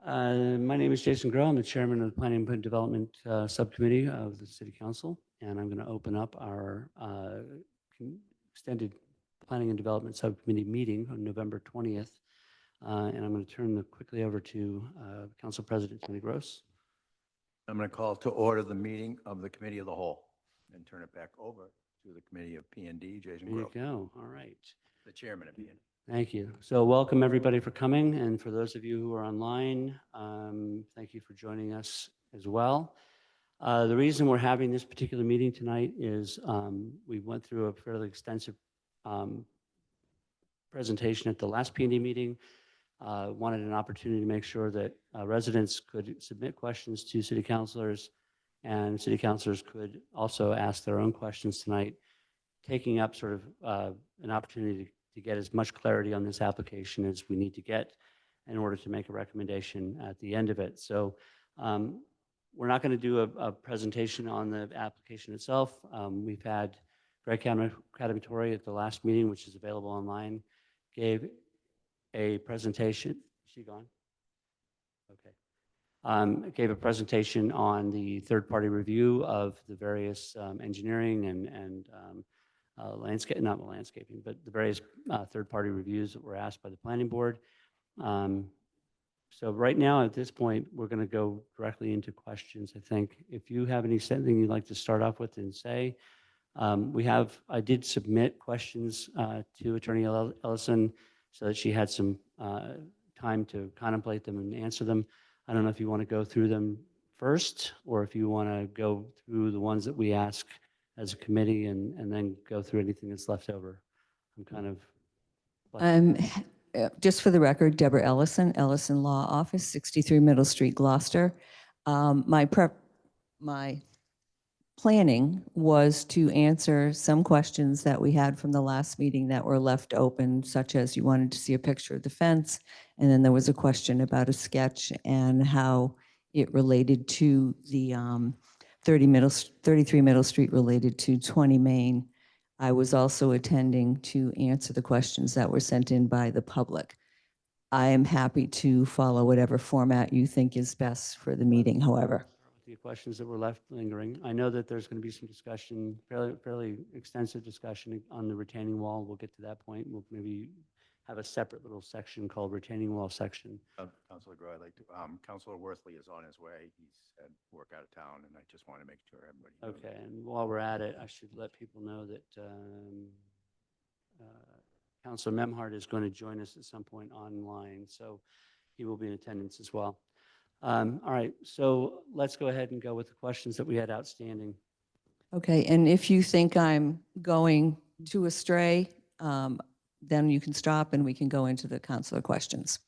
My name is Jason Groh. I'm the chairman of the Planning and Development Subcommittee of the City Council, and I'm going to open up our extended Planning and Development Subcommittee meeting on November 20th. And I'm going to turn quickly over to Council President Tony Gross. I'm going to call to order the meeting of the Committee of the Whole and turn it back over to the Committee of P&D, Jason There you Grove, go. All right. the chairman of P&D. Thank you. So welcome everybody for coming, and for those of you who are online, thank you for joining us as well. The reason we're having this particular meeting tonight is we went through a fairly extensive presentation at the last P&D meeting. Wanted an opportunity to make sure that residents could submit questions to city councilors, and city councilors could also ask their own questions tonight, taking up sort of an opportunity to get as much clarity on this application as we need to get in order to make a recommendation at the end of it. So we're not going to do a presentation on the application itself. We've had Greg Cadamatori at the last meeting, which is available online, gave a presentation. Is she gone? Okay. Gave a presentation on the third-party review of the various engineering and not landscaping, but the various third-party reviews that were asked by the planning board. So right now, at this point, we're going to go directly into questions. I think if you have anything you'd like to start off with and say, I did submit questions to Attorney Ellison so that she had some time to contemplate them and answer them. I don't know if you want to go through them first, or if you want to go through the ones that we ask as a committee and then go through anything that's left over. I'm kind of... Just for the record, Deborah Ellison, Ellison Law Office, 63 Middle Street, Gloucester. My planning was to answer some questions that we had from the last meeting that were left open, such as you wanted to see a picture of the fence, and then there was a question about a sketch and how it related to the 33 Middle Street related to 20 Main. I was also attending to answer the questions that were sent in by the public. I am happy to follow whatever format you think is best for the meeting, however. The questions that were left lingering. I know that there's going to be some discussion, fairly extensive discussion on the retaining wall. We'll get to that point. We'll maybe have a separate little section called retaining wall section. Councilor Groh, I'd like to, Councilor Worthley is on his way. He's had work out of town, and I just want to make sure everybody knows. Okay, and while we're at it, I should let people know that Councilor Memhard is going to join us at some point online, so he will be in attendance as well. All right, so let's go ahead and go with the questions that we had outstanding. Okay, and if you think I'm going too astray, then you can stop and we can go into the councilor questions.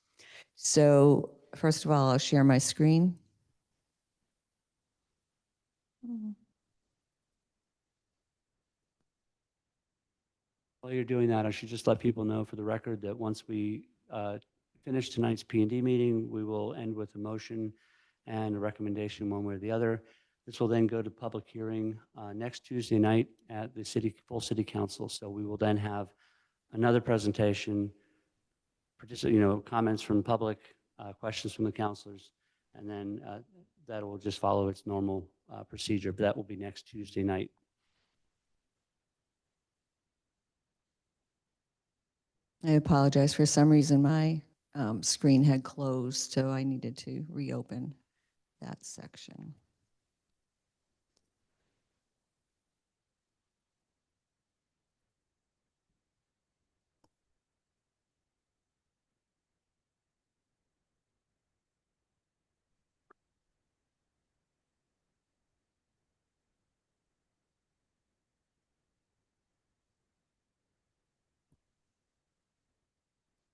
So first of all, I'll share my screen. While you're doing that, I should just let people know for the record that once we finish tonight's P&D meeting, we will end with a motion and a recommendation one way or the other. This will then go to public hearing next Tuesday night at the full city council. So we will then have another presentation, comments from the public, questions from the councilors, and then that will just follow its normal procedure, but that will be next Tuesday night. I apologize. For some reason, my screen had closed, so I needed to reopen that section.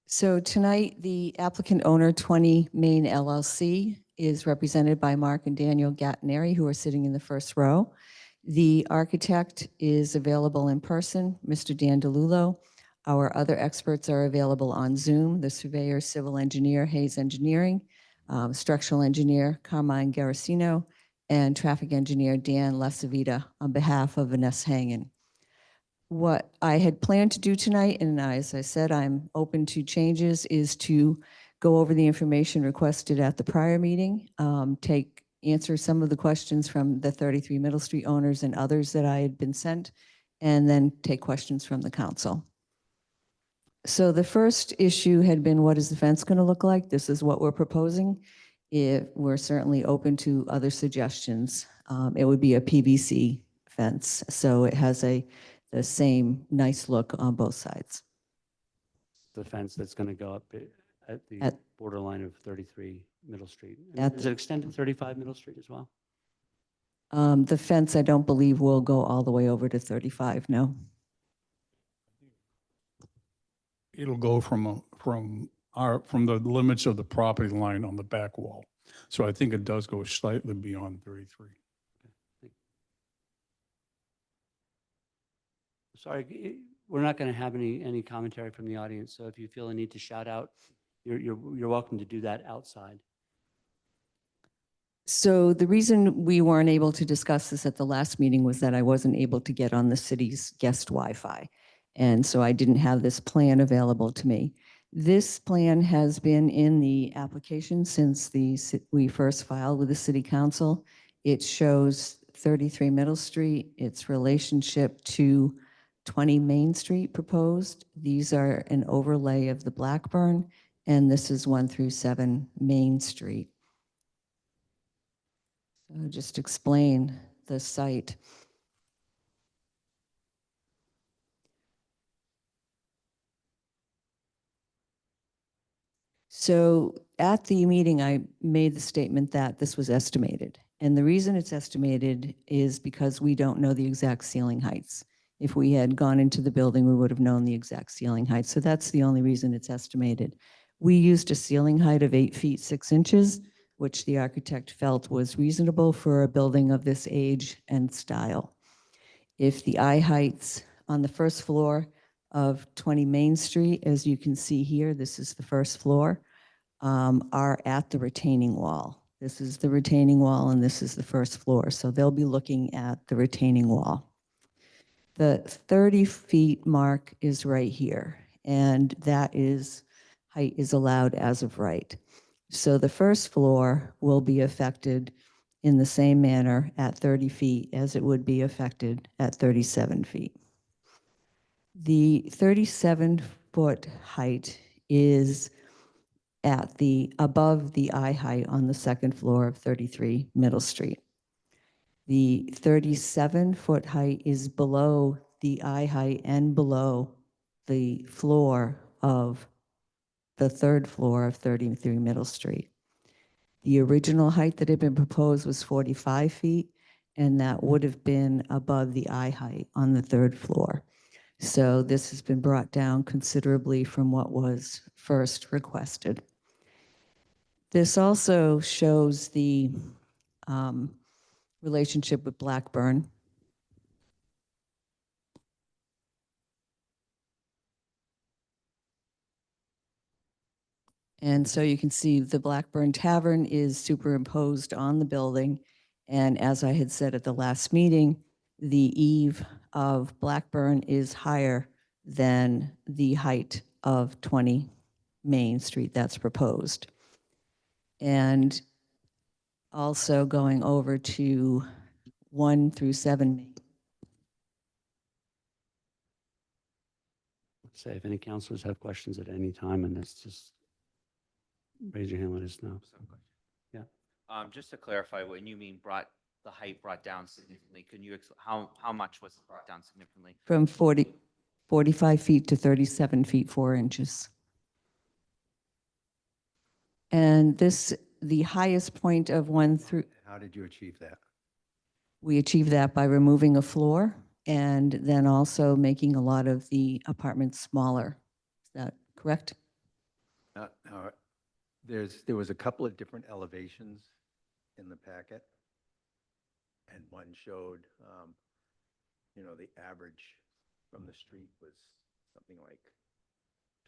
So tonight, the applicant owner 20 Main LLC is represented by Mark and Daniel Gattineri, who are sitting in the first row. The architect is available in person, Mr. Dan DeLullo. Our other experts are available on Zoom, the surveyor, civil engineer, Hayes Engineering, structural engineer, Carmine Garasino, and traffic engineer, Dan Lasavita, on behalf of Vanessa Hangen. What I had planned to do tonight, and as I said, I'm open to changes, is to go over the information requested at the prior meeting, answer some of the questions from the 33 Middle Street owners and others that I had been sent, and then take questions from the council. So the first issue had been, what is the fence going to look like? This is what we're proposing. We're certainly open to other suggestions. It would be a PVC fence, so it has the same nice look on both sides. The fence that's going to go up at the At- borderline of 33 Middle Street. And does it extend to 35 Middle Street as well? The fence, I don't believe, will go all the way over to 35, no. It'll go from the limits of the property line on the back wall. So I think it does go slightly beyond 33. Sorry, we're not going to have any commentary from the audience, so if you feel a need to shout out, you're welcome to do that outside. So the reason we weren't able to discuss this at the last meeting was that I wasn't able to get on the city's guest Wi-Fi. And so I didn't have this plan available to me. This plan has been in the application since we first filed with the city council. It shows 33 Middle Street, its relationship to 20 Main Street proposed. These are an overlay of the Blackburn, and this is 1 through 7 Main Street. So just explain the site. So at the meeting, I made the statement that this was estimated. And the reason it's estimated is because we don't know the exact ceiling heights. If we had gone into the building, we would have known the exact ceiling height. So that's the only reason it's estimated. We used a ceiling height of 8 feet 6 inches, which the architect felt was reasonable for a building of this age and style. If the eye heights on the first floor of 20 Main Street, as you can see here, this is the first floor, are at the retaining wall. This is the retaining wall and this is the first floor. So they'll be looking at the retaining wall. The 30 feet mark is right here, and that is height is allowed as of right. So the first floor will be affected in the same manner at 30 feet as it would be affected at 37 feet. The 37-foot height is above the eye height on the second floor of 33 Middle Street. The 37-foot height is below the eye height and below the floor of the third floor of 33 Middle Street. The original height that had been proposed was 45 feet, and that would have been above the eye height on the third floor. So this has been brought down considerably from what was first requested. This also shows the relationship with Blackburn. And so you can see the Blackburn Tavern is superimposed on the building. And as I had said at the last meeting, the eave of Blackburn is higher than the height of 20 Main Street that's proposed. And also going over to 1 through 7 Main. Say if any counselors have questions at any time, and that's just raise your hand, let us know. Yeah. Just to clarify, when you mean the height brought down significantly, can you, how much was it brought down significantly? From 45 feet to 37 feet 4 inches. And the highest point of 1 through, How did you achieve that? we achieved that by removing a floor and then also making a lot of the apartments smaller. Is that correct? There was a couple of different elevations in the packet. And one showed, the average from the street was something like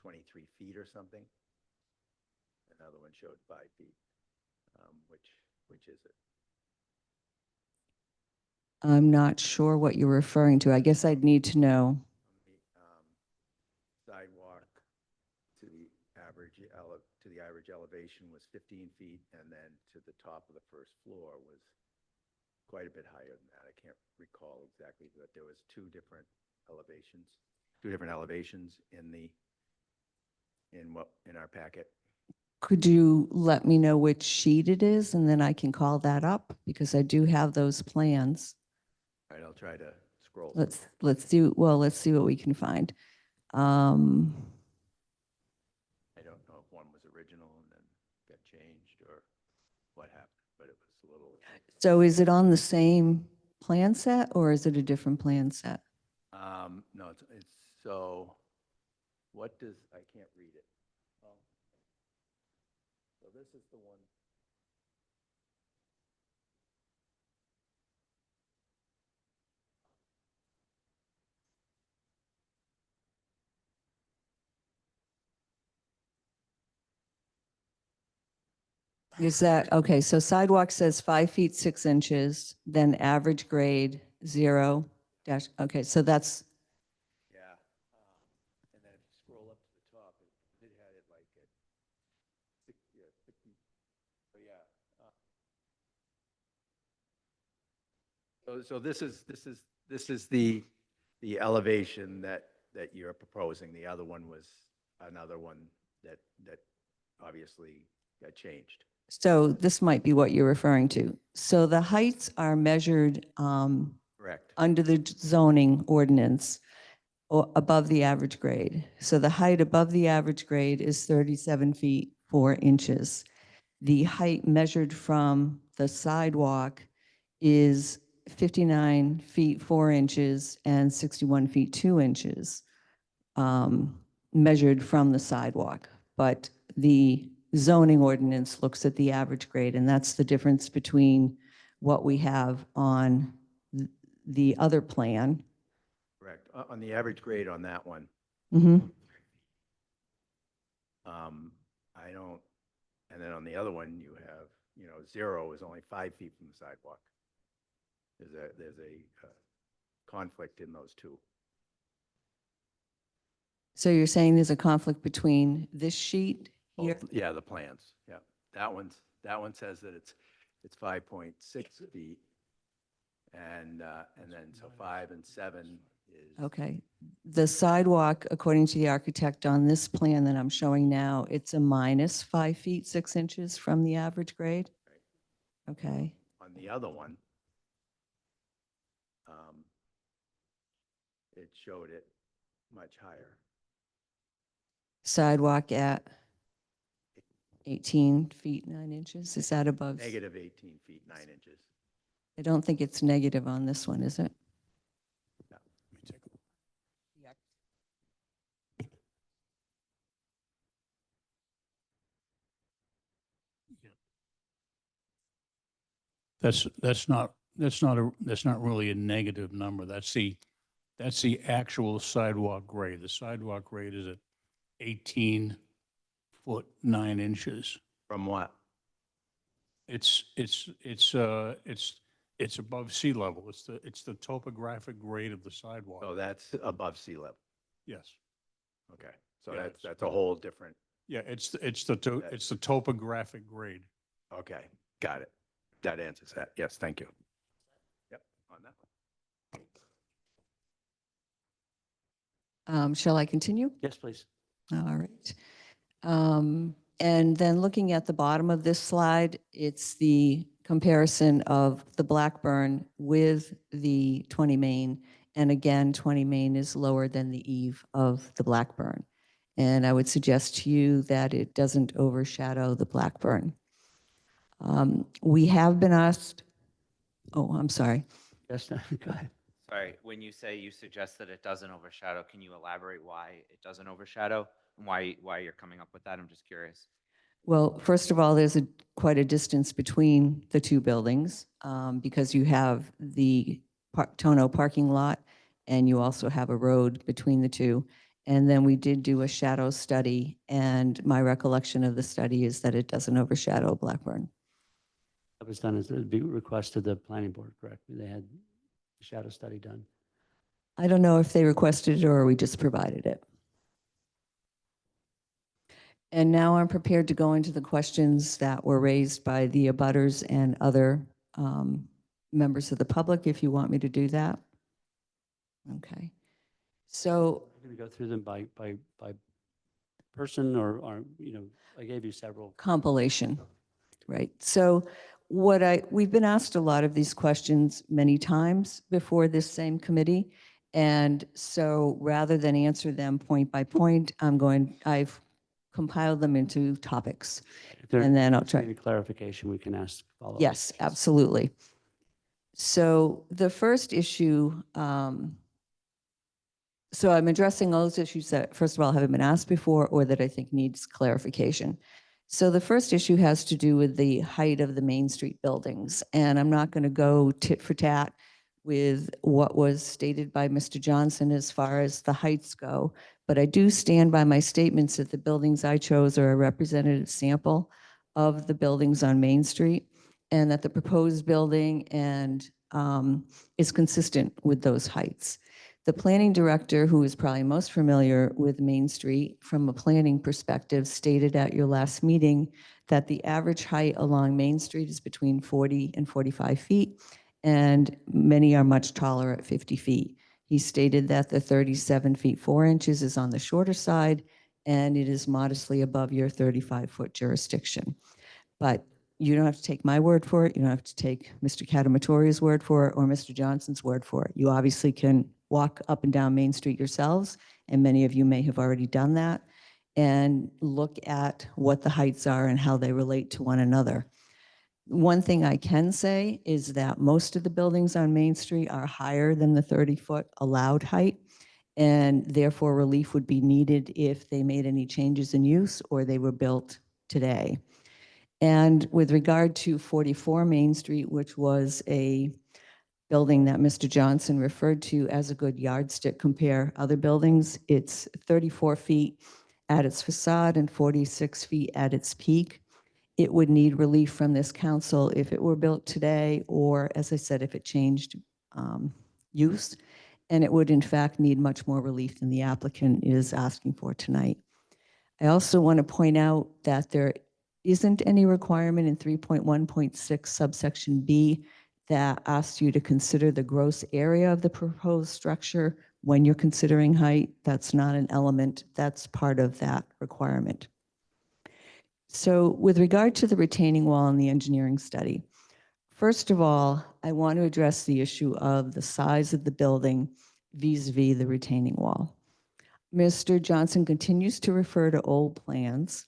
23 feet or something. Another one showed 5 feet. Which is it? I'm not sure what you're referring to. I guess I'd need to know. From the sidewalk to the to the average elevation was 15 feet, and then to the top of the first floor was quite a bit higher than that. I can't recall exactly, but there was two different elevations in our packet. Could you let me know which sheet it is, and then I can call that up? Because I do have those plans. All right, I'll try to scroll. Let's see what we can find. I don't know if one was original and then got changed or what happened, but it was a little. So is it on the same plan set, or is it a different plan set? No, so what does, I can't read it. Oh. So this is the one. Is that, okay, so sidewalk says 5 feet 6 inches, then average grade 0 dash, okay, so that's, Yeah. And then if you scroll up to the top, it had it like at 60, so yeah. So this is the elevation that you're proposing. The other one was another one that obviously got changed. so this might be what you're referring to. So the heights are measured Correct. under the zoning ordinance or above the average grade. So the height above the average grade is 37 feet 4 inches. The height measured from the sidewalk is 59 feet 4 inches and 61 feet 2 inches, measured from the sidewalk. But the zoning ordinance looks at the average grade, and that's the difference between what we have on the other plan. Correct. On the average grade on that one, Mhm. I don't, and then on the other one, you have, 0 is only 5 feet from the sidewalk. There's a conflict in those two. So you're saying there's a conflict between this sheet here? Yeah, the plans, yeah. That one says that it's 5.6 feet. And then, so 5 and 7 is. Okay. The sidewalk, according to the architect on this plan that I'm showing now, it's a minus 5 feet 6 inches from the average grade? Okay. On the other one, it showed it much higher. Sidewalk at 18 feet 9 inches, is that above? Negative 18 feet 9 inches. I don't think it's negative on this one, is it? Let me take a look. That's not really a negative number. That's the actual sidewalk grade. The sidewalk grade is at 18 foot 9 inches. From what? It's above sea level. It's the topographic grade of the sidewalk. Oh, that's above sea level. Yes. Okay. So Yeah, that's a whole different, Yeah, it's the topographic grade. okay, got it. That answers that. Yes, thank you. Yep, on that one. Shall I continue? Yes, please. All right. And then looking at the bottom of this slide, it's the comparison of the Blackburn with the 20 Main. And again, 20 Main is lower than the eave of the Blackburn. And I would suggest to you that it doesn't overshadow the Blackburn. We have been asked, oh, I'm sorry. Yes, go ahead. Sorry, when you say you suggest that it doesn't overshadow, can you elaborate why it doesn't overshadow and why you're coming up with that? I'm just curious. Well, first of all, there's quite a distance between the two buildings because you have the Tono parking lot and you also have a road between the two. And then we did do a shadow study, and my recollection of the study is that it doesn't overshadow Blackburn. That was done as a big request to the planning board, correct? They had a shadow study done. I don't know if they requested it or we just provided it. And now I'm prepared to go into the questions that were raised by the abutters and other members of the public, if you want me to do that. Okay. So We're going to go through them by person or, I gave you several. compilation, right? So we've been asked a lot of these questions many times before this same committee. And so rather than answer them point by point, I've compiled them into topics. If there And then I'll needs try. any clarification, we can ask follow-up. Yes, absolutely. So the first issue, so I'm addressing those issues that, first of all, haven't been asked before or that I think needs clarification. So the first issue has to do with the height of the Main Street buildings. And I'm not going to go tit for tat with what was stated by Mr. Johnson as far as the heights go, but I do stand by my statements that the buildings I chose are a representative sample of the buildings on Main Street, and that the proposed building is consistent with those heights. The planning director, who is probably most familiar with Main Street from a planning perspective, stated at your last meeting that the average height along Main Street is between 40 and 45 feet, and many are much taller at 50 feet. He stated that the 37 feet 4 inches is on the shorter side, and it is modestly above your 35-foot jurisdiction. But you don't have to take my word for it. You don't have to take Mr. Catamatoria's word for it or Mr. Johnson's word for it. You obviously can walk up and down Main Street yourselves, and many of you may have already done that, and look at what the heights are and how they relate to one another. One thing I can say is that most of the buildings on Main Street are higher than the 30-foot allowed height, and therefore relief would be needed if they made any changes in use or they were built today. And with regard to 44 Main Street, which was a building that Mr. Johnson referred to as a good yardstick compare other buildings, it's 34 feet at its facade and 46 feet at its peak. It would need relief from this council if it were built today, or as I said, if it changed use. And it would in fact need much more relief than the applicant is asking for tonight. I also want to point out that there isn't any requirement in 3.1.6 subsection B that asks you to consider the gross area of the proposed structure when you're considering height. That's not an element. That's part of that requirement. So with regard to the retaining wall and the engineering study, first of all, I want to address the issue of the size of the building vis-a-vis the retaining wall. Mr. Johnson continues to refer to old plans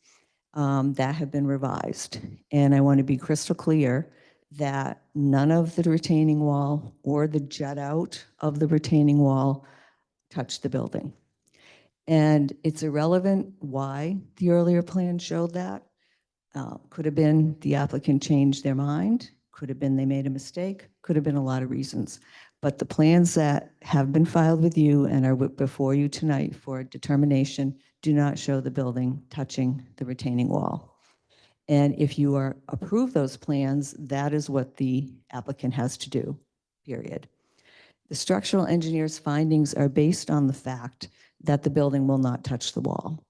that have been revised. And I want to be crystal clear that none of the retaining wall or the jet out of the retaining wall touched the building. And it's irrelevant why the earlier plan showed that. Could have been the applicant changed their mind, could have been they made a mistake, could have been a lot of reasons. But the plans that have been filed with you and are before you tonight for determination do not show the building touching the retaining wall. And if you are approve those plans, that is what the applicant has to do, period. The structural engineer's findings are based on the fact that the building will not touch the wall.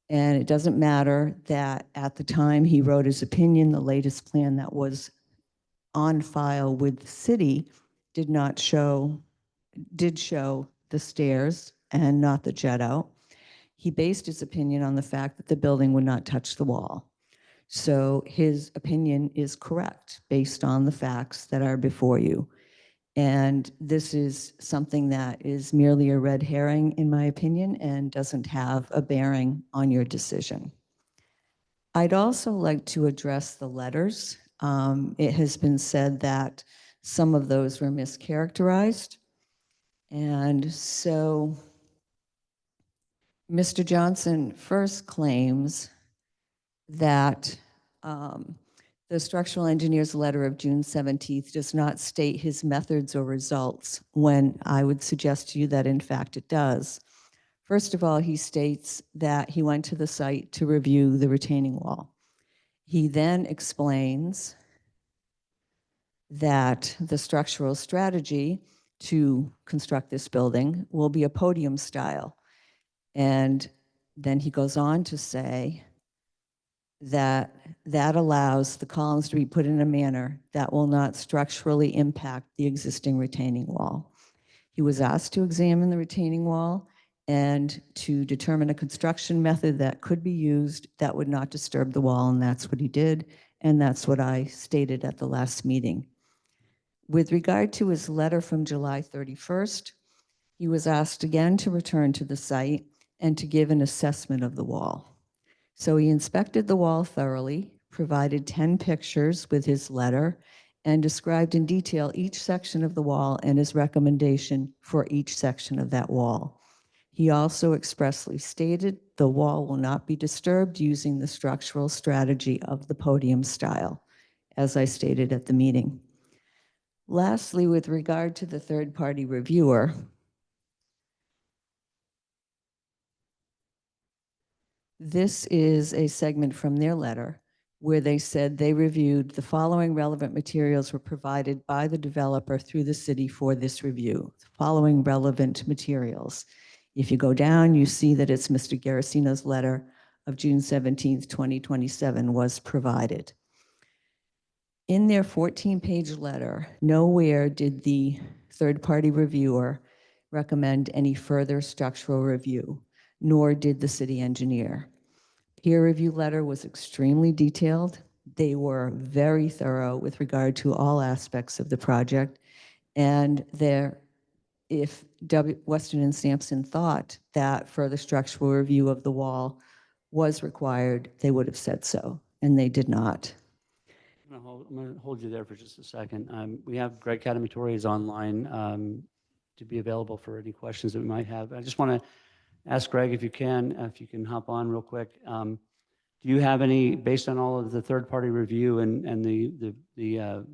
And it doesn't matter that at the time he wrote his opinion, the latest plan that was on file with the city did show the stairs and not the jet out. He based his opinion on the fact that the building would not touch the wall. So his opinion is correct based on the facts that are before you. And this is something that is merely a red herring, in my opinion, and doesn't have a bearing on your decision. I'd also like to address the letters. It has been said that some of those were mischaracterized. And so Mr. Johnson first claims that the structural engineer's letter of June 17th does not state his methods or results, when I would suggest to you that in fact it does. First of all, he states that he went to the site to review the retaining wall. He then explains that the structural strategy to construct this building will be a podium style. And then he goes on to say that allows the columns to be put in a manner that will not structurally impact the existing retaining wall. He was asked to examine the retaining wall and to determine a construction method that could be used that would not disturb the wall, and that's what he did, and that's what I stated at the last meeting. With regard to his letter from July 31st, he was asked again to return to the site and to give an assessment of the wall. So he inspected the wall thoroughly, provided 10 pictures with his letter, and described in detail each section of the wall and his recommendation for each section of that wall. He also expressly stated the wall will not be disturbed using the structural strategy of the podium style, as I stated at the meeting. Lastly, with regard to the third-party reviewer, this is a segment from their letter where they said they reviewed the following relevant materials were provided by the developer through the city for this review. The following relevant materials. If you go down, you see that it's Mr. Garasino's letter of June 17th, 2027 was provided. In their 14-page letter, nowhere did the third-party reviewer recommend any further structural review, nor did the city engineer. Peer review letter was extremely detailed. They were very thorough with regard to all aspects of the project. And if Weston and Sampson thought that further structural review of the wall was required, they would have said so, and they did not. I'm going to hold you there for just a second. We have Greg Cadamitore is online to be available for any questions that we might have. I just want to ask Greg if you can hop on real quick. Do you have any, based on all of the third-party review and the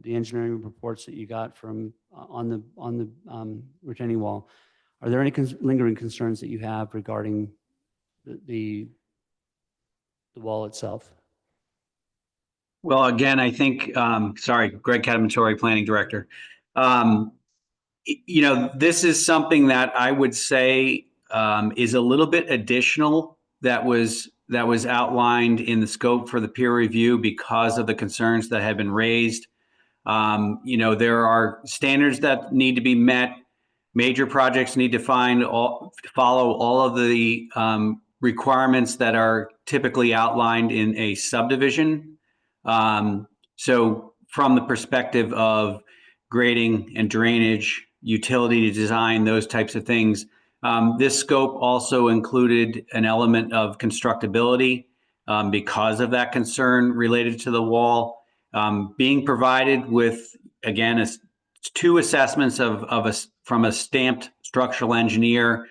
engineering reports that you got from on the retaining wall, are there any lingering concerns that you have regarding the wall itself? Well, again, I think, sorry, Greg Cadamitore, Planning Director. This is something that I would say is a little bit additional that was outlined in the scope for the peer review because of the concerns that have been raised. There are standards that need to be met. Major projects need to follow all of the requirements that are typically outlined in a subdivision. So from the perspective of grading and drainage, utility design, those types of things, this scope also included an element of constructability because of that concern related to the wall. Being provided with, again, two assessments from a stamped structural engineer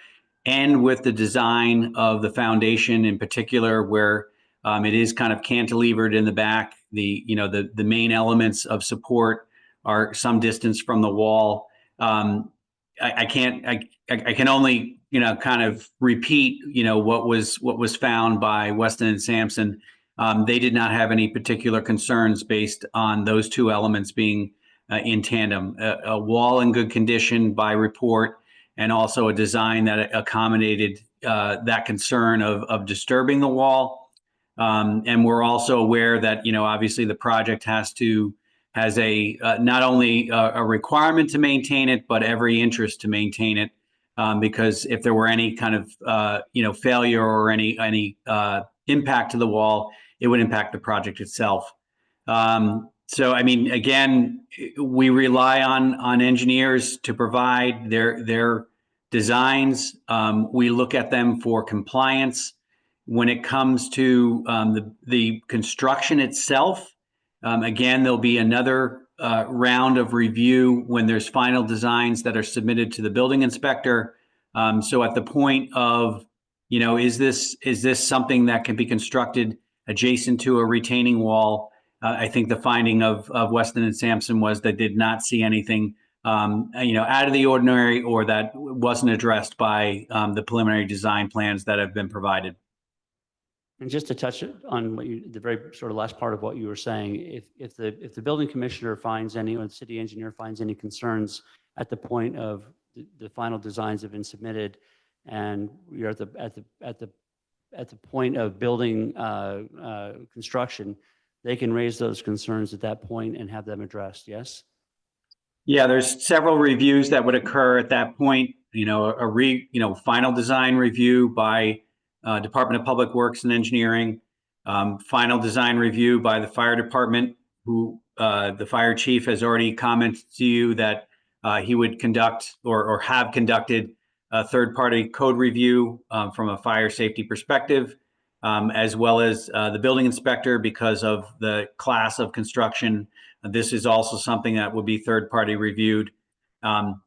and with the design of the foundation in particular, where it is kind of cantilevered in the back. The main elements of support are some distance from the wall. I can only kind of repeat what was found by Weston and Sampson. They did not have any particular concerns based on those two elements being in tandem. A wall in good condition by report, and also a design that accommodated that concern of disturbing the wall. And we're also aware that obviously the project has a not only a requirement to maintain it, but every interest to maintain it, because if there were any kind of failure or any impact to the wall, it would impact the project itself. So I mean, again, we rely on engineers to provide their designs. We look at them for compliance. When it comes to the construction itself, again, there'll be another round of review when there's final designs that are submitted to the building inspector. So at the point of, is this something that can be constructed adjacent to a retaining wall? I think the finding of Weston and Sampson was they did not see anything, out of the ordinary or that wasn't addressed by the preliminary design plans that have been provided. And just to touch on the very sort of last part of what you were saying, if the building commissioner finds any, or the city engineer finds any concerns at the point of the final designs have been submitted, and you're at the at the point of building construction, they can raise those concerns at that point and have them addressed, yes? Yeah, there's several reviews that would occur at that point. Final design review by Department of Public Works and Engineering, final design review by the fire department, who the fire chief has already commented to you that he would conduct or have conducted a third-party code review from a fire safety perspective, as well as the building inspector because of the class of construction. This is also something that would be third-party reviewed.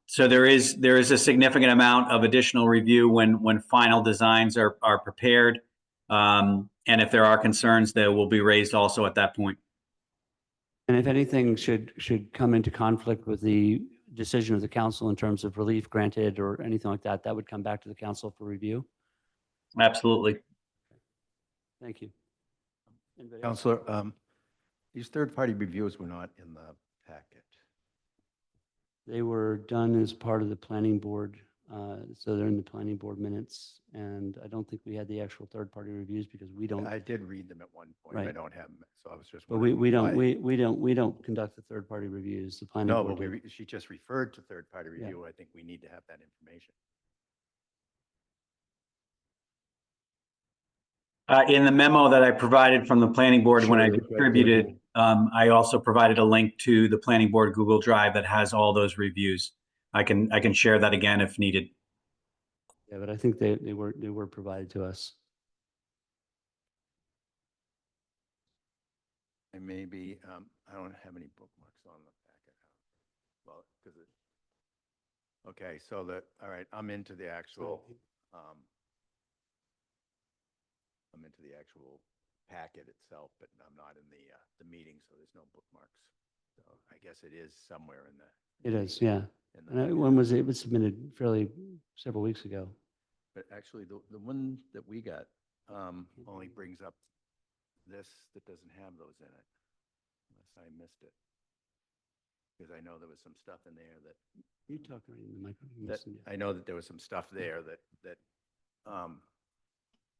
So there is a significant amount of additional review when final designs are prepared. And if there are concerns, they will be raised also at that point. And if anything should come into conflict with the decision of the council in terms of relief granted or anything like that, that would come back to the council for review? Absolutely. Thank you. Anybody else? Counselor, these third-party reviews were not in the packet. They were done as part of the planning board, so they're in the planning board minutes. And I don't think we had the actual third-party reviews because we don't, I did read them at one point. I Right. don't have them, so I was just but wondering we don't, why. we don't conduct the third-party reviews. The planning No, board but did. she just referred to third-party Yeah. review. I think we need to have that information. In the memo that I provided from the planning board when I Sure, right there. distributed, I also provided a link to the planning board Google Drive that has all those reviews. I can share that again if needed. Yeah, but I think they were provided to us. And maybe, I don't have any bookmarks on the packet. Well, because okay, so all right, I'm into the actual packet itself, but I'm not in the meeting, so there's no bookmarks. So I guess it is somewhere in the. It is, yeah. in And the- when was it? It was submitted fairly several weeks ago. But actually, the one that we got only brings up this that doesn't have those in it, unless I missed it. Because I know there was some stuff in there You talk right in the microphone. that I know that there was some stuff there that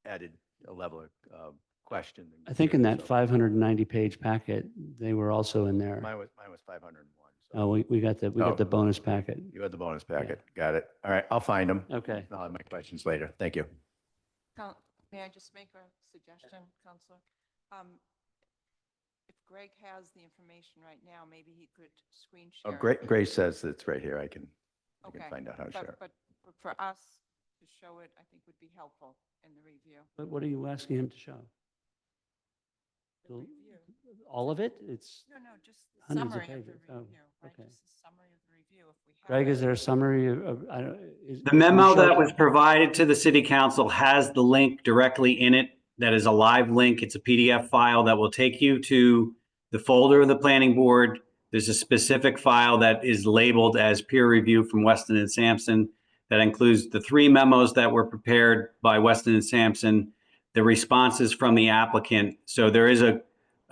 added a level of question. and I think in concern, that so 590-page packet, they were also in there. Mine was 501. So Oh, we got the Oh. bonus packet. you had the bonus packet. Got it. All right, I'll find them. Okay. I'll have my questions later. Thank you. May I just make a suggestion, Counselor? If Greg has the information right now, maybe he could screen Oh, share. it. Grace says it's right here. I can Okay. find out how to share it. But for us to show it, I think would be helpful in the review. But what are you asking him to show? The The- review. All of it? It's, No, just the Hundreds of summary of the pages. Oh, review, right? okay. Just the summary of the review if we have. Greg, it. is there a summary of, I don't, is? The memo you showed- that was provided to the city council has the link directly in it. That is a live link. It's a PDF file that will take you to the folder of the planning board. There's a specific file that is labeled as peer review from Weston and Sampson. That includes the 3 memos that were prepared by Weston and Sampson, the responses from the applicant. So there is a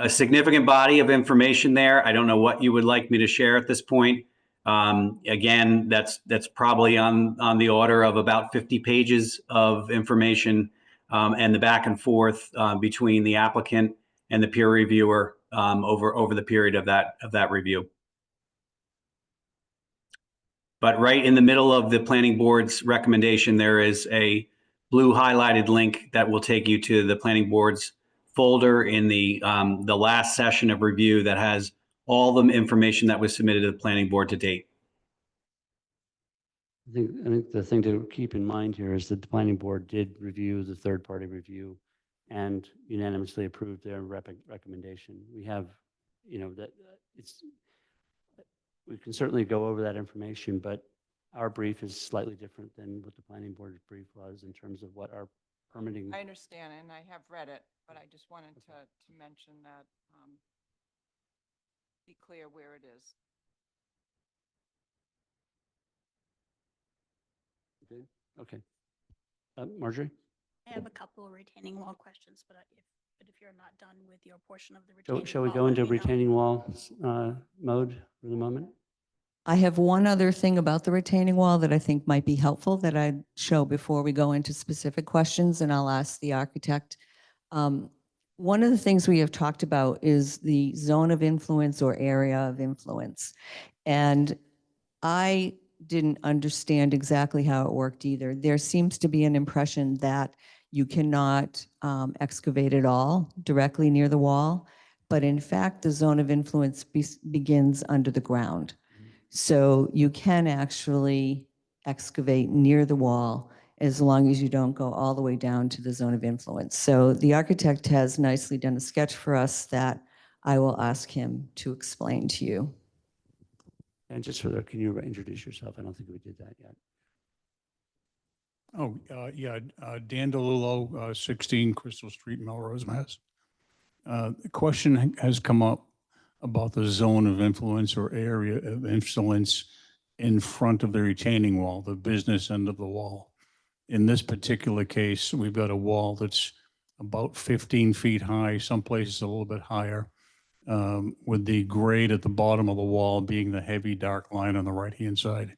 significant body of information there. I don't know what you would like me to share at this point. Again, that's probably on the order of about 50 pages of information, and the back and forth between the applicant and the peer reviewer over the period of that review. But right in the middle of the planning board's recommendation, there is a blue highlighted link that will take you to the planning board's folder in the last session of review that has all the information that was submitted to the planning board to date. I think the thing to keep in mind here is that the planning board did review the third-party review and unanimously approved their recommendation. We have, that we can certainly go over that information, but our brief is slightly different than what the planning board's brief was in terms of what our permitting. I understand, and I have read it, but I just wanted to mention that, be clear where it is. Okay. Marjorie? I have a couple of retaining wall questions, but if you're not done with your portion of the retaining wall. Shall we go let into me know. retaining wall mode for the moment? I have one other thing about the retaining wall that I think might be helpful that I'd show before we go into specific questions, and I'll ask the architect. Um, One of the things we have talked about is the zone of influence or area of influence. And I didn't understand exactly how it worked either. There seems to be an impression that you cannot excavate at all directly near the wall, but in fact, the zone of influence begins under the ground. So you can actually excavate near the wall as long as you don't go all the way down to the zone of influence. So the architect has nicely done a sketch for us that I will ask him to explain to you. And just for the, can you introduce yourself? I don't think we did that yet. Oh, yeah, Dan DeLulo, 16 Crystal Street, Melrose, Mass. The question has come up about the zone of influence or area of influence in front of the retaining wall, the business end of the wall. In this particular case, we've got a wall that's about 15 feet high, some places a little bit higher, with the grade at the bottom of the wall being the heavy dark line on the right-hand side.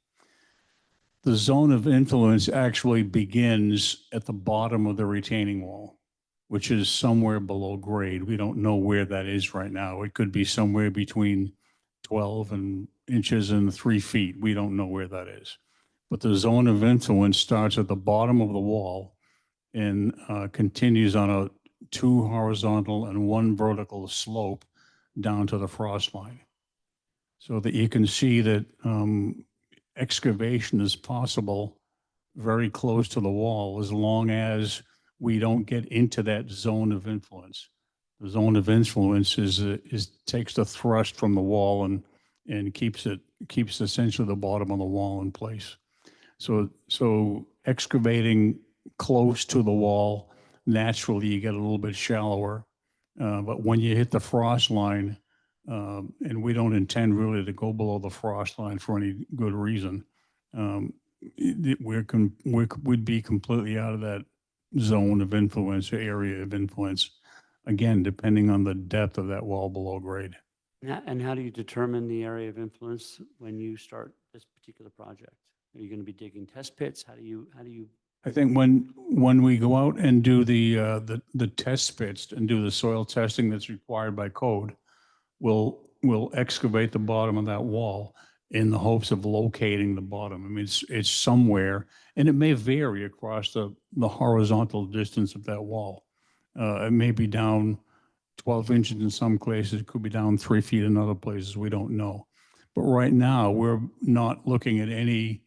The zone of influence actually begins at the bottom of the retaining wall, which is somewhere below grade. We don't know where that is right now. It could be somewhere between 12 inches and 3 feet. We don't know where that is. But the zone of influence starts at the bottom of the wall and continues on a 2 horizontal and 1 vertical slope down to the frost line. So that you can see that excavation is possible very close to the wall as long as we don't get into that zone of influence. The zone of influence takes the thrust from the wall and keeps essentially the bottom of the wall in place. So excavating close to the wall, naturally you get a little bit shallower. But when you hit the frost line, and we don't intend really to go below the frost line for any good reason, we'd be completely out of that zone of influence or area of influence, again, depending on the depth of that wall below grade. And how do you determine the area of influence when you start this particular project? Are you going to be digging test pits? How do you, I think when we go out and do the test pits and do the soil testing that's required by code, we'll excavate the bottom of that wall in the hopes of locating the bottom. I mean, it's somewhere, and it may vary across the horizontal distance of that wall. It may be down 12 inches in some places, it could be down 3 feet in other places, we don't know. But right now, we're not looking at any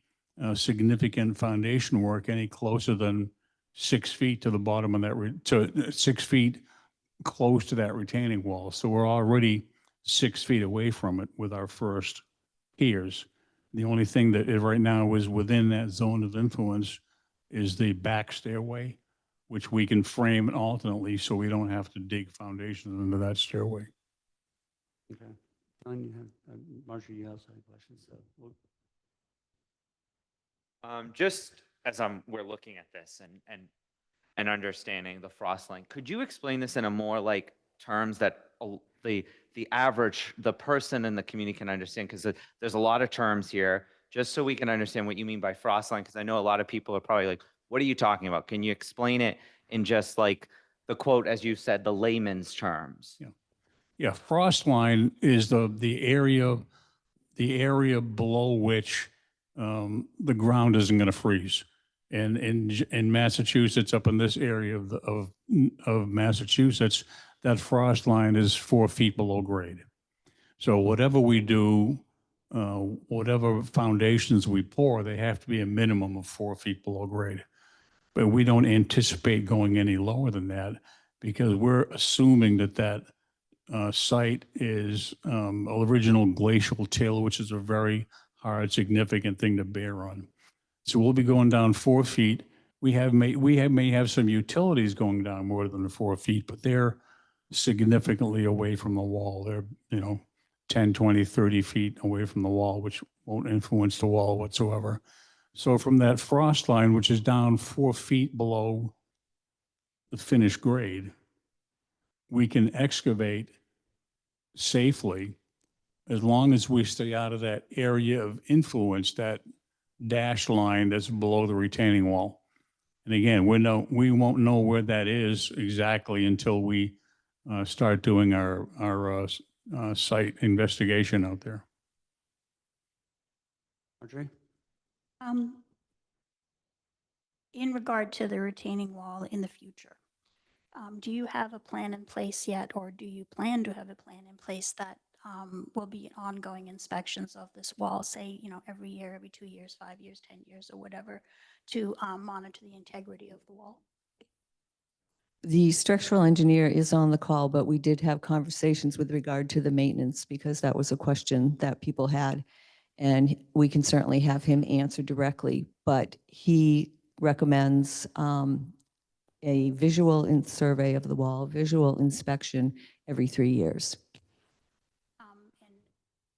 significant foundation work any closer than 6 feet to the bottom of that, to 6 feet close to that retaining wall. So we're already 6 feet away from it with our first piers. The only thing that right now is within that zone of influence is the back stairway, which we can frame alternately so we don't have to dig foundations into that stairway. okay. Ellen, you have, Marcia, you also had questions, so Just as we're looking at this and understanding the frost line, could you explain this in a more like terms that the average, the person in the community can understand? Because there's a lot of terms here, just so we can understand what you mean by frost line, because I know a lot of people are probably like, what are you talking about? Can you explain it in just like the quote, as you said, the layman's terms? Yeah, frost line is the area below which the ground isn't going to freeze. And in Massachusetts, up in this area of Massachusetts, that frost line is 4 feet below grade. So whatever we do, whatever foundations we pour, they have to be a minimum of 4 feet below grade. But we don't anticipate going any lower than that because we're assuming that site is original glacial till, which is a very hard, significant thing to bear on. So we'll be going down 4 feet. We may have some utilities going down more than 4 feet, but they're significantly away from the wall. They're 10, 20, 30 feet away from the wall, which won't influence the wall whatsoever. So from that frost line, which is down 4 feet below the finished grade, we can excavate safely as long as we stay out of that area of influence, that dash line that's below the retaining wall. And again, we won't know where that is exactly until we start doing our site investigation out there. Marjorie? Um, In regard to the retaining wall in the future, do you have a plan in place yet, or do you plan to have a plan in place that will be ongoing inspections of this wall, say, every year, every 2 years, 5 years, 10 years, or whatever, to monitor the integrity of the wall? The structural engineer is on the call, but we did have conversations with regard to the maintenance because that was a question that people had. And we can certainly have him answer directly, but he recommends a survey of the wall, visual inspection every 3 years. And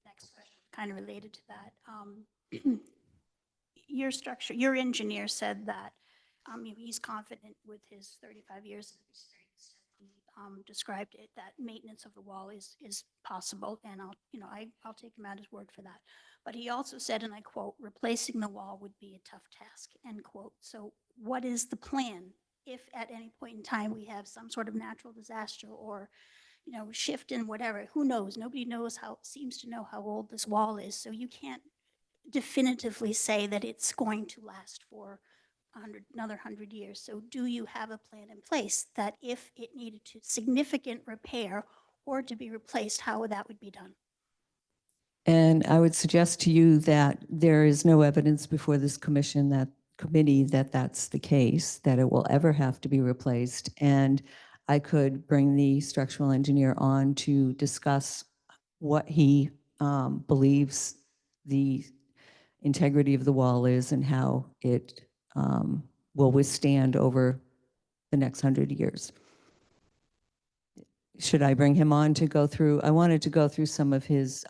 next question, kind of related to that. Your engineer said that he's confident with his 35 years of experience. He described it that maintenance of the wall is possible, and I'll take him at his word for that. But he also said, and I quote, "Replacing the wall would be a tough task," end quote. So what is the plan if at any point in time we have some sort of natural disaster or shift in whatever? Who knows? Nobody seems to know how old this wall is. So you can't definitively say that it's going to last for another 100 years. So do you have a plan in place that if it needed to significant repair or to be replaced, how that would be done? And I would suggest to you that there is no evidence before this committee that that's the case, that it will ever have to be replaced. And I could bring the structural engineer on to discuss what he believes the integrity of the wall is and how it will withstand over the next 100 years. Should I bring him on to go through? I wanted to go through some of his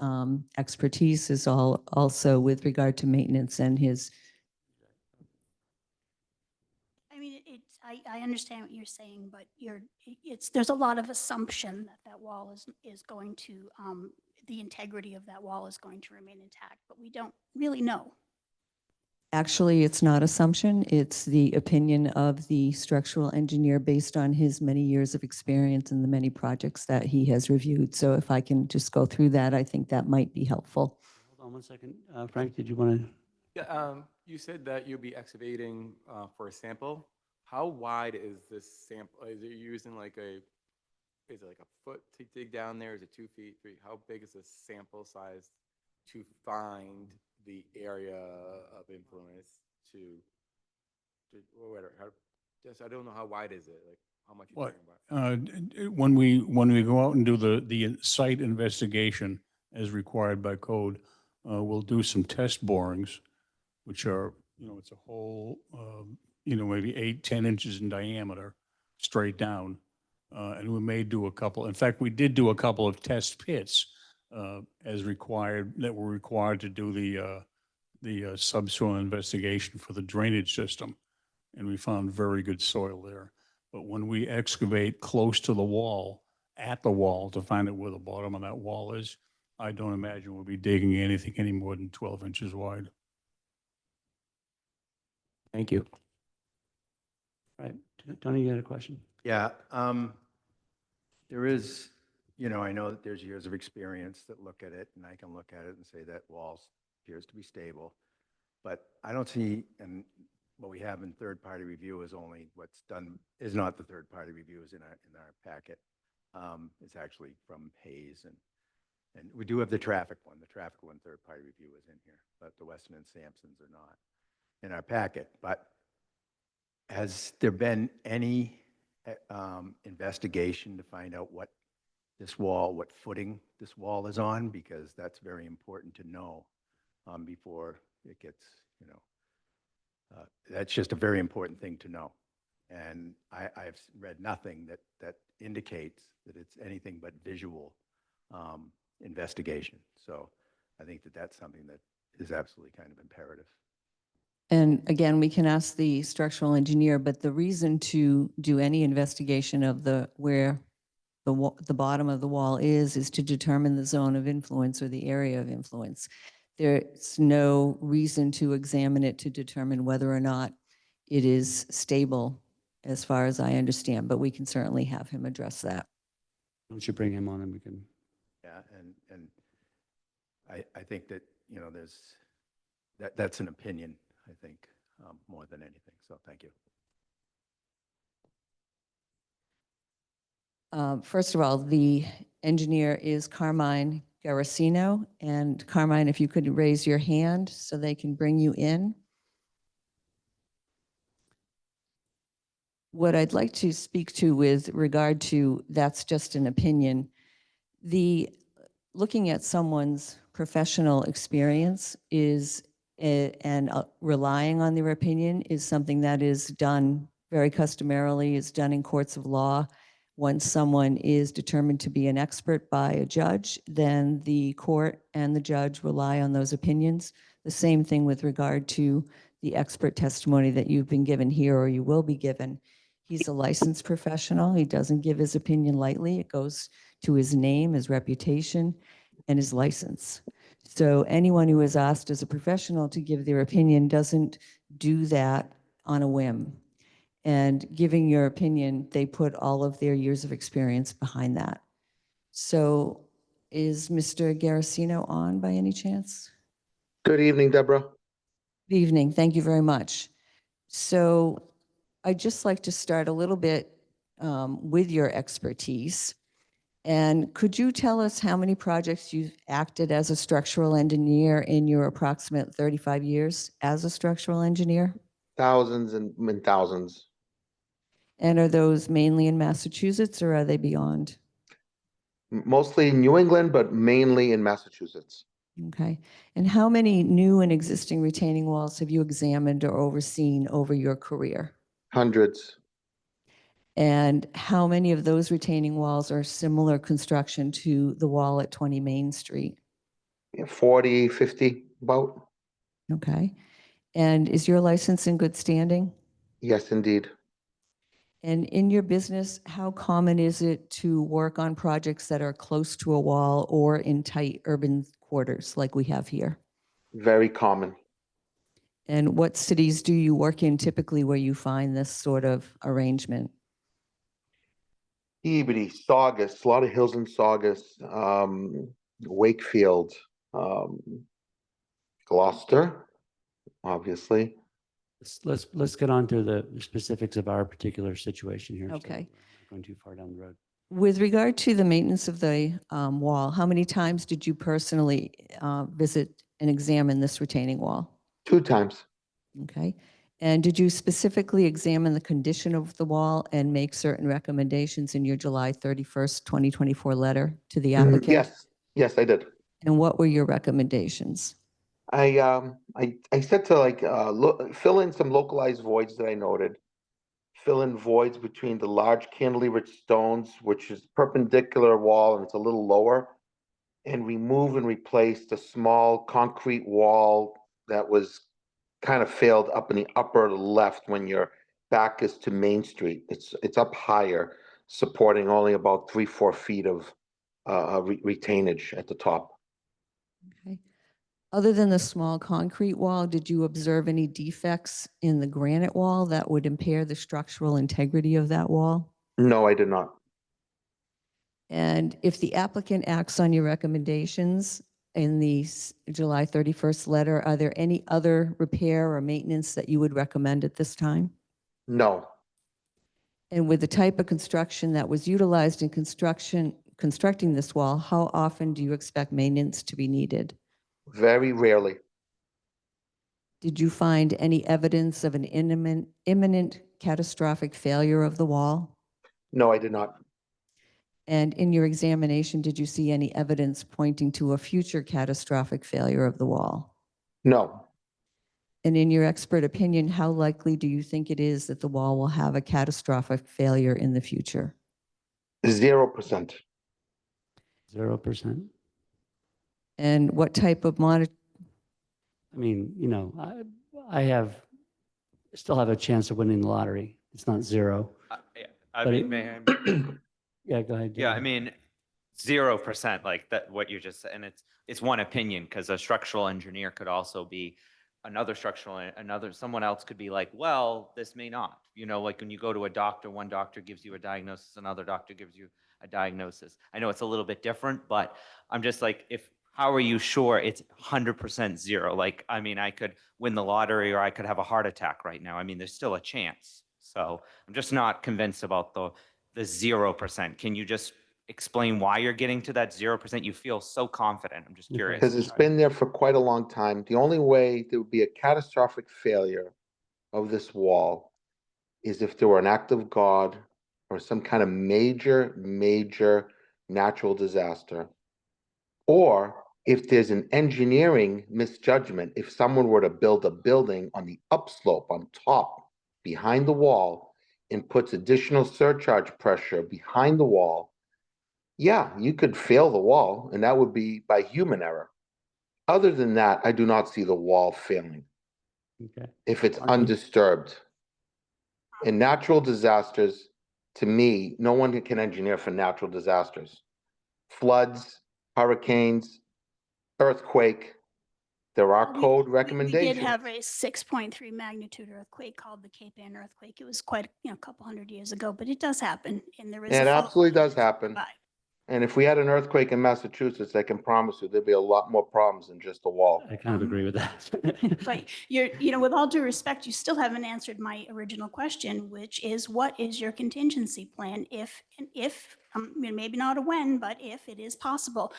expertise also with regard to maintenance and his. I mean, I understand what you're saying, but there's a lot of assumption that wall is going to, the integrity of that wall is going to remain intact, but we don't really know. Actually, it's not assumption. It's the opinion of the structural engineer based on his many years of experience and the many projects that he has reviewed. So if I can just go through that, I think that might be helpful. Hold on one second. Frank, did you want to? Yeah, you said that you'll be excavating for a sample. How wide is this sample? Is it using is it like a foot to dig down there? Is it 2 feet, 3? How big is the sample size to find the area of influence or whatever? I don't know how wide is it? Like how much you're talking about? When we go out and do the site investigation as required by code, we'll do some test borings, which are, it's a hole, maybe 8-10 inches in diameter, straight down. And we may do a couple. In fact, we did do a couple of test pits as required, that were required to do the subsoil investigation for the drainage system. And we found very good soil there. But when we excavate close to the wall, at the wall, to find out where the bottom of that wall is, I don't imagine we'll be digging anything any more than 12 inches wide. Thank you. All right, Tony, you had a question? Yeah, there is, I know that there's years of experience that look at it, and I can look at it and say that wall appears to be stable. But I don't see, and what we have in third-party review is only what's done, is not the third-party reviews in our packet. It's actually from Hayes, and we do have the traffic one. The traffic one third-party review is in here, but the Weston and Sampsons are not in our packet. But has there been any investigation to find out what footing this wall is on? Because that's very important to know before it gets, that's just a very important thing to know. And I've read nothing that indicates that it's anything but visual investigation. So I think that that's something that is absolutely kind of imperative. And again, we can ask the structural engineer, but the reason to do any investigation of where the bottom of the wall is to determine the zone of influence or the area of influence. There's no reason to examine it to determine whether or not it is stable, as far as I understand, but we can certainly have him address that. Why don't you bring him on and we can, Yeah, and I think that, that's an opinion, I think, more than anything. So thank you. First of all, the engineer is Carmine Garasino. And Carmine, if you could raise your hand so they can bring you in. What I'd like to speak to with regard to that's just an opinion, looking at someone's professional experience and relying on their opinion is something that is done very customarily, is done in courts of law. Once someone is determined to be an expert by a judge, then the court and the judge rely on those opinions. The same thing with regard to the expert testimony that you've been given here or you will be given. He's a licensed professional. He doesn't give his opinion lightly. It goes to his name, his reputation, and his license. So anyone who is asked as a professional to give their opinion doesn't do that on a whim. And giving your opinion, they put all of their years of experience behind that. So is Mr. Garasino on by any chance? Good evening, Deborah. Good evening. Thank you very much. So I'd just like to start a little bit with your expertise. And could you tell us how many projects you've acted as a structural engineer in your approximate 35 years as a structural engineer? Thousands and thousands. And are those mainly in Massachusetts or are they beyond? Mostly in New England, but mainly in Massachusetts. Okay. And how many new and existing retaining walls have you examined or overseen over your career? Hundreds. And how many of those retaining walls are similar construction to the wall at 20 Main Street? 40, 50, about. Okay. And is your license in good standing? Yes, indeed. And in your business, how common is it to work on projects that are close to a wall or in tight urban quarters like we have here? Very common. And what cities do you work in typically where you find this sort of arrangement? Peabody, Saugus, a lot of hills in Saugus, Wakefield, Gloucester, obviously. let's get on to the specifics of our particular situation here. so Okay. we're not going too far down the road. With regard to the maintenance of the wall, how many times did you personally visit and examine this retaining wall? 2 times. Okay. And did you specifically examine the condition of the wall and make certain recommendations in your July 31st, 2024 letter to the applicant? Yes, I did. And what were your recommendations? I said to fill in some localized voids that I noted. Fill in voids between the large cantilevered stones, which is perpendicular wall and it's a little lower, and remove and replace the small concrete wall that was kind of failed up in the upper left when your back is to Main Street. It's up higher, supporting only about 3-4 feet of retainage at the top. Okay. Other than the small concrete wall, did you observe any defects in the granite wall that would impair the structural integrity of that wall? No, I did not. And if the applicant acts on your recommendations in the July 31st letter, are there any other repair or maintenance that you would recommend at this time? No. And with the type of construction that was utilized in constructing this wall, how often do you expect maintenance to be needed? Very rarely. Did you find any evidence of an imminent catastrophic failure of the wall? No, I did not. And in your examination, did you see any evidence pointing to a future catastrophic failure of the wall? No. And in your expert opinion, how likely do you think it is that the wall will have a catastrophic failure in the future? 0%. 0%. And what type of monitor? I mean, I still have a chance of winning the lottery. It's not 0. I But mean, it- may I? Yeah, go ahead. Yeah, I Dan. mean, 0%, like that, what you just said, and it's one opinion, because a structural engineer could also be another someone else could be like, well, this may not, like when you go to a doctor, one doctor gives you a diagnosis, another doctor gives you a diagnosis. I know it's a little bit different, but I'm just like, how are you sure it's 100% zero? Like, I mean, I could win the lottery or I could have a heart attack right now. I mean, there's still a chance. So I'm just not convinced about the 0%. Can you just explain why you're getting to that 0%? You feel so confident. I'm just curious. Because it's been there for quite a long time. The only way there would be a catastrophic failure of this wall is if there were an act of God or some kind of major natural disaster. Or if there's an engineering misjudgment, if someone were to build a building on the upslope on top behind the wall and puts additional surcharge pressure behind the wall, yeah, you could fail the wall, and that would be by human error. Other than that, I do not see the wall failing Okay. if it's Mark? undisturbed. In natural disasters, to me, no one can engineer for natural disasters. Floods, hurricanes, earthquake, there are code We did recommendations. have a 6.3 magnitude earthquake called the Cape Ann earthquake. It was quite, a couple hundred years ago, but it does happen, and there is a It fault absolutely line does to happen. survive. And if we had an earthquake in Massachusetts, I can promise you there'd be a lot more problems than just a wall. I kind of agree with that. But with all due respect, you still haven't answered my original question, which is, what is your contingency plan if, maybe not a when, but if it is possible?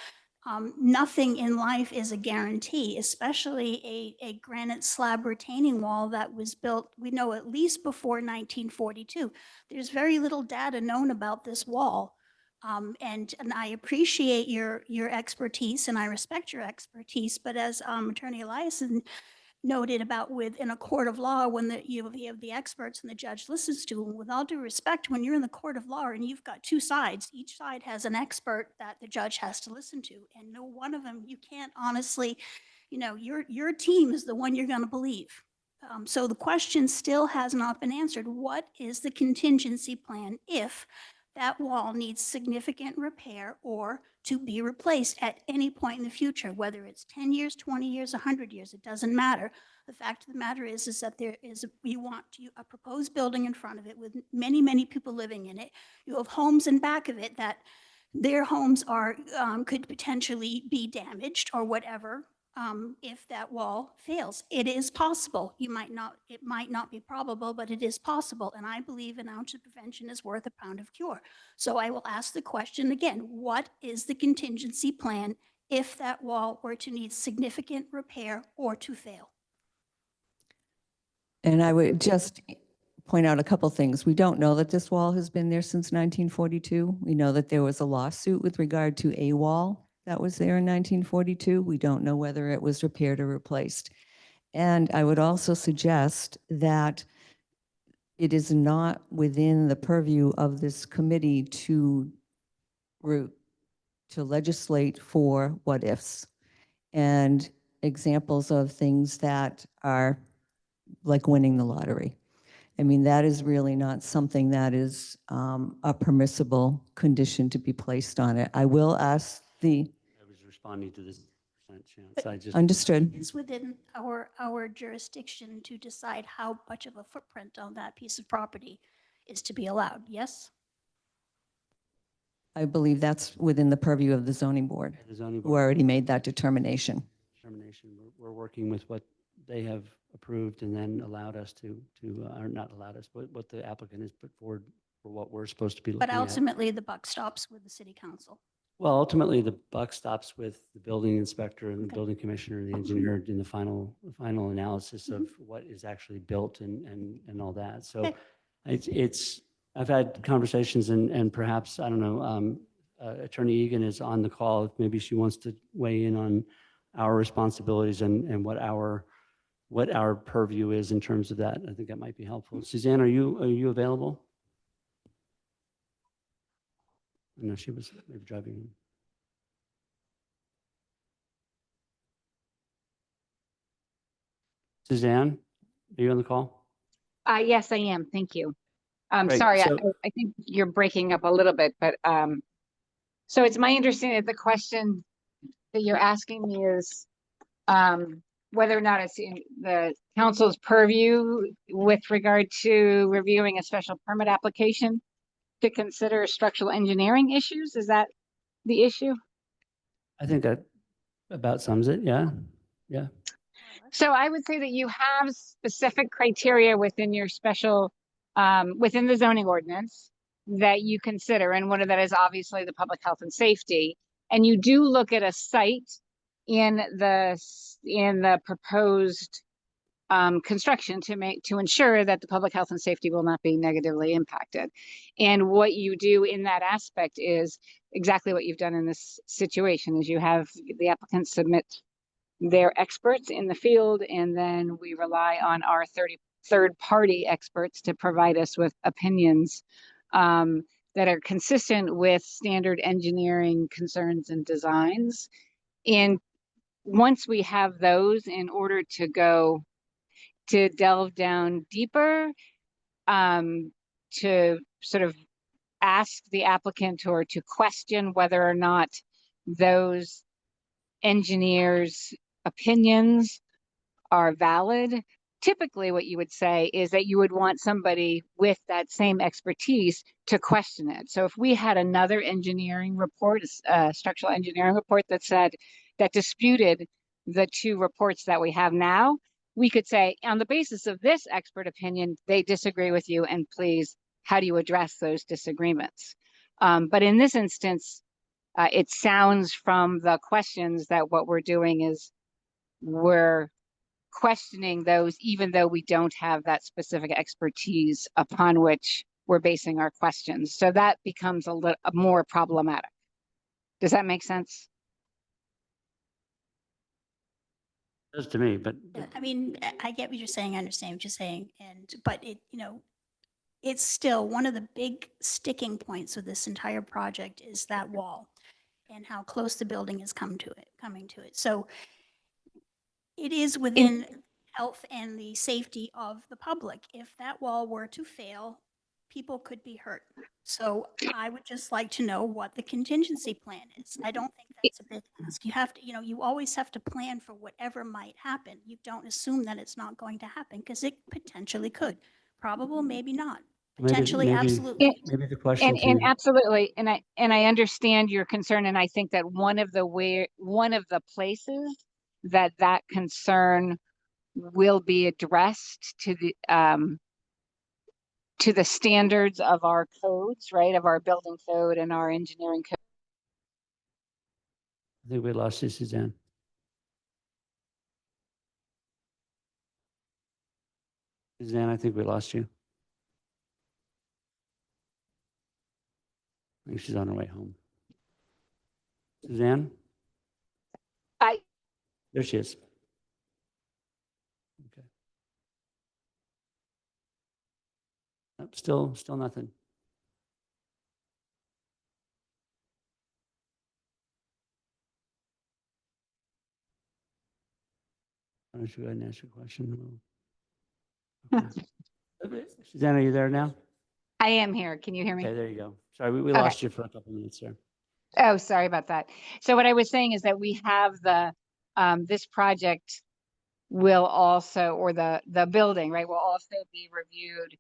Nothing in life is a guarantee, especially a granite slab retaining wall that was built, we know, at least before 1942. There's very little data known about this wall. And I appreciate your expertise and I respect your expertise, but as Attorney Eliason noted about in a court of law, when you have the experts and the judge listens to them, with all due respect, when you're in the court of law and you've got two sides, each side has an expert that the judge has to listen to, and no one of them, you can't honestly, your team is the one you're going to believe. So the question still has not been answered. What is the contingency plan if that wall needs significant repair or to be replaced at any point in the future, whether it's 10 years, 20 years, 100 years, it doesn't matter. The fact of the matter is that you want a proposed building in front of it with many people living in it. You have homes in back of it that their homes could potentially be damaged or whatever. If that wall fails, it is possible. It might not be probable, but it is possible. And I believe an ounce of prevention is worth a pound of cure. So I will ask the question again, what is the contingency plan if that wall were to need significant repair or to fail? And I would just point out a couple things. We don't know that this wall has been there since 1942. We know that there was a lawsuit with regard to a wall that was there in 1942. We don't know whether it was repaired or replaced. And I would also suggest that it is not within the purview of this committee to legislate for what ifs and examples of things that are like winning the lottery. I mean, that is really not something that is a permissible condition to be placed on it. I will ask I was responding to this percent chance. I just. understood. It's within our jurisdiction to decide how much of a footprint on that piece of property is to be allowed, yes? I believe that's within the purview of the zoning board, The zoning who board already made that determination. determination. We're working with what they have approved and then allowed us or not allowed us, but what the applicant has put forward for what we're supposed to be looking But at. ultimately, the buck stops with the city council. Well, ultimately, the buck stops with the building inspector and the Okay. building commissioner and the engineer in the final analysis of what is actually built and all that. So Okay. I've had conversations and perhaps, I don't know, Attorney Egan is on the call. If maybe she wants to weigh in on our responsibilities and what our purview is in terms of that. I think that might be helpful. Suzanne, are you available? No, she was maybe driving in. Suzanne, are you on the call? Yes, I am. Thank you. Right, Sorry, so- I think you're breaking up a little bit, but so it's my understanding that the question that you're asking me is whether or not it's in the council's purview with regard to reviewing a special permit application to consider structural engineering issues. Is that the issue? I think that about sums it, yeah, yeah. So I would say that you have specific criteria within your special, within the zoning ordinance that you consider, and one of that is obviously the public health and safety. And you do look at a site in the proposed construction to ensure that the public health and safety will not be negatively impacted. And what you do in that aspect is exactly what you've done in this situation, is you have the applicant submit their experts in the field, and then we rely on our third-party experts to provide us with opinions that are consistent with standard engineering concerns and designs. And once we have those, in order to go to delve down deeper, to sort of ask the applicant or to question whether or not those engineers' opinions are valid. Typically, what you would say is that you would want somebody with that same expertise to question it. So if we had another engineering report, a structural engineering report that disputed the two reports that we have now, we could say, on the basis of this expert opinion, they disagree with you, and please, how do you address those disagreements? But in this instance, it sounds from the questions that what we're doing is we're questioning those, even though we don't have that specific expertise upon which we're basing our questions. So that becomes a little more problematic. Does that make sense? It does to me, but Yeah, I mean, I get what you're saying, I understand what you're saying, but it, it's still one of the big sticking points of this entire project is that wall and how close the building is coming to it. So it is within health and the safety of the public. If that wall were to fail, people could be hurt. So I would just like to know what the contingency plan is. I don't think that's a big ask. You have to, you always have to plan for whatever might happen. You don't assume that it's not going to happen because it potentially could. Probable, maybe not. Potentially, absolutely. Maybe the question And to, absolutely, and I understand your concern, and I think that one of the places that concern will be addressed to the standards of our codes, right, of our building code and our engineering code. I think we lost you, Suzanne. Suzanne, I think we lost you. I think she's on her way home. Suzanne? There she is. Okay. Nope, still nothing. Why don't you go ahead and ask your question? Okay. Suzanne, are you there now? I am here. Can you hear me? Okay, there you go. Sorry, we Okay. lost you for a couple minutes there. Oh, sorry about that. So what I was saying is that we have this project will also, or the building, right, will also be reviewed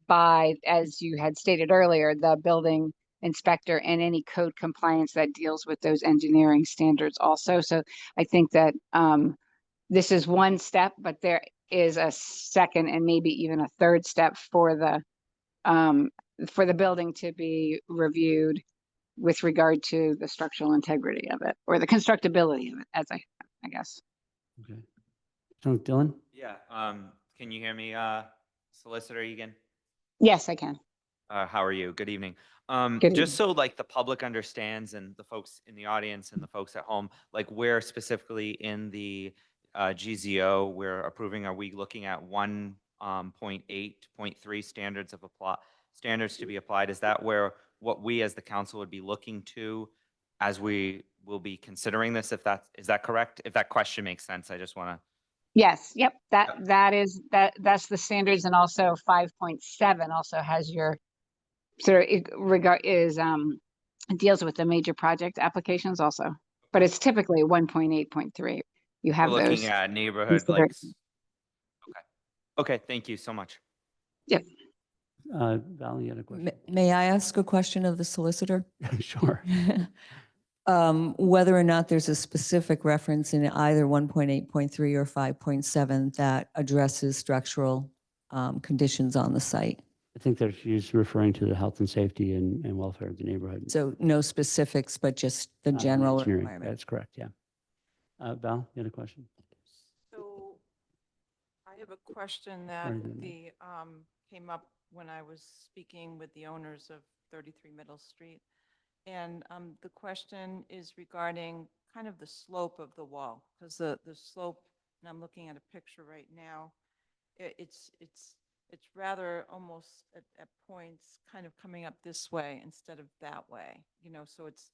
by, as you had stated earlier, the building inspector and any code compliance that deals with those engineering standards also. So I think that this is one step, but there is a second and maybe even a third step for the building to be reviewed with regard to the structural integrity of it, or the constructability of it, as I guess. Okay. So Dylan? Yeah, can you hear me, Solicitor Egan? Yes, I can. How are you? Good evening. Good Just so like the public understands and the folks in the audience and the folks at home, like where specifically in the GZO we're approving, are we looking at 1.8.3 standards to be applied? Is that where what we as the council would be looking to as we will be considering this? Is that correct? If that question makes sense, I just want to Yes, yep, that's the standards, and also 5.7 also has your sort of deals with the major project applications also. But it's typically 1.8.3. You We're have looking those at neighborhood like, considered. okay, thank you so much. Yep. Val, you had a question? May I ask a question of the solicitor? Sure. Whether or not there's a specific reference in either 1.8.3 or 5.7 that addresses structural conditions on the site. I think that she's referring to the health and safety and welfare of the neighborhood. So no specifics, but just the general Engineering, requirement. that's correct, yeah. Val, you had a question? So I have a question that Sorry, go ahead. came up when I was speaking with the owners of 33 Middle Street. And the question is regarding kind of the slope of the wall, because the slope, and I'm looking at a picture right now, it's rather almost at points kind of coming up this way instead of that way, so it's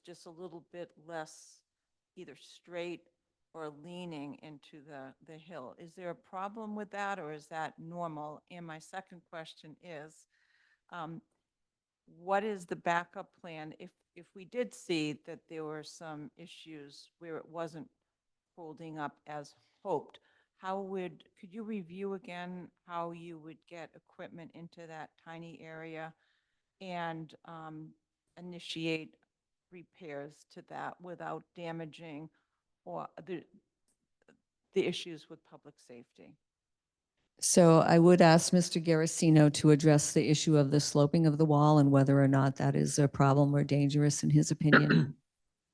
just a little bit less either straight or leaning into the hill. Is there a problem with that, or is that normal? And my second question is, what is the backup plan if we did see that there were some issues where it wasn't holding up as hoped? Could you review again how you would get equipment into that tiny area and initiate repairs to that without damaging or the issues with public safety? So I would ask Mr. Garasino to address the issue of the sloping of the wall and whether or not that is a problem or dangerous in his opinion.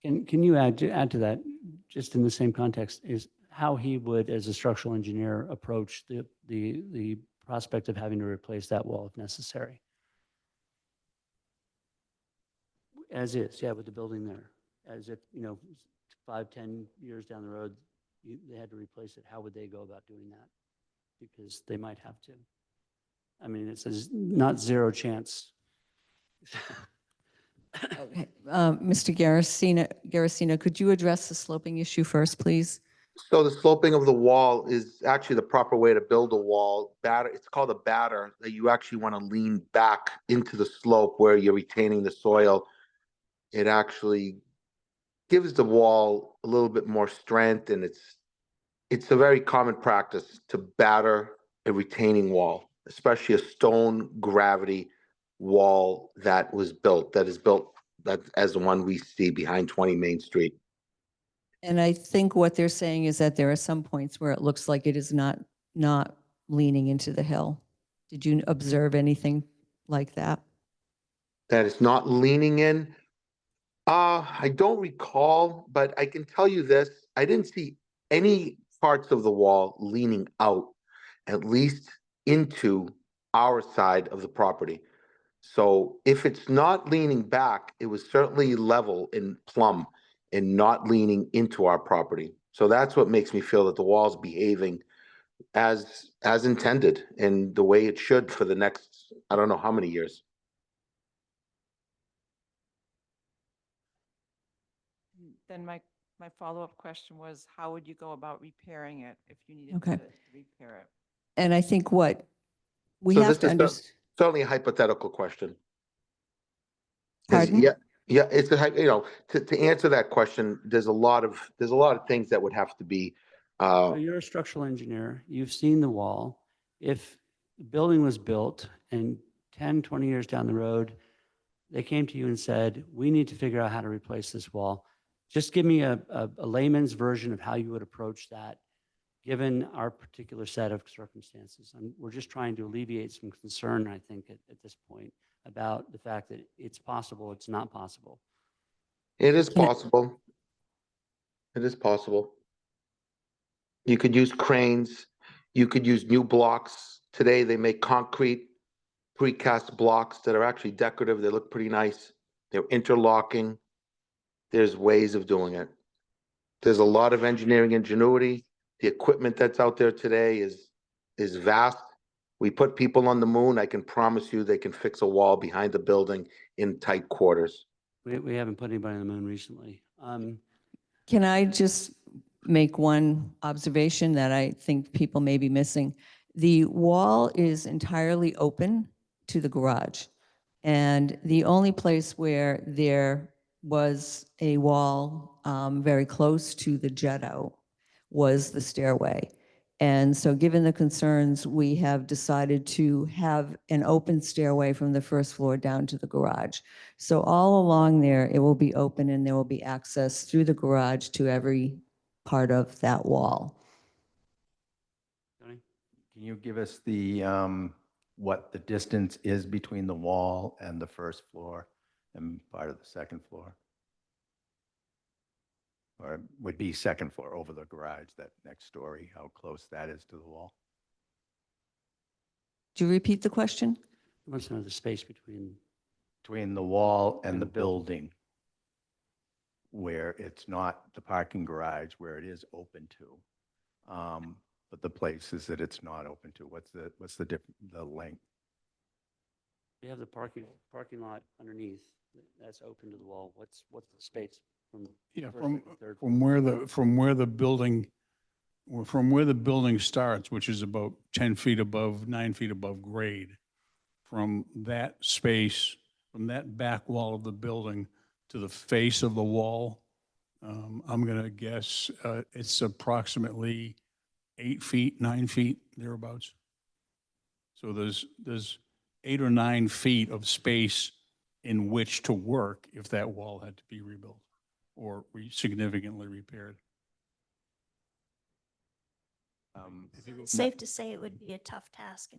Can you add to that, just in the same context, is how he would, as a structural engineer, approach the prospect of having to replace that wall if necessary? As is, yeah, with the building there, as if, 5-10 years down the road, they had to replace it. How would they go about doing that? Because they might have to. I mean, it says not zero chance. Okay. Mr. Garasino, could you address the sloping issue first, please? So the sloping of the wall is actually the proper way to build a wall. It's called a batter, that you actually want to lean back into the slope where you're retaining the soil. It actually gives the wall a little bit more strength, and it's a very common practice to batter a retaining wall, especially a stone gravity wall that is built as the one we see behind 20 Main Street. And I think what they're saying is that there are some points where it looks like it is not leaning into the hill. Did you observe anything like that? That is not leaning in. I don't recall, but I can tell you this. I didn't see any parts of the wall leaning out, at least into our side of the property. So if it's not leaning back, it was certainly level and plumb and not leaning into our property. So that's what makes me feel that the wall's behaving as intended and the way it should for the next, I don't know how many years. Then my follow-up question was, how would you go about repairing it if you needed Okay. to repair it? And I think what we So have to this is understand. certainly a hypothetical question. 'Cause, Pardon? yeah, it's to answer that question, there's a lot of things that would have to be. So you're a structural engineer. You've seen the wall. If the building was built and 10, 20 years down the road, they came to you and said, we need to figure out how to replace this wall. Just give me a layman's version of how you would approach that, given our particular set of circumstances. And we're just trying to alleviate some concern, I think, at this point about the fact that it's possible, it's not possible. It is possible. It is possible. You could use cranes. You could use new blocks. Today, they make concrete precast blocks that are actually decorative. They look pretty nice. They're interlocking. There's ways of doing it. There's a lot of engineering ingenuity. The equipment that's out there today is vast. We put people on the moon. I can promise you they can fix a wall behind the building in tight quarters. We haven't put anybody on the moon recently. Can I just make one observation that I think people may be missing. The wall is entirely open to the garage. And the only place where there was a wall very close to the jetto was the stairway. And so given the concerns, we have decided to have an open stairway from the first floor down to the garage. So all along there, it will be open and there will be access through the garage to every part of that wall. Tony? Can you give us the, what the distance is between the wall and the first floor and part of the second floor? Or it would be second floor over the garage, that next story, how close that is to the wall? Do you repeat the question? He wants to know the space between, Between the wall and the building, where it's not the parking garage, where it is open to. But the places that it's not open to, what's the length? we have the parking lot underneath that's open to the wall. What's the space from? Yeah, first, from, second, third from where the building, from where the building starts, which is about 10 feet above, 9 feet above grade, from that space, from that back wall of the building to the face of the wall, I'm going to guess it's approximately 8 feet, 9 feet, thereabouts. So there's 8 or 9 feet of space in which to work if that wall had to be rebuilt or significantly repaired. Safe to say it would be a tough task,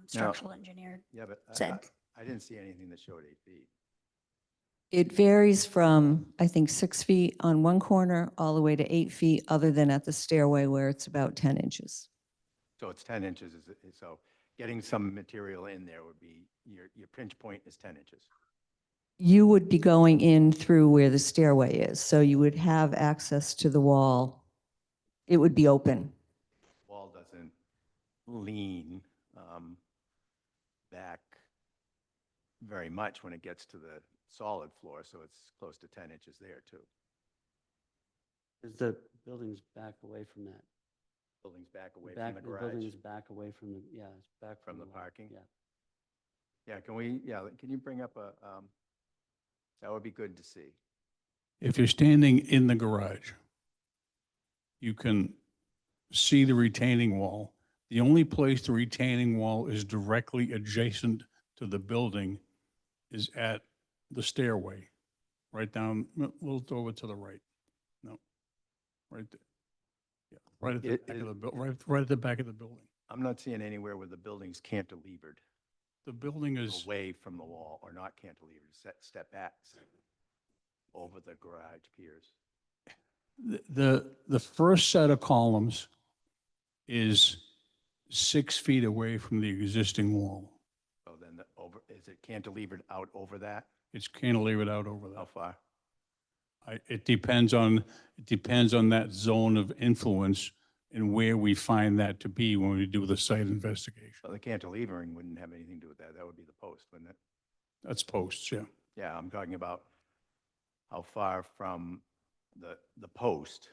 structural engineer Yeah, but said. I didn't see anything that showed 8 feet. It varies from, I think, 6 feet on one corner all the way to 8 feet, other than at the stairway where it's about 10 inches. So it's 10 inches, so getting some material in there would be, your pinch point is 10 inches. You would be going in through where the stairway is, so you would have access to the wall. It would be open. Wall doesn't lean back very much when it gets to the solid floor, so it's close to 10 inches there too. Is the building's back away from that? Building's back away Back, from the the garage, building is back away from the, yeah, it's back from the wall. parking. Yeah. Yeah, can you bring up a, that would be good to see. If you're standing in the garage, you can see the retaining wall. The only place the retaining wall is directly adjacent to the building is at the stairway, right down, a little over to the right. No, right there. Yeah, right at the back of the, right at the back of the building. I'm not seeing anywhere where the building's cantilevered The building is, away from the wall, or not cantilevered, step back over the garage piers. the first set of columns is 6 feet away from the existing wall. So then is it cantilevered out over that? It's cantilevered out over How that. far? It depends on that zone of influence and where we find that to be when we do the site investigation. Well, the cantilevering wouldn't have anything to do with that. That would be the post, wouldn't it? That's posts, yeah. Yeah, I'm talking about how far from the post,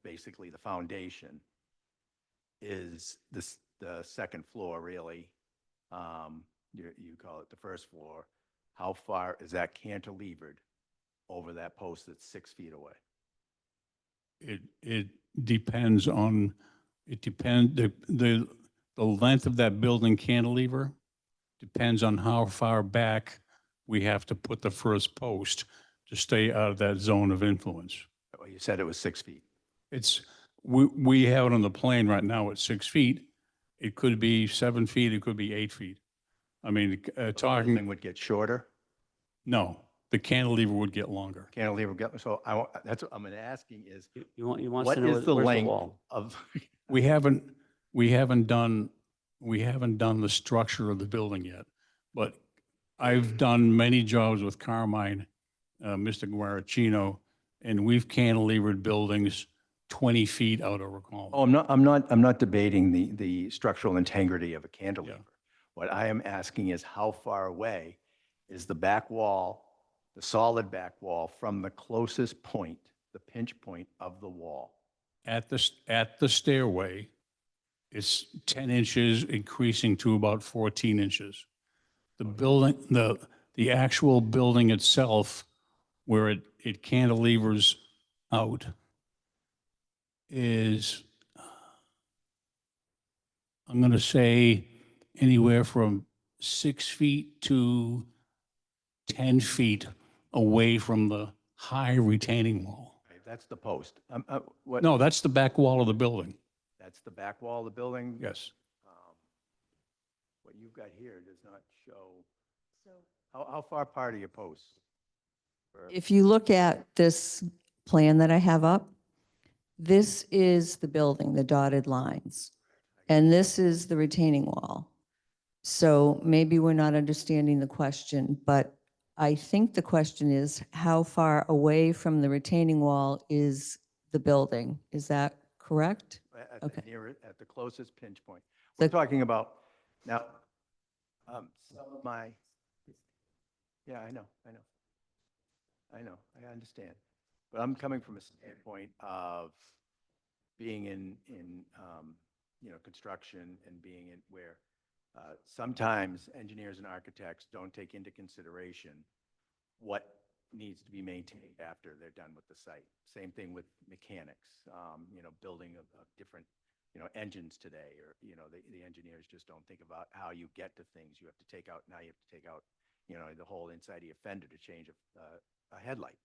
basically the foundation, is the second floor really. You call it the first floor. How far is that cantilevered over that post that's 6 feet away? It depends on, the length of that building cantilever depends on how far back we have to put the first post to stay out of that zone of influence. Oh, you said it was 6 feet. We have it on the plane right now at 6 feet. It could be 7 feet, it could be 8 feet. I mean, The talking, building would get shorter. no, the cantilever would get longer. Cantilever get, so that's what I'm asking is, You want what to know is the where's the length wall? of, We haven't done the structure of the building yet, but I've done many jobs with Carmine, Mr. Guaracino, and we've cantilevered buildings 20 feet out of a column. oh, I'm not debating the structural integrity of a cantilever. What I am asking is how far away is the back wall, the solid back wall, from the closest point, the pinch point of the wall? at the stairway, it's 10 inches, increasing to about 14 inches. The building, the actual building itself, where it cantilevers out, is, I'm going to say, anywhere from 6 feet to 10 feet away from the high retaining wall. Right, that's the post. What? No, that's the back wall of the building. That's the back wall of the building? Yes. What you've got here does not show, how far apart are your posts? If you look at this plan that I have up, this is the building, the dotted lines, and this is the retaining wall. So maybe we're not understanding the question, but I think the question is how far away from the retaining wall is the building? Is that correct? At Okay. the nearest, at the closest pinch point. We're talking about, now, some of my, yeah, I understand. But I'm coming from a standpoint of being in construction and being in where sometimes engineers and architects don't take into consideration what needs to be maintained after they're done with the site. Same thing with mechanics, building of different, engines today, or, the engineers just don't think about how you get to things. You have to take out, now you have to take out, the whole inside of your fender to change a headlight.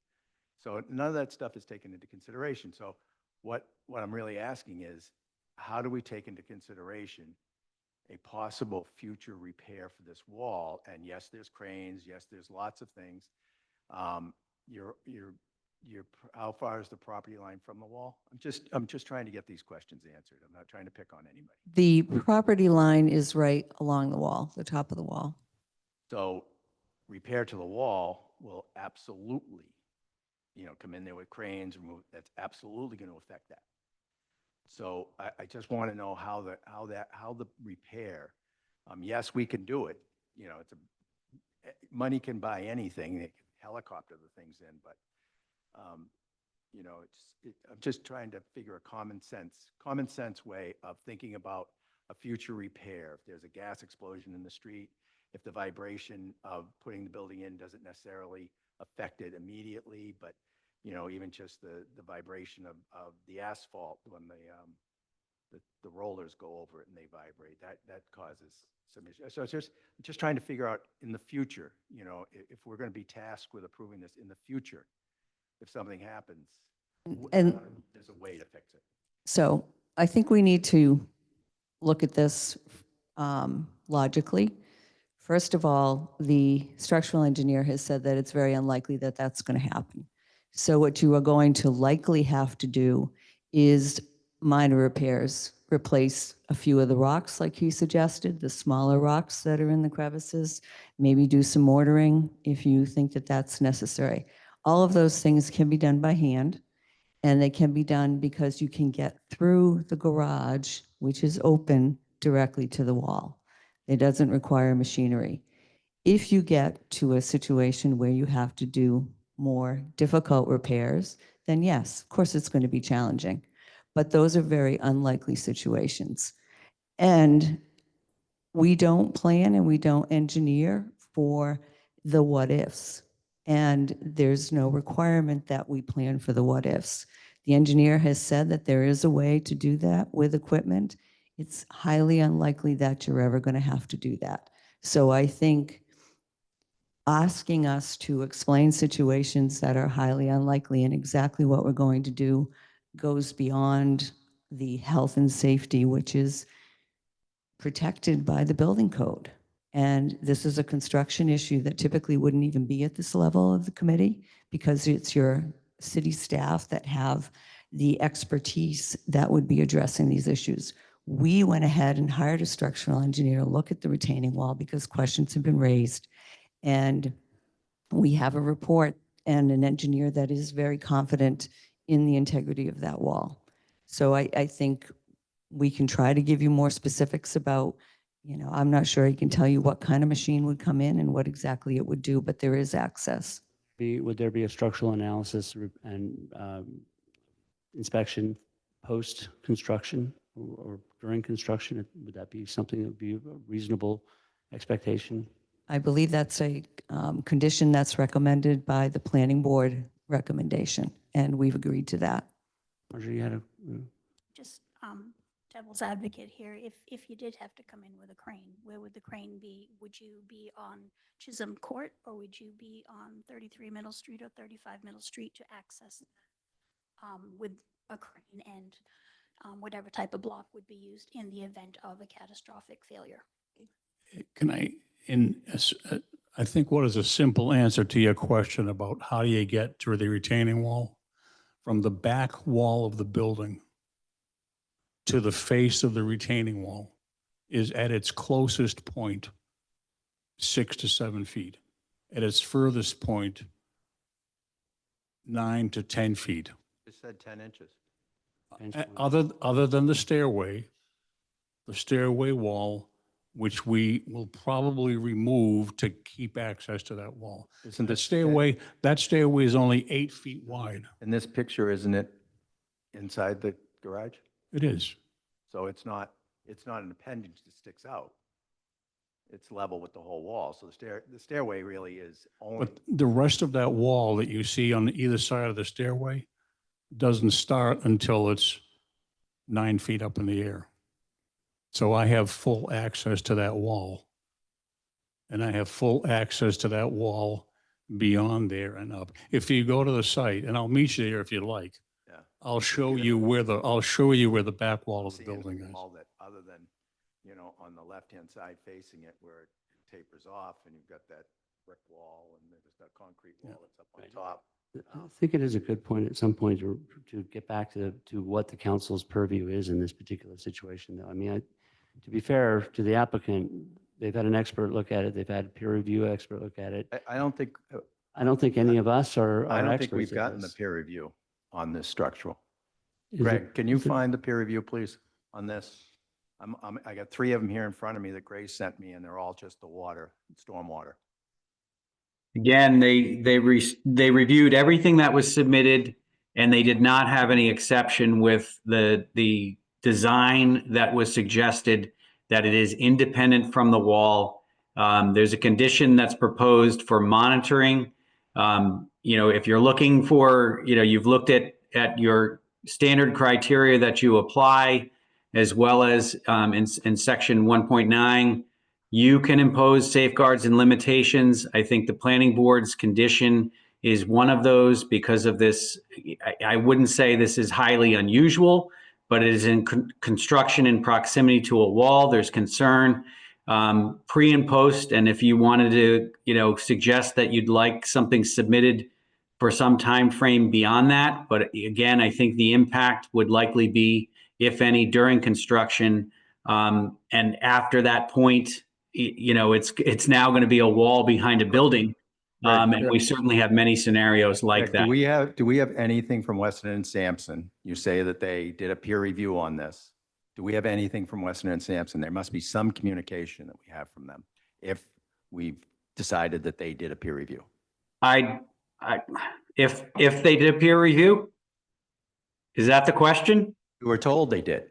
So none of that stuff is taken into consideration. So what I'm really asking is, how do we take into consideration a possible future repair for this wall? And yes, there's cranes, yes, there's lots of things. How far is the property line from the wall? I'm just trying to get these questions answered. I'm not trying to pick on anybody. The property line is right along the wall, the top of the wall. So repair to the wall will absolutely, come in there with cranes, remove, that's absolutely going to affect that. So I just want to know how the repair, yes, we can do it. Money can buy anything. They can helicopter the things in, but I'm just trying to figure a common sense way of thinking about a future repair. If there's a gas explosion in the street, if the vibration of putting the building in doesn't necessarily affect it immediately, but even just the vibration of the asphalt when the rollers go over it and they vibrate, that causes some issues. So it's just trying to figure out in the future, if we're going to be tasked with approving this in the future, if something happens, And there's a way to fix it. so I think we need to look at this logically. First of all, the structural engineer has said that it's very unlikely that that's going to happen. So what you are going to likely have to do is minor repairs, replace a few of the rocks like he suggested, the smaller rocks that are in the crevices, maybe do some mortaring if you think that that's necessary. All of those things can be done by hand, and they can be done because you can get through the garage, which is open, directly to the wall. It doesn't require machinery. If you get to a situation where you have to do more difficult repairs, then yes, of course it's going to be challenging. But those are very unlikely situations. And we don't plan and we don't engineer for the what ifs. And there's no requirement that we plan for the what ifs. The engineer has said that there is a way to do that with equipment. It's highly unlikely that you're ever going to have to do that. So I think asking us to explain situations that are highly unlikely and exactly what we're going to do goes beyond the health and safety, which is protected by the building code. And this is a construction issue that typically wouldn't even be at this level of the committee because it's your city staff that have the expertise that would be addressing these issues. We went ahead and hired a structural engineer to look at the retaining wall because questions have been raised. And we have a report and an engineer that is very confident in the integrity of that wall. So I think we can try to give you more specifics about, I'm not sure I can tell you what kind of machine would come in and what exactly it would do, but there is access. Would there be a structural analysis and inspection post-construction or during construction? Would that be something that would be a reasonable expectation? I believe that's a condition that's recommended by the planning board recommendation, and we've agreed to that. Marjorie, you had a, Just devil's advocate here, if you did have to come in with a crane, where would the crane be? Would you be on Chisholm Court, or would you be on 33 Middle Street or 35 Middle Street to access with a crane and whatever type of block would be used in the event of a catastrophic failure? Can I, I think what is a simple answer to your question about how do you get to the retaining wall? From the back wall of the building to the face of the retaining wall is at its closest point, 6 to 7 feet. At its furthest point, 9 to 10 feet. Just said 10 inches. Other than the stairway wall, which we will probably remove to keep access to that wall. Isn't The this stairway, that stairway is only 8 feet wide. in this picture, isn't it inside the garage? It is. So it's not an appendage that sticks out. It's level with the whole wall. So the stairway really is only, But the rest of that wall that you see on either side of the stairway doesn't start until it's 9 feet up in the air. So I have full access to that wall. And I have full access to that wall beyond there and up. If you go to the site, and I'll meet you there if you like, yeah. I'll show you where the back wall of the See building any is. wall that, other than, on the left-hand side facing it where it tapers off and you've got that brick wall and there's that concrete wall that's up on Right. top. I think it is a good point at some point to get back to what the council's purview is in this particular situation, though. I mean, to be fair to the applicant, they've had an expert look at it. They've had a peer review expert look at it. I don't think, I don't think any of us are I don't think experts we've at gotten the this. peer review on this structural. Is Greg, it- can you is it- find the peer review, please, on this? I got 3 of them here in front of me that Grace sent me, and they're all just the water, stormwater. Again, they reviewed everything that was submitted, and they did not have any exception with the design that was suggested, that it is independent from the wall. There's a condition that's proposed for monitoring. If you're looking for, you've looked at your standard criteria that you apply, as well as in section 1.9, you can impose safeguards and limitations. I think the planning board's condition is one of those because of this. I wouldn't say this is highly unusual, but it is in construction in proximity to a wall. There's concern pre and post. And if you wanted to, suggest that you'd like something submitted for some time frame beyond that. But again, I think the impact would likely be, if any, during construction. And after that point, it's now going to be a wall behind a building. And we certainly have many scenarios like that. Do we have anything from Weston and Sampson? You say that they did a peer review on this. Do we have anything from Weston and Sampson? There must be some communication that we have from them if we've decided that they did a peer review. If they did a peer review, is that the question? We were told they did.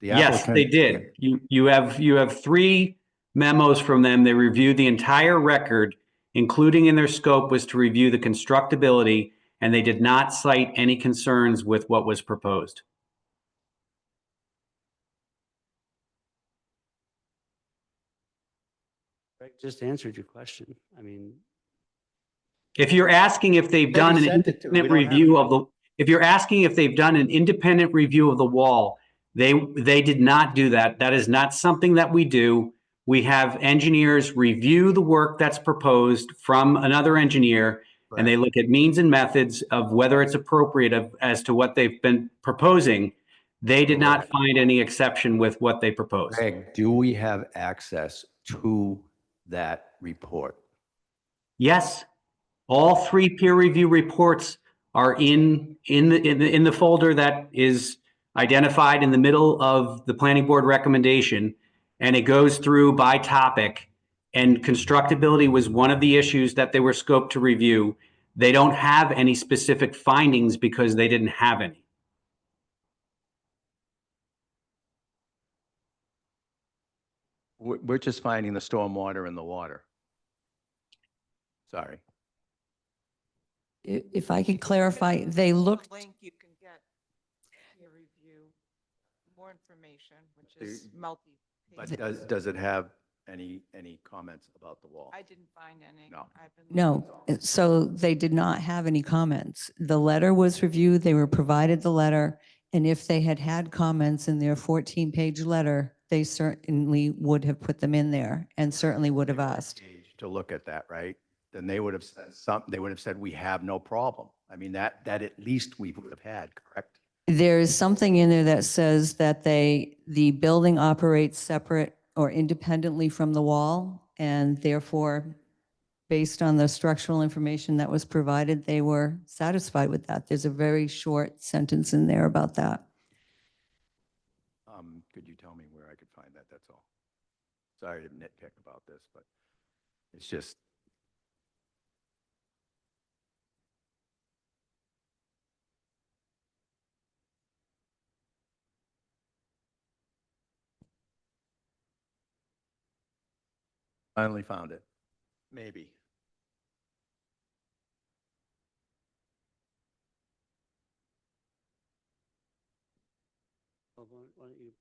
The Yes, applicant- they did. You have 3 memos from them. They reviewed the entire record, including in their scope was to review the constructability, and they did not cite any concerns with what was proposed. Greg just answered your question. I mean, If you're asking if they've done an sent it to- we independent don't have review it. of the, if you're asking if they've done an independent review of the wall, they did not do that. That is not something that we do. We have engineers review the work that's proposed from another engineer, and they look at means and methods of whether it's appropriate as to what they've been proposing. They did not find any exception with what they proposed. Greg, do we have access to that report? Yes, all 3 peer review reports are in the folder that is identified in the middle of the planning board recommendation, and it goes through by topic. And constructability was one of the issues that they were scoped to review. They don't have any specific findings because they didn't have any. We're just finding the stormwater in the water. Sorry. If I could clarify, they looked, Link, you can get peer review, more information, which The- is multi. But does it have any comments about the wall? I didn't find any. No. I've been no, so they did not have any comments. The letter was reviewed, they were provided the letter, and if they had had comments in their 14-page letter, they certainly would have put them in there and certainly would have asked. To look at that, right? Then they would have said they would have said, we have no problem. I mean, that at least we would have had, correct? There is something in there that says that the building operates separate or independently from the wall, and therefore, based on the structural information that was provided, they were satisfied with that. There's a very short sentence in there about that. Could you tell me where I could find that? That's all. Sorry to nitpick about this, but it's just, finally found it. Maybe. Well, why don't you,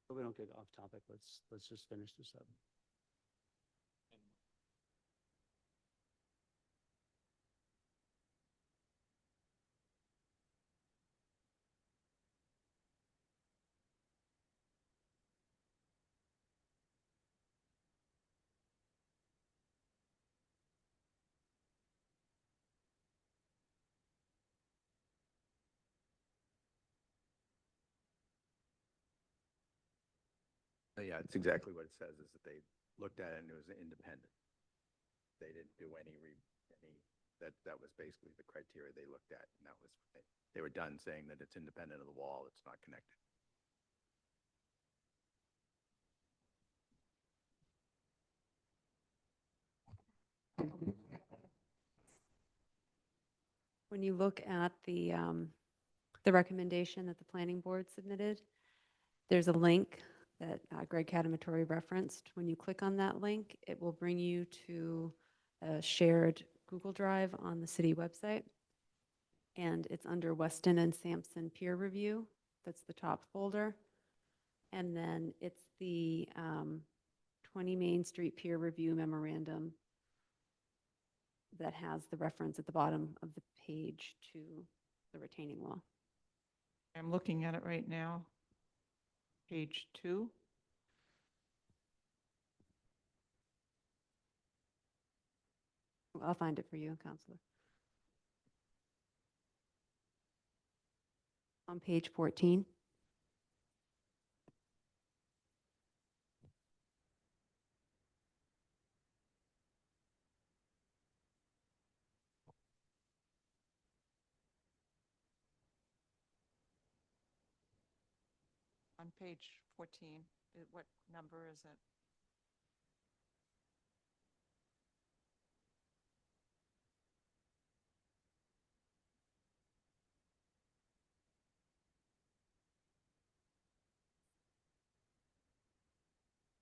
so we don't get off topic, let's just finish this up. Yeah, it's exactly what it says, is that they looked at it and it was independent. They didn't do any, that was basically the criteria they looked at. And that was, they were done saying that it's independent of the wall, it's not connected. When you look at the recommendation that the planning board submitted, there's a link that Greg Catamatori referenced. When you click on that link, it will bring you to a shared Google Drive on the city website. And it's under Weston and Sampson peer review. That's the top folder. And then it's the 20 Main Street peer review memorandum that has the reference at the bottom of the page to the retaining wall. I'm looking at it right now. Page 2. I'll find it for you, Counselor. On page 14. On page 14, what number is it?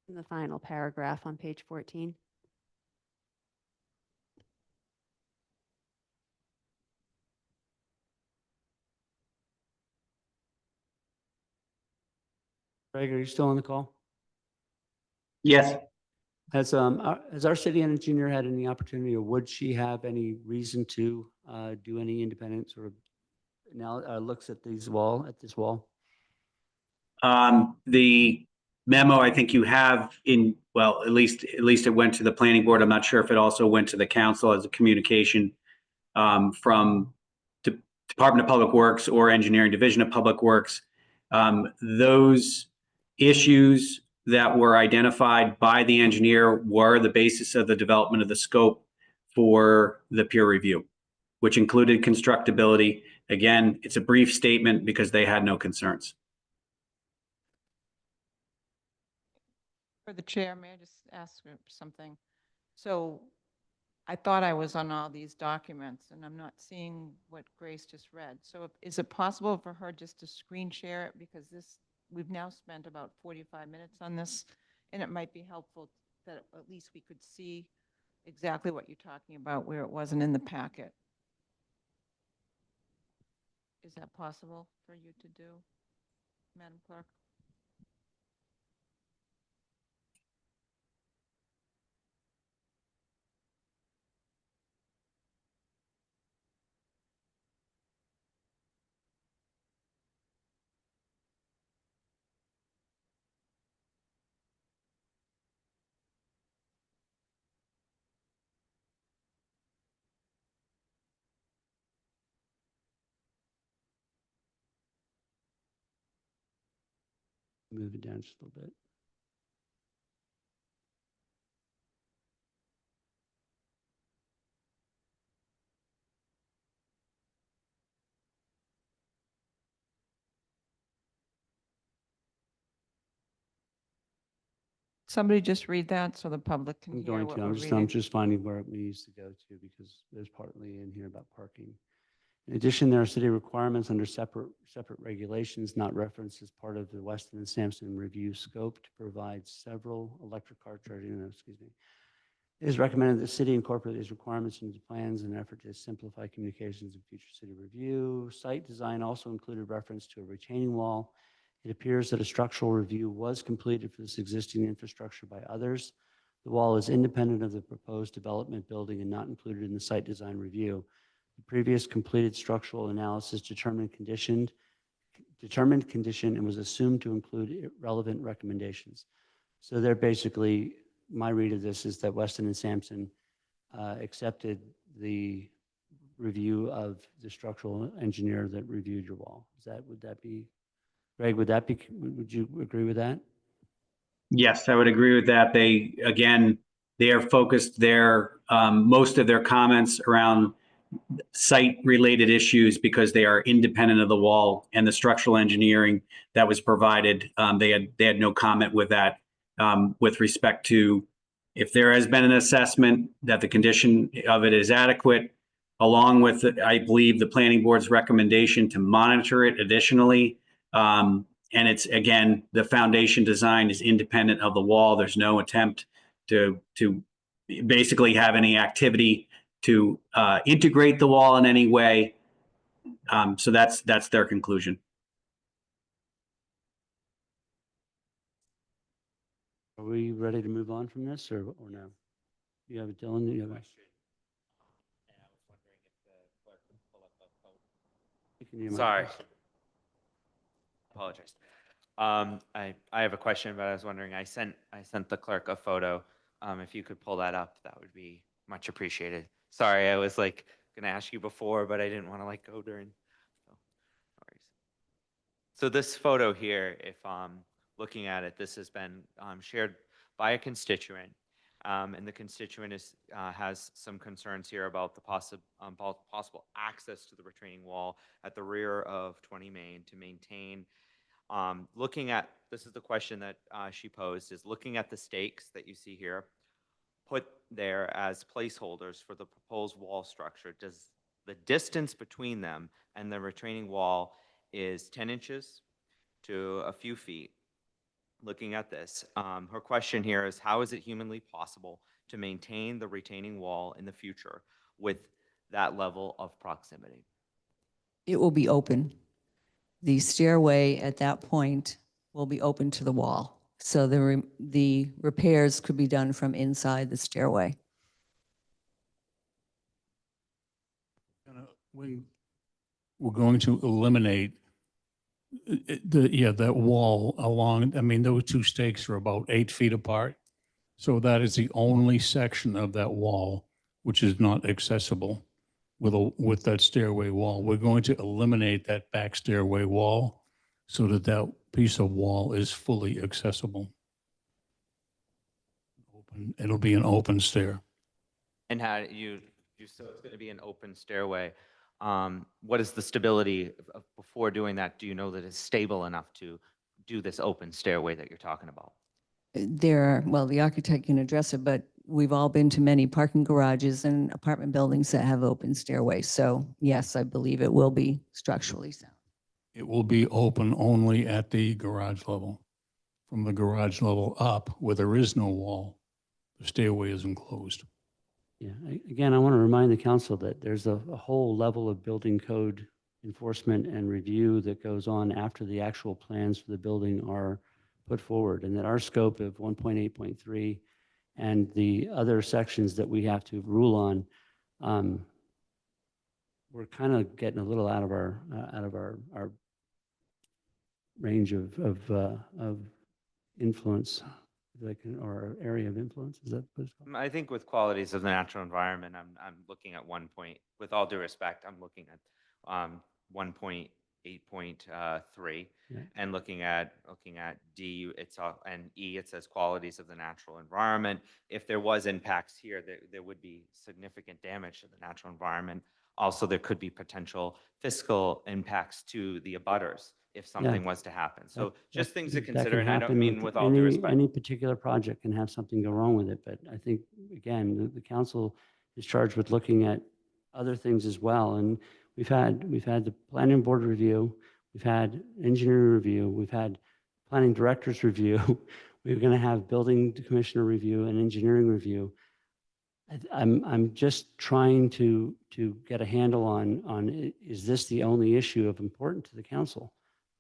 In the final paragraph on page 14. Greg, are you still on the call? Yes. Has our city engineer had any opportunity, or would she have any reason to do any independent sort of now looks at this wall? The memo I think you have in, well, at least it went to the planning board. I'm not sure if it also went to the council as a communication from the Department of Public Works or Engineering Division of Public Works. Those issues that were identified by the engineer were the basis of the development of the scope for the peer review, which included constructability. Again, it's a brief statement because they had no concerns. For the chair, may I just ask something? So I thought I was on all these documents and I'm not seeing what Grace just read. So is it possible for her just to screen share it? Because we've now spent about 45 minutes on this And it might be helpful that at least we could see exactly what you're talking about where it wasn't in the packet. Is that possible for you to do, Madam Clerk? Move it down just a little bit. Somebody just read that so the public can I'm hear going what to, we're I'm reading. just finding where it needs to go to because there's partly in here about parking. In addition, there are city requirements under separate regulations not referenced as part of the Weston and Sampson review scope to provide several electric car charging, excuse me. It is recommended that the city incorporate these requirements into plans in an effort to simplify communications in future city review. Site design also included reference to a retaining wall. It appears that a structural review was completed for this existing infrastructure by others. The wall is independent of the proposed development building and not included in the site design review. The previous completed structural analysis determined condition and was assumed to include relevant recommendations. So they're basically, my read of this is that Weston and Sampson accepted the review of the structural engineer that reviewed your wall. Would that be, Greg, would you agree with that? Yes, I would agree with that. They, again, they are focused most of their comments around site-related issues because they are independent of the wall and the structural engineering that was provided. They had no comment with that with respect to if there has been an assessment that the condition of it is adequate, along with, I believe, the planning board's recommendation to monitor it additionally. And it's, again, the foundation design is independent of the wall. There's no attempt to basically have any activity to integrate the wall in any way. So that's their conclusion. Are we ready to move on from this or no? You have it, Dylan? You have it? You can do your Sorry. microphone. Apologize. I have a question, but I was wondering, I sent the clerk a photo. If you could pull that up, that would be much appreciated. Sorry, I was like gonna ask you before, but I didn't want to like go during. So, no worries. So this photo here, if looking at it, this has been shared by a constituent, and the constituent has some concerns here about the possible access to the retaining wall at the rear of 20 Main to maintain. Looking at, this is the question that she posed, is looking at the stakes that you see here, put there as placeholders for the proposed wall structure, does the distance between them and the retaining wall is 10 inches to a few feet? Looking at this, her question here is, how is it humanly possible to maintain the retaining wall in the future with that level of proximity? It will be open. The stairway at that point will be open to the wall. So the repairs could be done from inside the stairway. We're going to eliminate that wall along, I mean, those two stakes are about 8 feet apart. So that is the only section of that wall which is not accessible with that stairway wall. We're going to eliminate that back stairway wall so that that piece of wall is fully accessible. It'll be an open stair. And how so it's going to be an open stairway. What is the stability before doing that? Do you know that it's stable enough to do this open stairway that you're talking about? Well, the architect can address it, but we've all been to many parking garages and apartment buildings that have open stairways. So yes, I believe it will be structurally sound. It will be open only at the garage level from the garage level up where there is no wall, the stairway is enclosed. Yeah, again, I want to remind the council that there's a whole level of building code enforcement and review that goes on after the actual plans for the building are put forward, and that our scope of 1.8.3 and the other sections that we have to rule on, we're kind of getting a little out of our range of influence, like, or area of influence. Is that what it's called? I think with qualities of the natural environment, I'm looking at with all due respect, I'm looking at 1.8.3 Yeah. and looking at D, it's all, and E, it says qualities of the natural environment. If there was impacts here, there would be significant damage to the natural environment. Also, there could be potential fiscal impacts to the abutters if something was to happen. So just things to consider, and I don't mean with all due respect. Any particular project can have something go wrong with it, but I think, again, the council is charged with looking at other things as well. And we've had the planning board review, we've had engineering review, we've had planning director's review, we're going to have building commissioner review and engineering review. I'm just trying to get a handle on is this the only issue of importance to the council?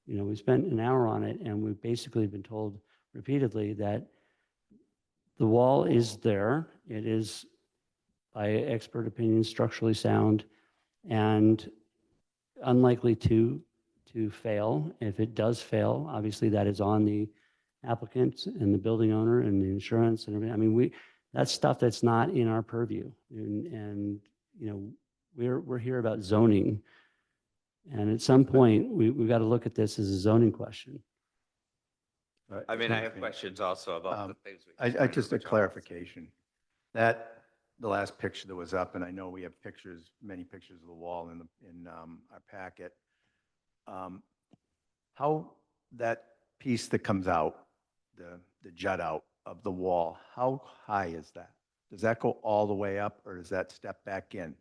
You know, we spent an hour on it, and we've basically been told repeatedly that the wall is there. It is, by expert opinion, structurally sound and unlikely to fail. If it does fail, obviously that is on the applicant and the building owner and the insurance and everything. I mean, that's stuff that's not in our purview. And you know, we're here about zoning. And at some point, we've got to look at this as a zoning question. I mean, I have questions also about the things. I just a clarification. That the last picture that was up, and I know we have pictures, many pictures of the wall in our packet. How that piece that comes out, the jut out of the wall, how high is that? Does that go all the way up, or does that step back in?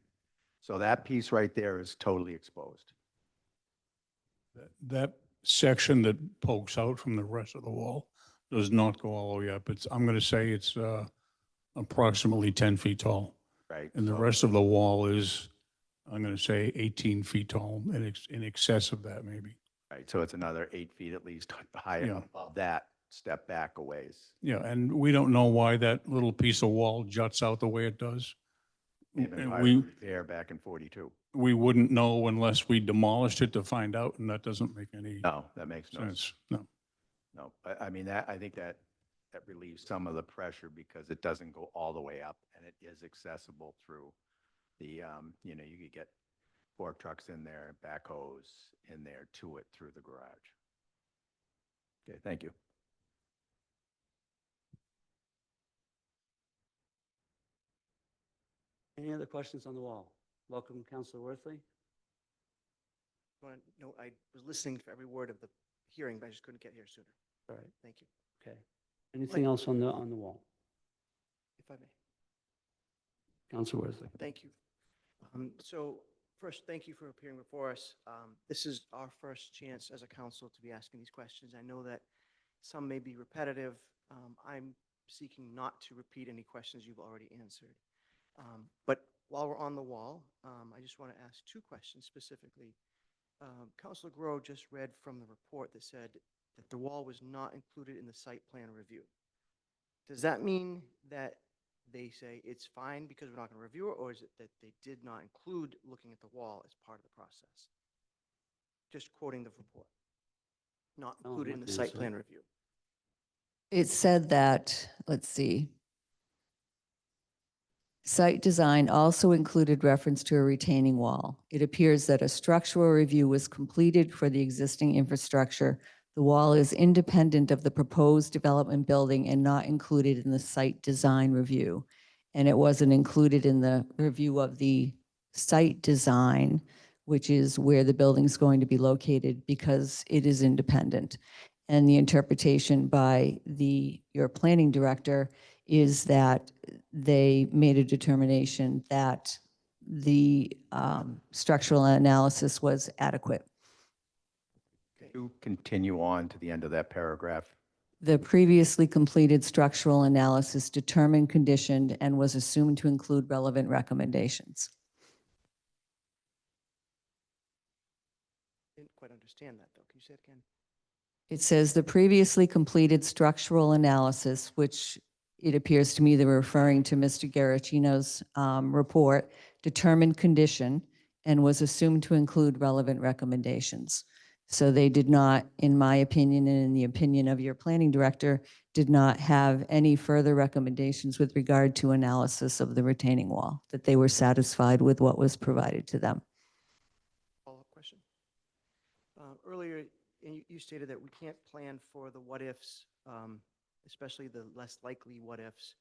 So that piece right there is totally exposed. That section that pokes out from the rest of the wall does not go all the way up. I'm going to say it's approximately 10 feet tall. Right. And the So- rest of the wall is, I'm going to say 18 feet tall, and in excess of that maybe. Right, so it's another 8 feet at least higher Yeah. above that, step back a ways. Yeah, and we don't know why that little piece of wall juts out the way it does. Even And if I we, repair back in 42. we wouldn't know unless we demolished it to find out, and that doesn't make any No, that makes no sense. sense. No. No, I mean, I think that relieves some of the pressure because it doesn't go all the way up and it is accessible through the, you know, you could get fork trucks in there, backhoes in there to it through the garage. Okay, thank you. Any other questions on the wall? Welcome, Councilor Worthley. No, I was listening for every word of the hearing, but I just couldn't get here sooner. All right, Thank you. okay. Anything else on the wall? If I may. Councilor Worthley. Thank you. So first, thank you for appearing before us. This is our first chance as a council to be asking these questions. I know that some may be repetitive. I'm seeking not to repeat any questions you've already answered. But while we're on the wall, I just want to ask two questions specifically. Councilor Groh just read from the report that said that the wall was not included in the site plan review. Does that mean that they say it's fine because we're not going to review it, or is it that they did not include looking at the wall as part of the process? Just quoting the report. Not Oh, included in what the is site it? plan review. It said that, let's see. Site design also included reference to a retaining wall. It appears that a structural review was completed for the existing infrastructure. The wall is independent of the proposed development building and not included in the site design review. And it wasn't included in the review of the site design, which is where the building's going to be located, because it is independent. And the interpretation by your planning director is that they made a determination that the structural analysis was adequate. You continue on to the end of that paragraph. The previously completed structural analysis determined, conditioned, and was assumed to include relevant recommendations. Didn't quite understand that, though. Can you say it again? It says the previously completed structural analysis, which it appears to me they were referring to Mr. Garacino's report, determined condition and was assumed to include relevant recommendations. So they did not, in my opinion and in the opinion of your planning director, did not have any further recommendations with regard to analysis of the retaining wall, that they were satisfied with what was provided to them. Follow-up question. Earlier, you stated that we can't plan for the what-ifs, especially the less likely what-ifs.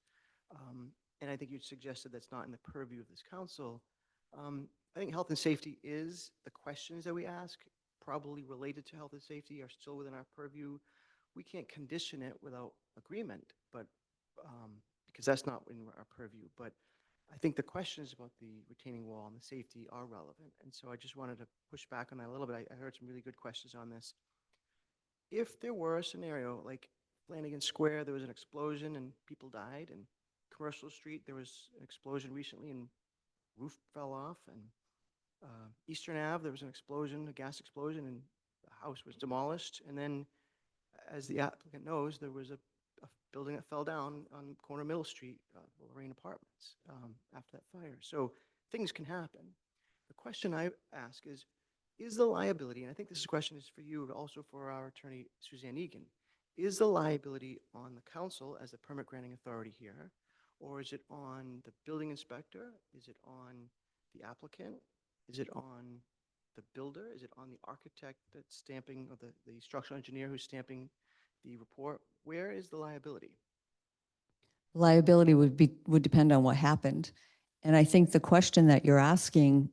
And I think you suggested that's not in the purview of this council. I think health and safety is the questions that we ask, probably related to health and safety, are still within our purview. We can't condition it without agreement, but because that's not in our purview. But I think the questions about the retaining wall and the safety are relevant. And so I just wanted to push back on that a little bit. I heard some really good questions on this. If there were a scenario like Flanagan Square, there was an explosion and people died, and Commercial Street, there was an explosion recently and roof fell off, and Eastern Ave, there was an explosion, a gas explosion, and the house was demolished. And then, as the applicant knows, there was a building that fell down on corner Middle Street, Lorraine Apartments, after that fire. So things can happen. The question I ask is the liability, and I think this question is for you, but also for our attorney, Suzanne Egan, is the liability on the council as the permit granting authority here, or is it on the building inspector? Is it on the applicant? Is it on the builder? Is it on the architect that's stamping, or the structural engineer who's stamping the report? Where is the liability? Liability would depend on what happened. And I think the question that you're asking,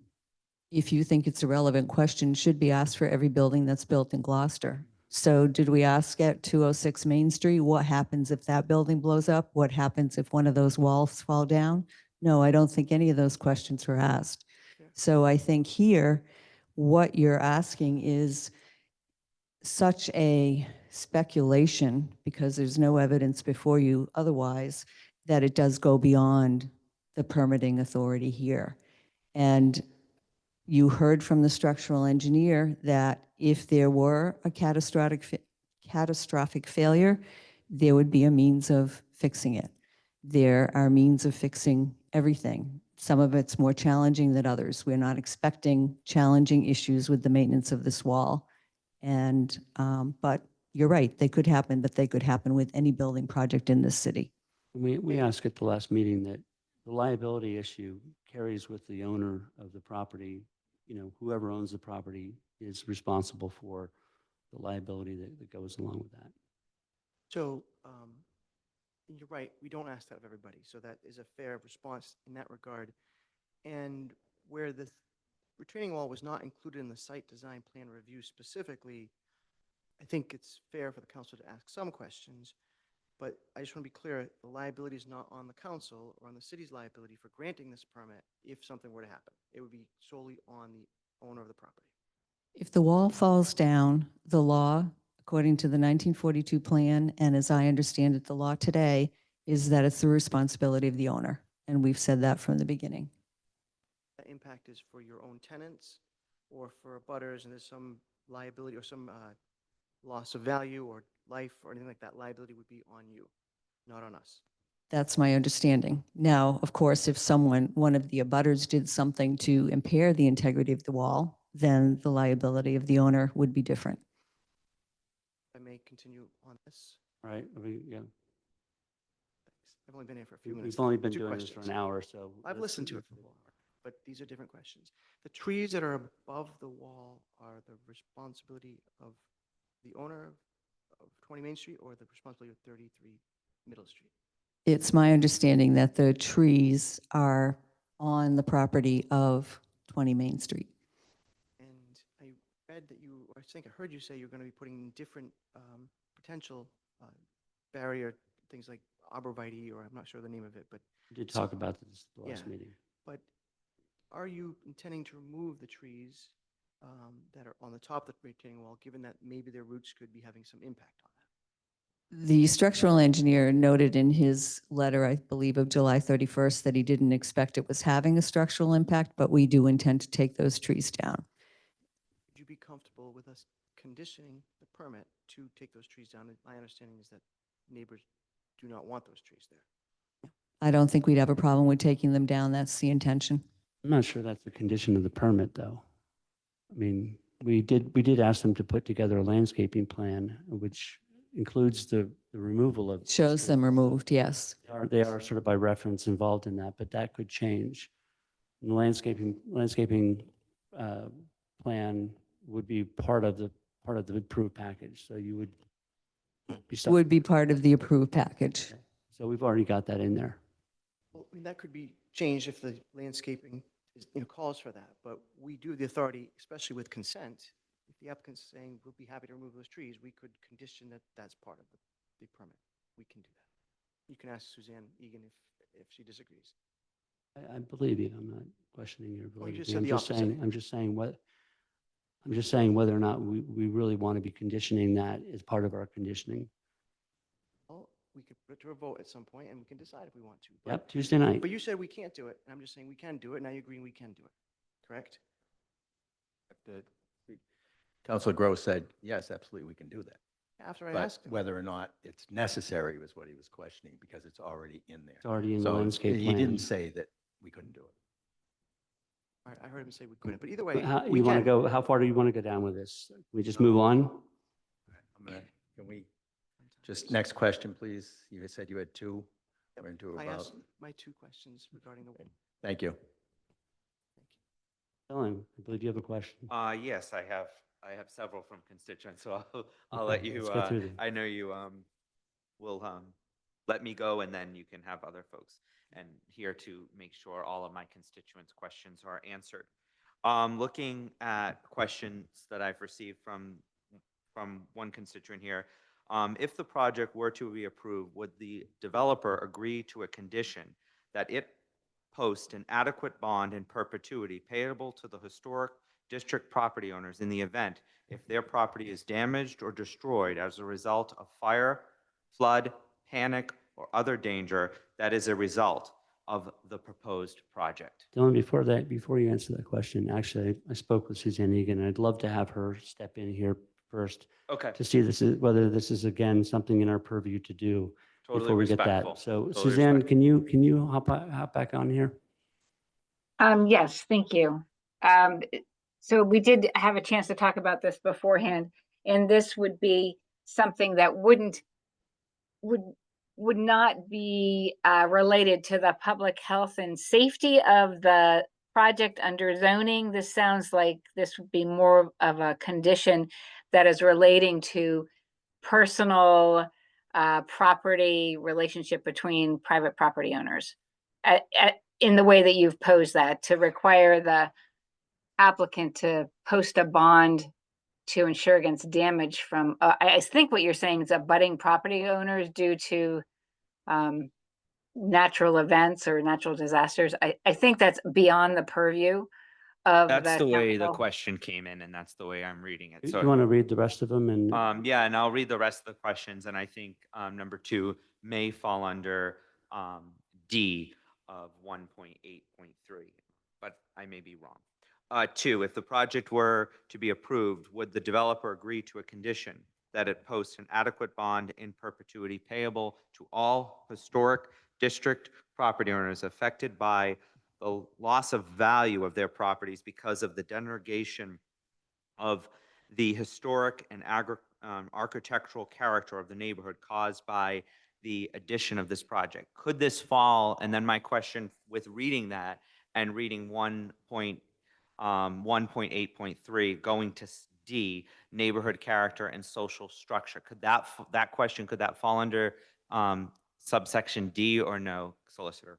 if you think it's a relevant question, should be asked for every building that's built in Gloucester. So did we ask at 206 Main Street, what happens if that building blows up? What happens if one of those walls fall down? No, I don't think any of those questions were asked. So I think here, what you're asking is such a speculation, because there's no evidence before you otherwise, that it does go beyond the permitting authority here. And you heard from the structural engineer that if there were a catastrophic failure, there would be a means of fixing it. There are means of fixing everything. Some of it's more challenging than others. We're not expecting challenging issues with the maintenance of this wall. And, but you're right, they could happen, but they could happen with any building project in this city. We asked at the last meeting that the liability issue carries with the owner of the property. You know, whoever owns the property is responsible for the liability that goes along with that. So you're right, we don't ask that of everybody. So that is a fair response in that regard. And where the retaining wall was not included in the site design plan review specifically, I think it's fair for the council to ask some questions. But I just want to be clear, the liability is not on the council or on the city's liability for granting this permit if something were to happen. It would be solely on the owner of the property. If the wall falls down, the law, according to the 1942 plan, and as I understand it, the law today, is that it's the responsibility of the owner. And we've said that from the beginning. The impact is for your own tenants or for abutters, and there's some liability or some loss of value or life or anything like that. Liability would be on you, not on us. That's my understanding. Now, of course, if one of the abutters did something to impair the integrity of the wall, then the liability of the owner would be different. I may continue on this. Right? Yeah. Thanks. I've only been here for a few minutes. We've only been Two doing questions. this for an hour, so. I've listened to it for a while, but these are different questions. The trees that are above the wall are the responsibility of the owner of 20 Main Street or the responsibility of 33 Middle Street? It's my understanding that the trees are on the property of 20 Main Street. And I read that you, or I think I heard you say you're going to be putting different potential barrier, things like arborvitae, or I'm not sure the name of it, but. We did talk about this at the last Yeah. meeting. But are you intending to remove the trees that are on the top of the retaining wall, given that maybe their roots could be having some impact on that? The structural engineer noted in his letter, I believe of July 31st, that he didn't expect it was having a structural impact, but we do intend to take those trees down. Would you be comfortable with us conditioning the permit to take those trees down? And my understanding is that neighbors do not want those trees there. I don't think we'd have a problem with taking them down. That's the intention. I'm not sure that's a condition of the permit, though. I mean, we did ask them to put together a landscaping plan, which includes the removal of. Shows them removed, yes. They are sort of by reference involved in that, but that could change. And the landscaping plan would be part of the approved package, so you would be. Would be part of the approved package. So we've already got that in there. Well, I mean, that could be changed if the landscaping is, calls for that, but we do have the authority, especially with consent. If the applicant's saying we'll be happy to remove those trees, we could condition that that's part of the permit. We can do that. You can ask Suzanne Egan if she disagrees. I believe you. I'm not questioning your Well, you validity. just said the opposite. I'm just saying whether or not we really want to be conditioning that as part of our conditioning. Well, we could put it to a vote at some point and we can decide if we want to. But, Yep, Tuesday night. but you said we can't do it, and I'm just saying we can do it. Now you're agreeing we can do it, correct? Councilor Gross said, yes, absolutely, we can do that. After I But asked him. whether or not it's necessary was what he was questioning, because it's already in there. It's already in the So landscape he plan. didn't say that we couldn't do it. All right, I heard him say we couldn't, but either way, But we you want to can. go, how far do you want to go down with this? Can we just move on? Can we, just next question, please? You said you had two. Yep, We're into I about, asked my two questions regarding the. thank you. Ellen, I believe you have a question. Yes, I have several from constituents, so I'll let Okay, you, let's go through them. I know you will let me go, and then you can have other folks. And here to make sure all of my constituents' questions are answered. Looking at questions that I've received from one constituent here, if the project were to be approved, would the developer agree to a condition that it post an adequate bond in perpetuity payable to the historic district property owners in the event if their property is damaged or destroyed as a result of fire, flood, panic, or other danger that is a result of the proposed project? Dylan, before you answer that question, actually, I spoke with Suzanne Egan. I'd love to have her step in here first Okay, to see whether this is, again, something in our purview to do totally before we get respectful. that. So Totally Suzanne, respectful. can you hop back on here? Yes, thank you. So we did have a chance to talk about this beforehand, and this would be something that would not be related to the public health and safety of the project under zoning. This sounds like this would be more of a condition that is relating to personal property relationship between private property owners. In the way that you've posed that, to require the applicant to post a bond to insure against damage from, I think what you're saying is abutting property owners due to natural events or natural disasters. I think that's beyond the purview of That's the way the council. question came in, and that's the way I'm reading it. Do So you want to read the rest of them? And yeah, and I'll read the rest of the questions, and I think number 2 may fall under D of 1.8.3, but I may be wrong. 2, if the project were to be approved, would the developer agree to a condition that it posts an adequate bond in perpetuity payable to all historic district property owners affected by the loss of value of their properties because of the denigration of the historic and architectural character of the neighborhood caused by the addition of this project? Could this fall, and then my question with reading that and reading 1.8.3 going to D, neighborhood character and social structure, could that fall under subsection D or no, Solicitor?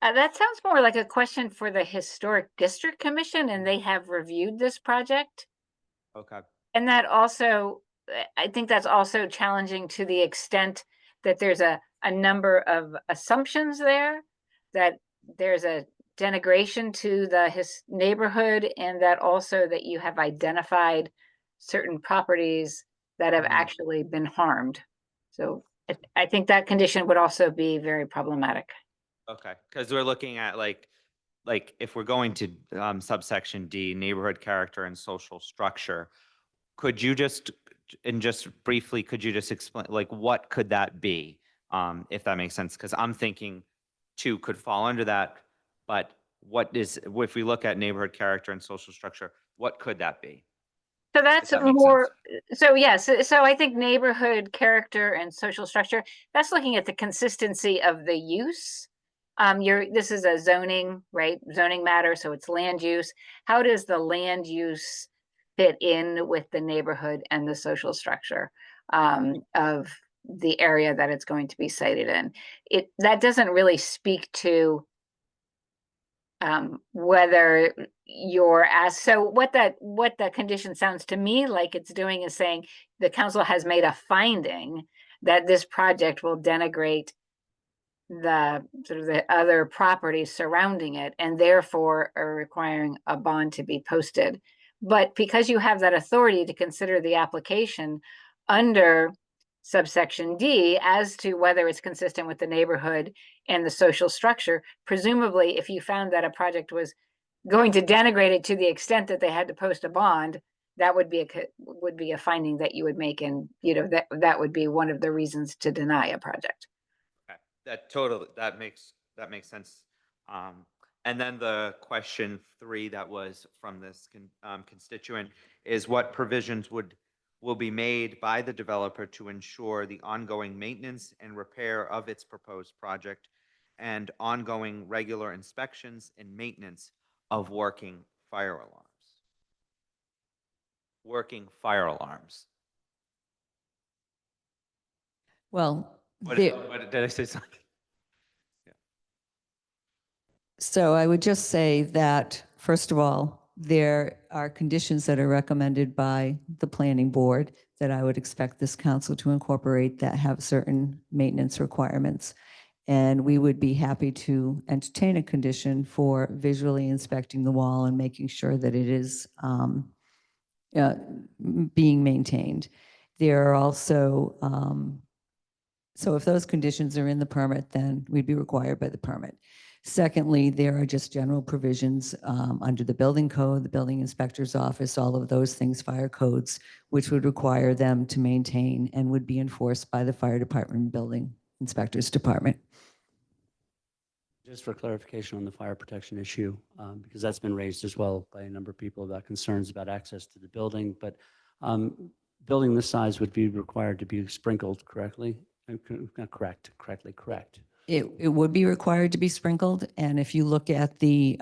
That sounds more like a question for the Historic District Commission, and they have reviewed this project. Okay. And that also, I think that's also challenging to the extent that there's a number of assumptions there, that there's a denigration to the neighborhood, and that also that you have identified certain properties that have Mhm. actually been harmed. So I think that condition would also be very problematic. Okay, because we're looking at like if we're going to subsection D, neighborhood character and social structure, could you just, and just briefly, could you just explain, like, what could that be? If that makes sense, because I'm thinking two could fall under that, but what is, if we look at neighborhood character and social structure, what could that be? So that's that makes more, so yes, so I think neighborhood character and social structure, that's looking at the consistency of the use. This is a zoning, right? Zoning matter, so it's land use. How does the land use fit in with the neighborhood and the social structure of the area that it's going to be sited in? That doesn't really speak to whether you're asked. So what the condition sounds to me like it's doing is saying the council has made a finding that this project will denigrate the sort of the other properties surrounding it, and therefore are requiring a bond to be posted. But because you have that authority to consider the application under subsection D as to whether it's consistent with the neighborhood and the social structure, presumably if you found that a project was going to denigrate it to the extent that they had to post a bond, that would be a finding that you would make, and that would be one of the reasons to deny a project. Okay, that makes sense. And then the question 3 that was from this constituent is what provisions will be made by the developer to ensure the ongoing maintenance and repair of its proposed project and ongoing regular inspections and maintenance of working fire alarms. Working fire alarms. Well, What did I say something? so I would just say that, first of all, there are conditions that are recommended by the planning board that I would expect this council to incorporate that have certain maintenance requirements. And we would be happy to entertain a condition for visually inspecting the wall and making sure that it is being maintained. There are also, so if those conditions are in the permit, then we'd be required by the permit. Secondly, there are just general provisions under the building code, the building inspector's office, all of those things, fire codes, which would require them to maintain and would be enforced by the fire department and building inspector's department. Just for clarification on the fire protection issue, because that's been raised as well by a number of people about concerns about access to the building, but building this size would be required to be sprinkled correctly, not correctly. It would be required to be sprinkled, and if you look at the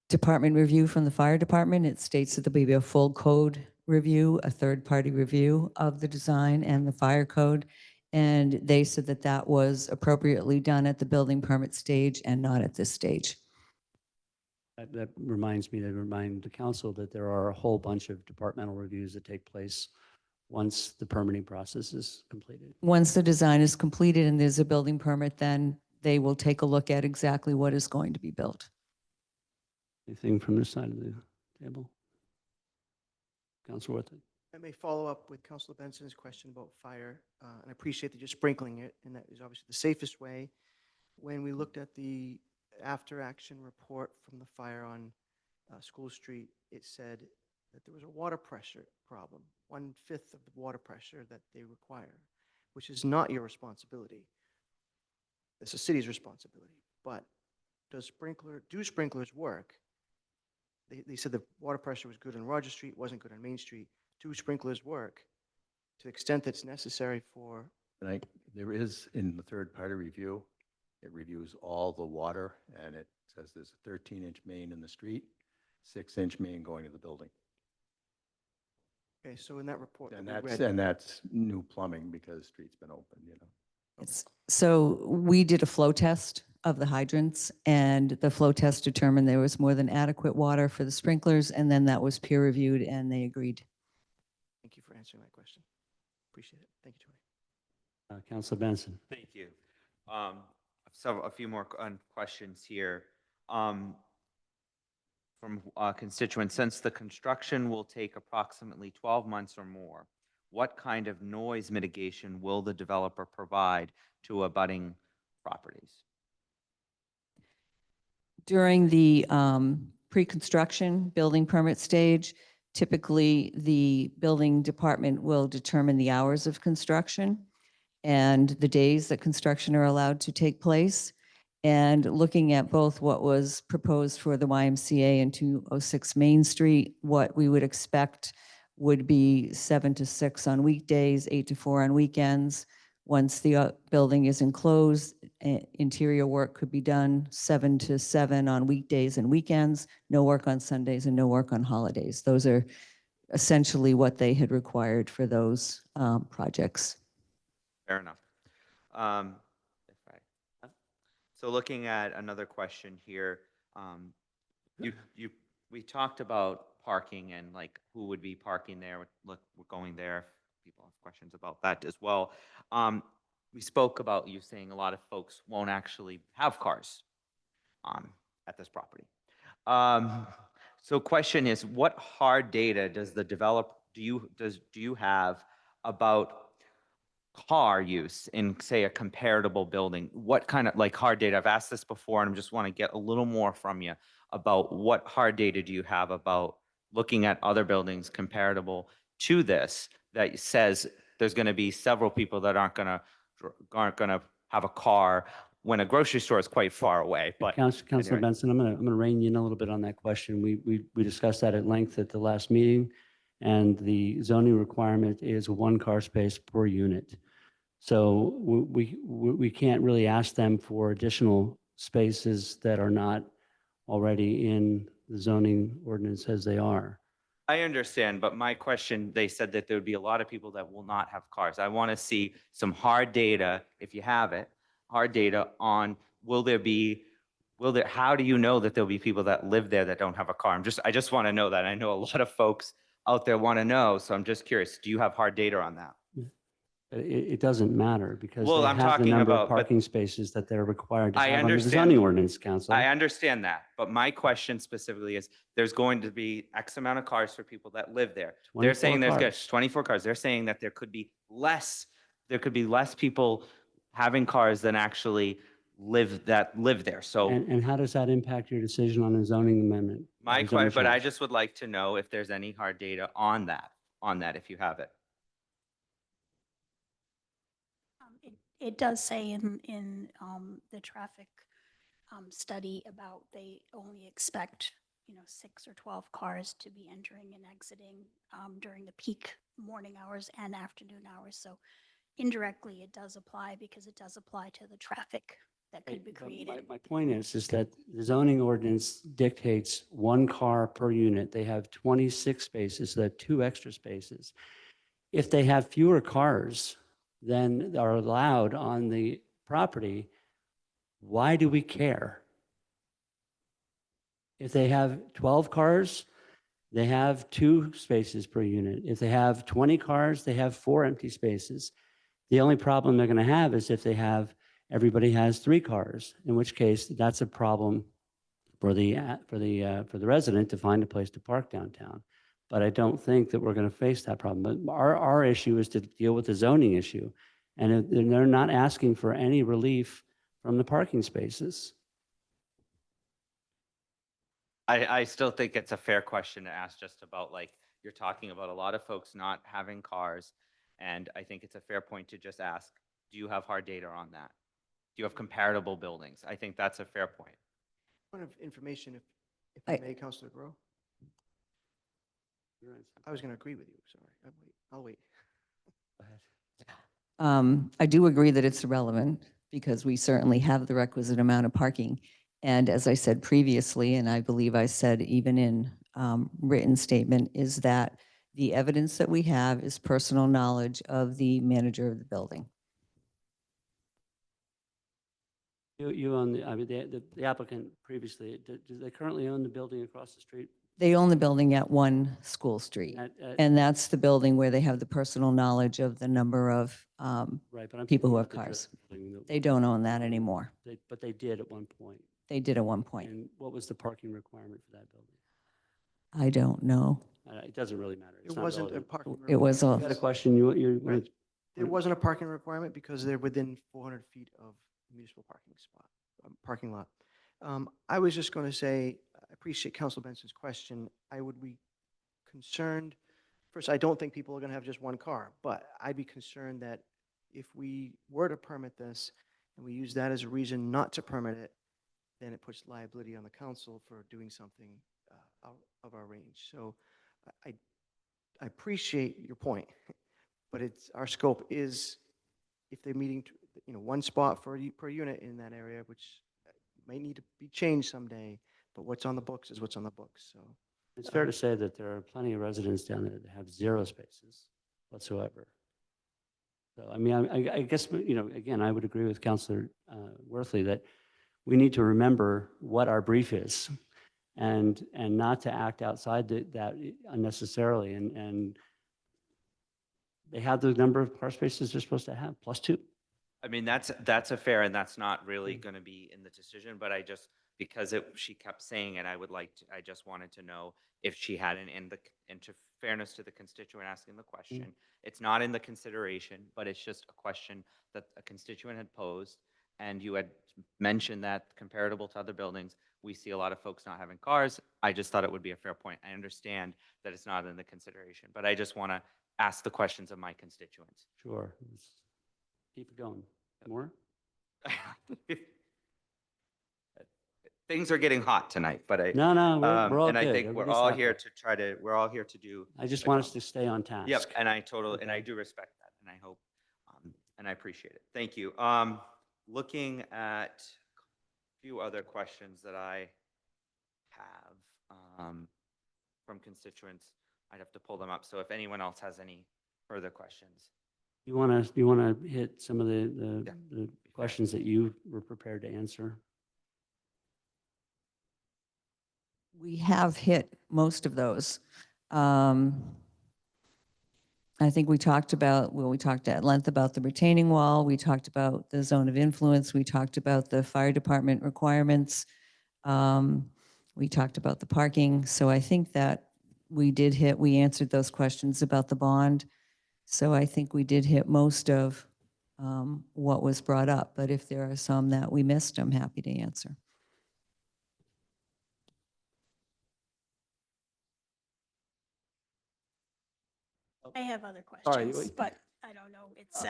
department review from the fire department, it states that there'll be a full code review, a third-party review of the design and the fire code, and they said that that was appropriately done at the building permit stage and not at this stage. That reminds me to remind the council that there are a whole bunch of departmental reviews that take place once the permitting process is completed. Once the design is completed and there's a building permit, then they will take a look at exactly what is going to be built. Anything from this side of the table? Councilor Worthing? I may follow up with Councilor Benson's question about fire, and I appreciate that you're sprinkling it, and that is obviously the safest way. When we looked at the after-action report from the fire on School Street, it said that there was a water pressure problem, 1/5 of the water pressure that they require, which is not your responsibility. It's a city's responsibility. But do sprinklers work? They said the water pressure was good on Roger Street, wasn't good on Main Street. Do sprinklers work to the extent that's necessary for? And there is, in the third-party review, it reviews all the water, and it says there's a 13-inch main in the street, 6-inch main going to the building. Okay, so in that report And that we that's, read, and that's new plumbing because the street's been open, you know. So we did a flow test of the hydrants, and the flow test determined there was more than adequate water for the sprinklers, and then that was peer reviewed and they agreed. thank you for answering my question. Appreciate it. Thank you, Tony. Councilor Benson? Thank you. A few more questions here. For from constituents, since the construction will take approximately 12 months or more, what kind of noise mitigation will the developer provide to abutting properties? During the pre-construction building permit stage, typically the building department will determine the hours of construction and the days that construction are allowed to take place. And looking at both what was proposed for the YMCA and 206 Main Street, what we would expect would be 7 to 6 on weekdays, 8 to 4 on weekends. Once the building is enclosed, interior work could be done 7 to 7 on weekdays and weekends, no work on Sundays and no work on holidays. Those are essentially what they had required for those projects. Fair enough. If I, so looking at another question here, we talked about parking and like who would be parking there. Look, we're going there. People have questions about that as well. We spoke about you saying a lot of folks won't actually have cars at this property. So question is, what hard data does the developer, do you have about car use in, say, a comparable building? What kind of like hard data? I've asked this before, and I just want to get a little more from you about what hard data do you have about looking at other buildings comparable to this that says there's going to be several people that aren't going to have a car when a grocery store is quite far away. But Councilor anyway. Benson, I'm gonna rein you in a little bit on that question. We discussed that at length at the last meeting, and the zoning requirement is 1 car space per unit. So we can't really ask them for additional spaces that are not already in the zoning ordinance as they are. I understand, but my question, they said that there would be a lot of people that will not have cars. I want to see some hard data, if you have it, hard data on how do you know that there'll be people that live there that don't have a car? I just want to know that. I know a lot of folks out there want to know, so I'm just curious. Do you have hard data on that? It doesn't matter because Well, they I'm have the talking number about- of but- parking spaces that they're required to I have under the understand. zoning ordinance, Council. I understand that, but my question specifically is, there's going to be X amount of cars for people that live there. They're 24 saying there's cars. 24 cars. They're saying that there could be less people having cars than actually live there. So And how does that impact your decision on a zoning amendment? my or zoning question, but I change? just would like to know if there's any hard data on that, if you have it. It does say in the traffic study about they only expect, 6 or 12 cars to be entering and exiting during the peak morning hours and afternoon hours. So indirectly, it does apply because it does apply to the traffic that could be But created. My point is that the zoning ordinance dictates 1 car per unit. They have 26 spaces, so they have 2 extra spaces. If they have fewer cars than are allowed on the property, why do we care? If they have 12 cars, they have 2 spaces per unit. If they have 20 cars, they have 4 empty spaces. The only problem they're going to have is if everybody has 3 cars, in which case that's a problem for the resident to find a place to park downtown. But I don't think that we're going to face that problem. But our issue is to deal with the zoning issue, and they're not asking for any relief from the parking spaces. I still think it's a fair question to ask, just about like, you're talking about a lot of folks not having cars. And I think it's a fair point to just ask, do you have hard data on that? Do you have comparable buildings? I think that's a fair point. Point of information, if I may, Councilor Grow. I was going to agree with you, sorry. I'll wait. I do agree that it's irrelevant because we certainly have the requisite amount of parking. And as I said previously, and I believe I said even in written statement, is that the evidence that we have is personal knowledge of the manager of the building. You own the applicant previously, do they currently own the building across the street? They own the building at 1 School Street. And that's the building where they have the personal knowledge of the number of Right, but I'm people who thinking have about the cars. building that- They don't own that anymore. But they did at one point. They did at one point. And what was the parking requirement for that building? I don't know. It doesn't really matter. It's It not wasn't a relevant. parking. It was You a, got a question, you Right. want There wasn't a parking requirement because they're within 400 feet of the municipal parking spot, parking lot. I was just going to say, I appreciate Council Benson's question. I would be concerned, first, I don't think people are going to have just one car, but I'd be concerned that if we were to permit this and we use that as a reason not to permit it, then it puts liability on the council for doing something out of our range. So I appreciate your point, but it's, our scope is, if they're meeting, one spot per unit in that area, which may need to be changed someday, but what's on the books is what's on the books, so. It's fair to say that there are plenty of residents down there that have 0 spaces whatsoever. So, I mean, I guess, again, I would agree with Councilor Worthley that we need to remember what our brief is and not to act outside that unnecessarily. And they have the number of car spaces they're supposed to have, +2. I mean, that's a fair, and that's not really going to be in the decision, but I just, because she kept saying it, I just wanted to know if she had into fairness to the constituent asking the question. It's not in the consideration, but it's just a question that a constituent had posed, and you had mentioned that comparable to other buildings, we see a lot of folks not having cars. I just thought it would be a fair point. I understand that it's not in the consideration, but I just want to ask the questions of my constituents. Sure. Let's keep it going. More? Things are getting hot tonight, but No, we're all and I good. think we're Everybody's all happy. here to we're all here to do. I just want us to stay on task. Yep, and I do respect that, and I hope, and I appreciate it. Thank you. Looking at a few other questions that I have from constituents, I'd have to pull them up. So if anyone else has any further questions. You want to hit some of the questions that you were prepared to answer? we have hit most of those. I think we talked at length about the retaining wall. We talked about the zone of influence. We talked about the fire department requirements. We talked about the parking. So I think that we answered those questions about the bond. So I think we did hit most of what was brought up. But if there are some that we missed, I'm happy to answer. I have other Sorry, questions, wait. but I don't know. It's,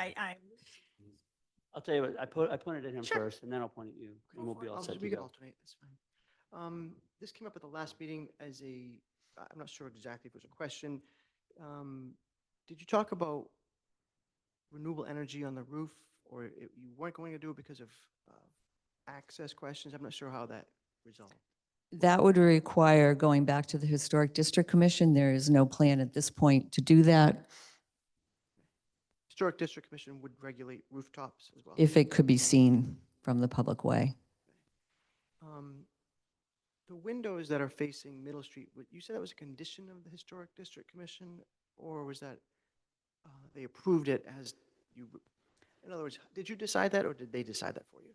I'll tell you what, I pointed at him Sure. first, and then I'll point at you, and we'll be all set to We can go. alternate, that's fine. This came up at the last meeting as I'm not sure exactly if it was a question. Did you talk about renewable energy on the roof, or you weren't going to do it because of access questions? I'm not sure how that resolved. That would require going back to the Historic District Commission. There is no plan at this point to do that Historic District Commission would regulate rooftops as well. if it could be seen from the public way. The windows that are facing Middle Street, you said that was a condition of the Historic District Commission, or was that they approved it as you, in other words, did you decide that, or did they decide that for you?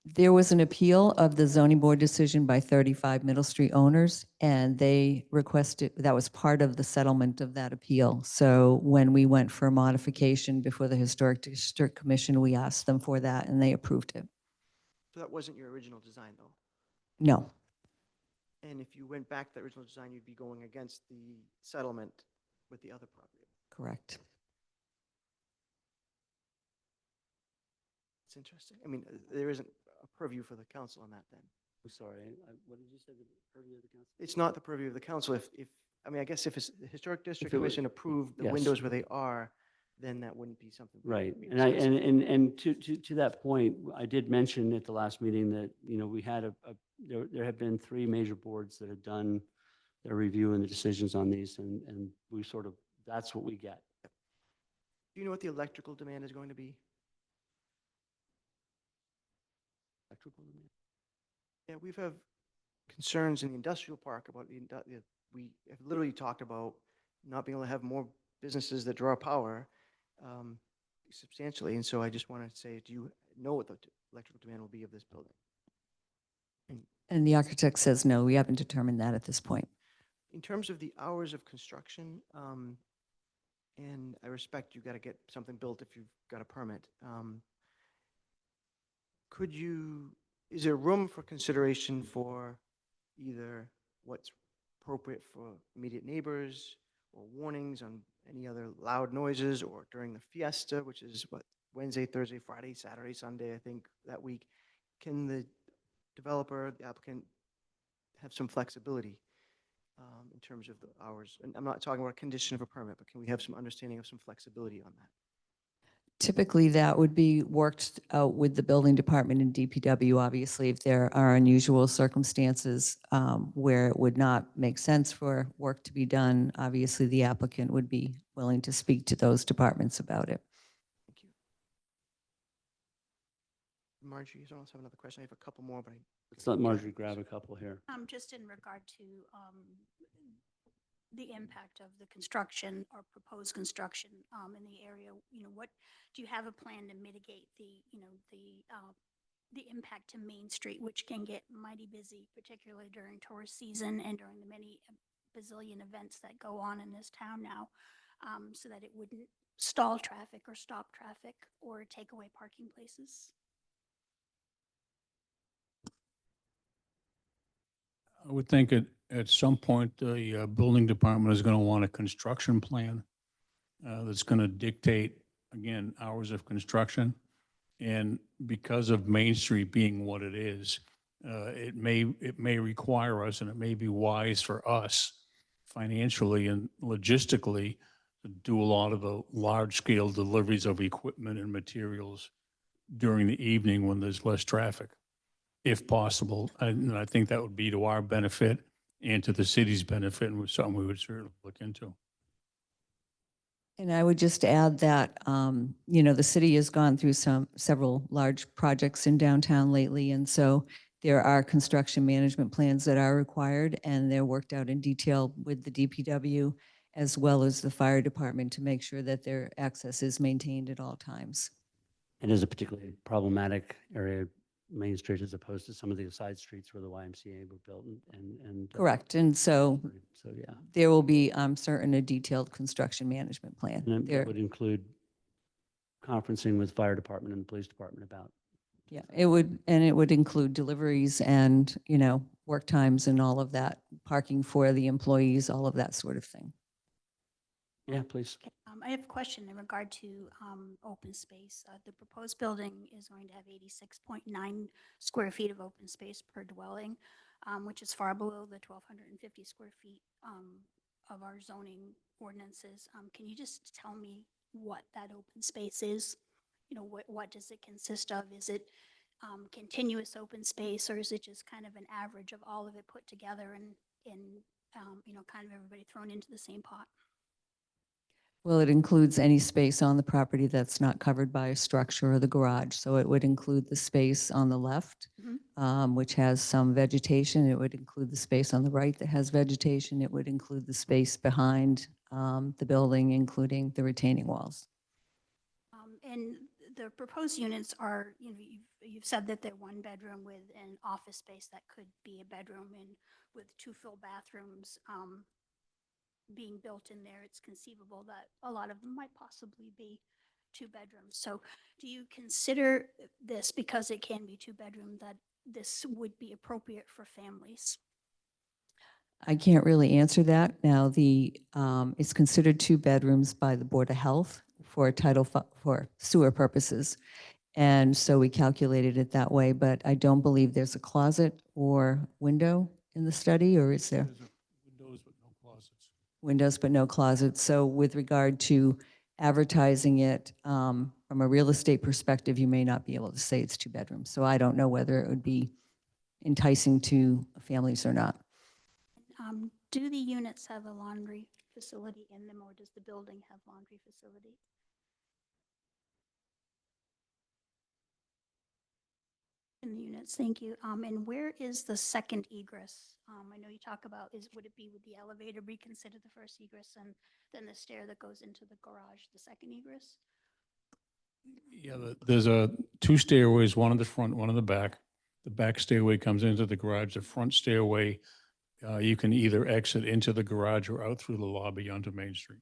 There was an appeal of the zoning board decision by 35 Middle Street owners, and they requested, that was part of the settlement of that appeal. So when we went for modification before the Historic District Commission, we asked them for that, and they approved it. So that wasn't your original design, though? No. And if you went back to the original design, you'd be going against the settlement with the other property? Correct. It's interesting. I mean, there isn't a purview for the council on that then. I'm sorry, what did you say, the purview of the council? It's not the purview of the council. I mean, I guess if the Historic District it was- Commission approved the yes. windows where they are, then that wouldn't be something. that Right, would be and discussed. to that point, I did mention at the last meeting that, we had there have been 3 major boards that have done their review and the decisions on these, and we sort of, that's what we get. Do you know what the electrical demand is going to be? Electrical demand. Yeah, we've had concerns in the industrial park about we have literally talked about not being able to have more businesses that draw power substantially. And so I just wanted to say, do you know what the electrical demand will be of this building? And the architect says, no, we haven't determined that at this point. In terms of the hours of construction, and I respect you got to get something built if you've got a permit. Could you, is there room for consideration for either what's appropriate for immediate neighbors or warnings on any other loud noises or during the fiesta, which is what, Wednesday, Thursday, Friday, Saturday, Sunday, I think that week? Can the developer, the applicant have some flexibility in terms of the hours? And I'm not talking about a condition of a permit, but can we have some understanding of some flexibility on that? Typically, that would be worked out with the building department and DPW. Obviously, if there are unusual circumstances where it would not make sense for work to be done, obviously the applicant would be willing to speak to those departments about it. Thank you. Marjorie, you don't have another question? I have a couple more, but Let's let Marjorie grab a couple here. Just in regard to the impact of the construction or proposed construction in the area, what, do you have a plan to mitigate the impact to Main Street, which can get mighty busy, particularly during tourist season and during the many bazillion events that go on in this town now, so that it wouldn't stall traffic or stop traffic or take away parking places? I would think at some point, the building department is going to want a construction plan that's going to dictate, again, hours of construction. And because of Main Street being what it is, it may require us, and it may be wise for us financially and logistically to do a lot of the large-scale deliveries of equipment and materials during the evening when there's less traffic, if possible. And I think that would be to our benefit and to the city's benefit, and was something we would certainly look into. And I would just add that, the city has gone through several large projects in downtown lately. And so there are construction management plans that are required, and they're worked out in detail with the DPW as well as the fire department to make sure that their access is maintained at all times. It is a particularly problematic area, Main Street, as opposed to some of the side streets where the YMCA were built and Correct. And so so yeah. there will be, I'm certain, a detailed construction management plan. And There, it would include conferencing with fire department and police department about. yeah, it would include deliveries and, work times and all of that, parking for the employees, all of that sort of thing. Yeah, please. Okay, I have a question in regard to open space. The proposed building is going to have 86.9 square feet of open space per dwelling, which is far below the 1,250 square feet of our zoning ordinances. Can you just tell me what that open space is? What does it consist of? Is it continuous open space, or is it just kind of an average of all of it put together and kind of everybody thrown into the same pot? Well, it includes any space on the property that's not covered by a structure or the garage. So it would include the space on the left, which has some vegetation. It would include the space on the right that has vegetation. It would include the space behind the building, including the retaining walls. And the proposed units are, you've said that they're one bedroom with an office space that could be a bedroom, and with 2 full bathrooms being built in there, it's conceivable that a lot of them might possibly be 2 bedrooms. So do you consider this, because it can be 2 bedroom, that this would be appropriate for families? I can't really answer that. Now, it's considered 2 bedrooms by the Board of Health for for sewer purposes. And so we calculated it that way, but I don't believe there's a closet or window in the study, or is there? There's windows but no closets. Windows but no closets. So with regard to advertising it from a real estate perspective, you may not be able to say it's 2 bedrooms. So I don't know whether it would be enticing to families or not. Do the units have a laundry facility in them, or does the building have laundry facility? In the units, thank you. And where is the second egress? I know you talk about, would it be with the elevator, reconsider the first egress, and then the stair that goes into the garage, the second egress? Yeah, there's 2 stairways, one in the front, one in the back. The back stairway comes into the garage. The front stairway You can either exit into the garage or out through the lobby onto Main Street.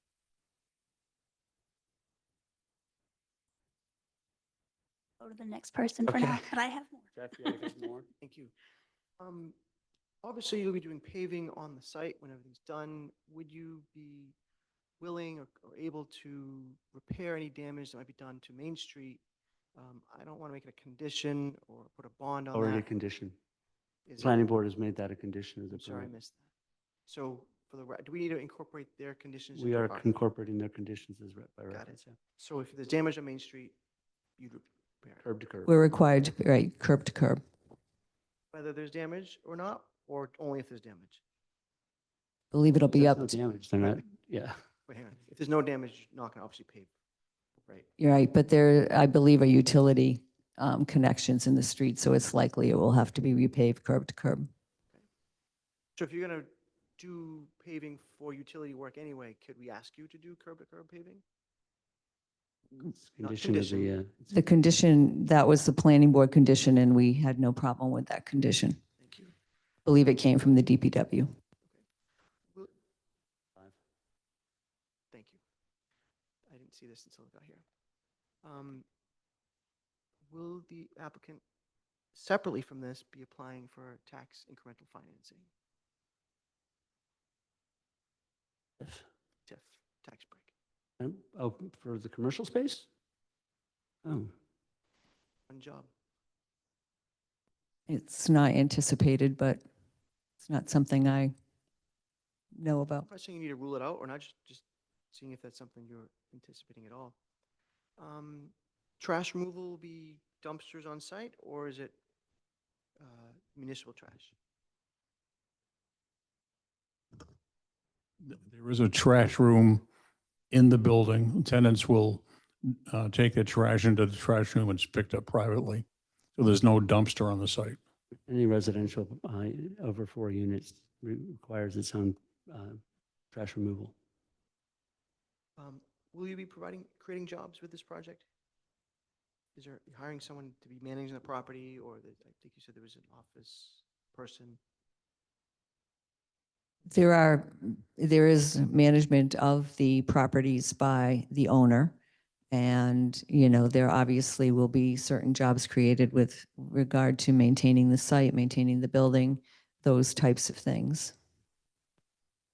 Go to the next person for Okay. now, but I have more. Jeff, you have anything more? Thank you. Obviously, you'll be doing paving on the site when everything's done. Would you be willing or able to repair any damage that might be done to Main Street? I don't want to make it a condition or put a bond on Already a that. condition. Is it- Planning board has made that a condition of the I'm sorry, I permit. missed that. So for the, do we need to incorporate their conditions? We into are our- incorporating their conditions as by Got it. reference, yeah. So if there's damage on Main Street, you'd repair it, Curb to curb. We're required to, right, curb to curb. whether there's damage or not, or only if there's damage? Believe it'll be There's up, no damage, they're not, yeah. Wait, hang on. If there's no damage, you're not going to obviously pave, right? you're right, but there, I believe, are utility connections in the street, so it's likely it will have to be repaved curb to curb. So if you're going to do paving for utility work anyway, could we ask you to do curb to curb paving? It's Not condition of the, condition. The condition, that was the planning board condition, and we had no problem with that condition. Thank you. Believe it came from the DPW. Will- Five. Thank you. I didn't see this until I got here. Will the applicant, separately from this, be applying for tax incremental financing, TIF, tax break? oh, for the commercial space? Oh, One job. It's not anticipated, but it's not something I know about. I'm not saying you need to rule it out, or not, just seeing if that's something you're anticipating at all. Trash removal will be dumpsters on site, or is it municipal trash? There is a trash room in the building. Tenants will take their trash into the trash room and it's picked up privately. So there's no dumpster on the site. any residential over 4 units requires its own trash removal. Will you be creating jobs with this project? Is there hiring someone to be managing the property, or I think you said there was an office person? There is management of the properties by the owner. And, you know, there obviously will be certain jobs created with regard to maintaining the site, maintaining the building, those types of things.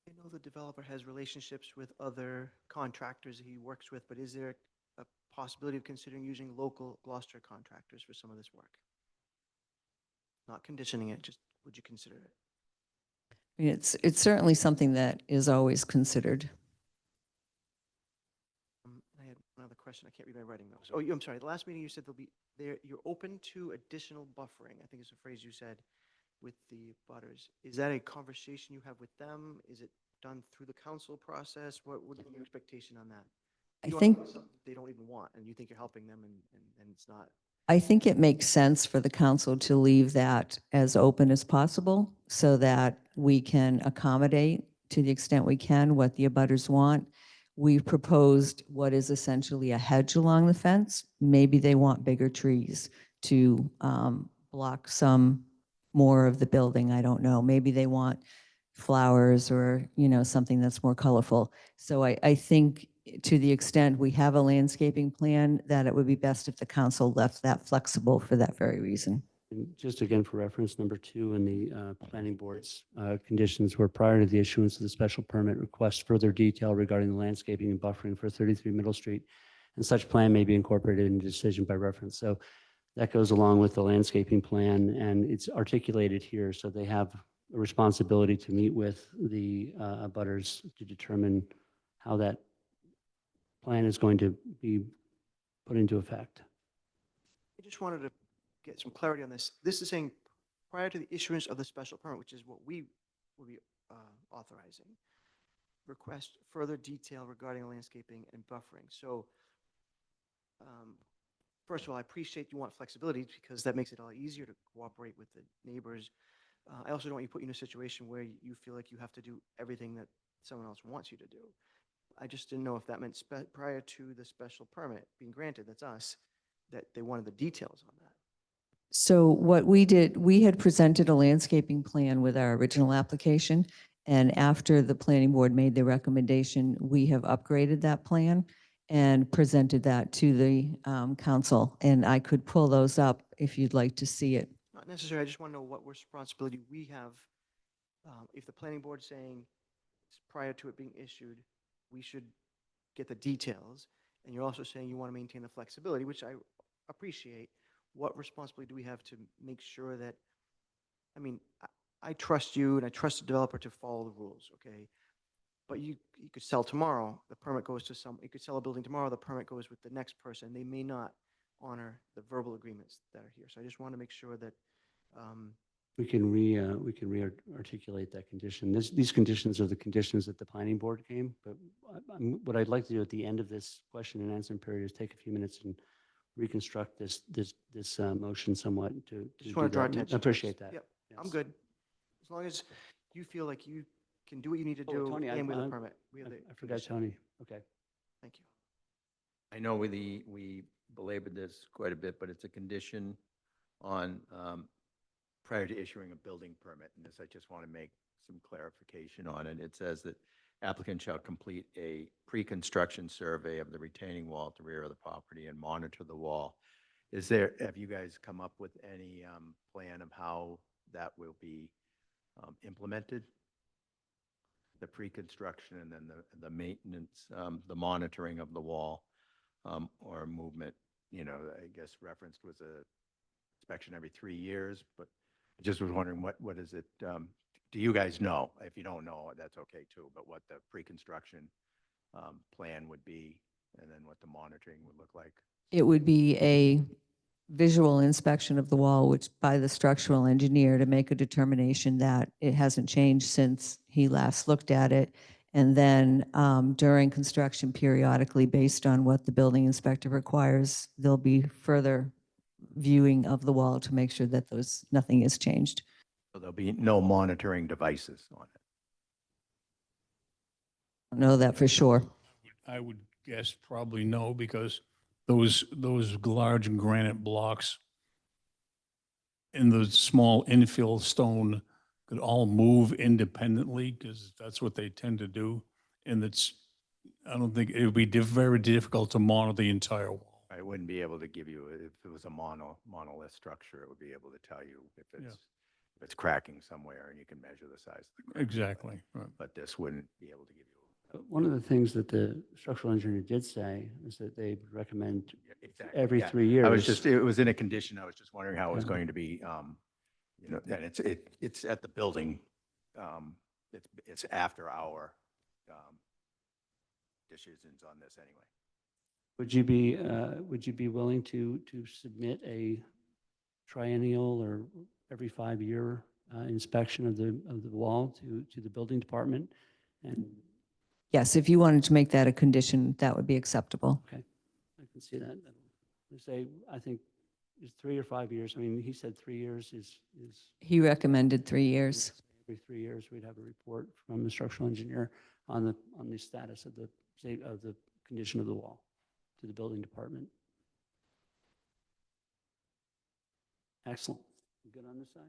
I know the developer has relationships with other contractors he works with, but is there a possibility of considering using local Gloucester contractors for some of this work? Not conditioning it, just would you consider it? I mean, it's certainly something that is always considered. I had another question. I can't read my writing notes. Oh, I'm sorry. The last meeting you said you're open to additional buffering. I think it's a phrase you said with the butters. Is that a conversation you have with them? Is it done through the council process? What would be your expectation on that? I You don't think- want something they don't even want, and you think you're helping them, and it's not. I think it makes sense for the council to leave that as open as possible so that we can accommodate to the extent we can what the abutters want. We've proposed what is essentially a hedge along the fence. Maybe they want bigger trees to block some more of the building. I don't know. Maybe they want flowers or, you know, something that's more colorful. So I think to the extent we have a landscaping plan, that it would be best if the council left that flexible for that very reason. And just again for reference, number 2 in the planning board's conditions were prior to the issuance of the special permit, request further detail regarding the landscaping and buffering for 33 Middle Street, and such plan may be incorporated in the decision by reference. So that goes along with the landscaping plan, and it's articulated here, so they have a responsibility to meet with the abutters to determine how that plan is going to be put into effect. I just wanted to get some clarity on this. This is saying prior to the issuance of the special permit, which is what we will be authorizing, request further detail regarding landscaping and buffering. So first of all, I appreciate you want flexibility because that makes it a lot easier to cooperate with the neighbors. I also don't want you to put you in a situation where you feel like you have to do everything that someone else wants you to do. I just didn't know if that meant prior to the special permit being granted, that's us, that they wanted the details on that. So what we did, we had presented a landscaping plan with our original application. And after the planning board made the recommendation, we have upgraded that plan and presented that to the council. And I could pull those up if you'd like to see it. Not necessarily, I just want to know what responsibility we have. If the planning board's saying prior to it being issued, we should get the details, and you're also saying you want to maintain the flexibility, which I appreciate, what responsibility do we have to make sure that, I mean, I trust you and I trust the developer to follow the rules, okay? But you could sell tomorrow, the permit goes to you could sell a building tomorrow, the permit goes with the next person. They may not honor the verbal agreements that are here. So I just want to make sure that, We can re-articulate that condition. These conditions are the conditions that the planning board came, but what I'd like to do at the end of this question and answer period is take a few minutes and reconstruct this motion somewhat to. just want to draw do that. attention. I appreciate that. Yep, I'm Yes. good. As long as you feel like you can do what you need to Oh, do Tony, and with a permit. We have the I forgot condition. Tony. Okay. Thank you. I know we belabored this quite a bit, but it's a condition on, prior to issuing a building permit, and this, I just want to make some clarification on it. It says that applicant shall complete a pre-construction survey of the retaining wall at the rear of the property and monitor the wall. Have you guys come up with any plan of how that will be implemented? The pre-construction and then the maintenance, the monitoring of the wall or movement, I guess referenced was a inspection every 3 years, but I just was wondering what is it, do you guys know? If you don't know, that's okay too, but what the pre-construction plan would be and then what the monitoring would look like? It would be a visual inspection of the wall, which by the structural engineer to make a determination that it hasn't changed since he last looked at it. And then during construction periodically, based on what the building inspector requires, there'll be further viewing of the wall to make sure that nothing has changed. So there'll be no monitoring devices on it. I don't know that for sure. I would guess probably no, because those large granite blocks and the small infill stone could all move independently, because that's what they tend to do. And I don't think it would be very difficult to monitor the entire wall. I wouldn't be able to give you, if it was a monolith structure, it would be able to tell you if it's cracking somewhere and you can measure the size of the crack. Exactly. Right. But this wouldn't be able to give you. But one of the things that the structural engineer did say is that they would recommend Exactly, every yeah. 3 years. It was in a condition, I was just wondering how it was going to be, and it's at the building, it's after our decisions on this anyway. Would you be willing to submit a triennial or every 5-year inspection of the wall to the building department? And Yes, if you wanted to make that a condition, that would be acceptable. okay, I can see that. I think it's 3 or 5 years. I mean, he said 3 years is He recommended 3 years. every 3 years we'd have a report from the structural engineer on the status of the condition of the wall to the building department. Excellent. You good on this side?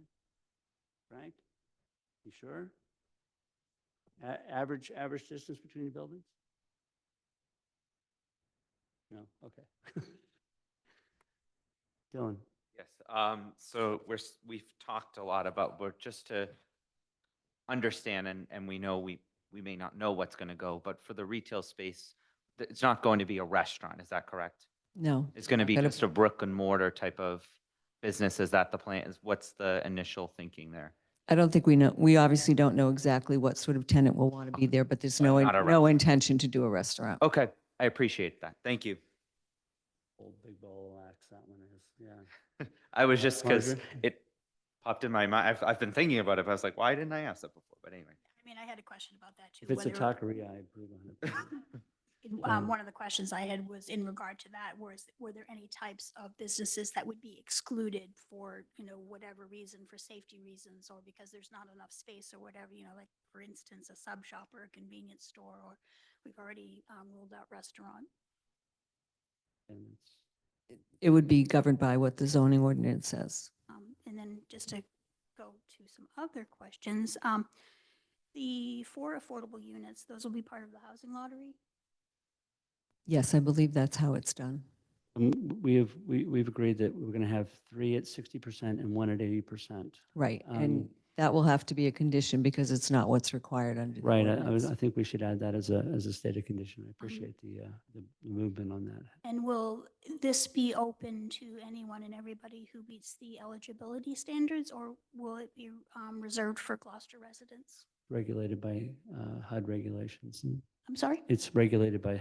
Frank? You sure? Average distance between the buildings? No, okay. Dylan? Yes, so we've talked a lot about, just to understand, and we know we may not know what's going to go, but for the retail space, it's not going to be a restaurant, is that correct? No. It's going to be Gonna- just a brick and mortar type of business, is that the plan? What's the initial thinking there? I don't think we know. We obviously don't know exactly what sort of tenant will want to be there, but there's no, Not a no restaurant. intention to do a restaurant. Okay, I appreciate that, thank you. Old big ball of wax, that one is, yeah. I was just, because Margaret? it popped in my mind, I've been thinking about it, but I was like, why didn't I ask that before? But anyway. I mean, I had a question about that too. If it's a whether- taqueria, I approve on it. One of the questions I had was in regard to that, were there any types of businesses that would be excluded for, whatever reason, for safety reasons, or because there's not enough space or whatever, like, for instance, a sub shop or a convenience store, or we've already ruled out restaurant. And It would be governed by what the zoning ordinance says. And then just to go to some other questions, the 4 affordable units, those will be part of the housing lottery? Yes, I believe that's how it's done. We've agreed that we're going to have 3 at 60% and 1 at 80%. Right, and that will have to be a condition because it's not what's required under the Right, ordinance. I think we should add that as a stated condition. I appreciate the movement on that. And will this be open to anyone and everybody who meets the eligibility standards, or will it be reserved for Gloucester residents? Regulated by HUD regulations. And I'm sorry? it's regulated by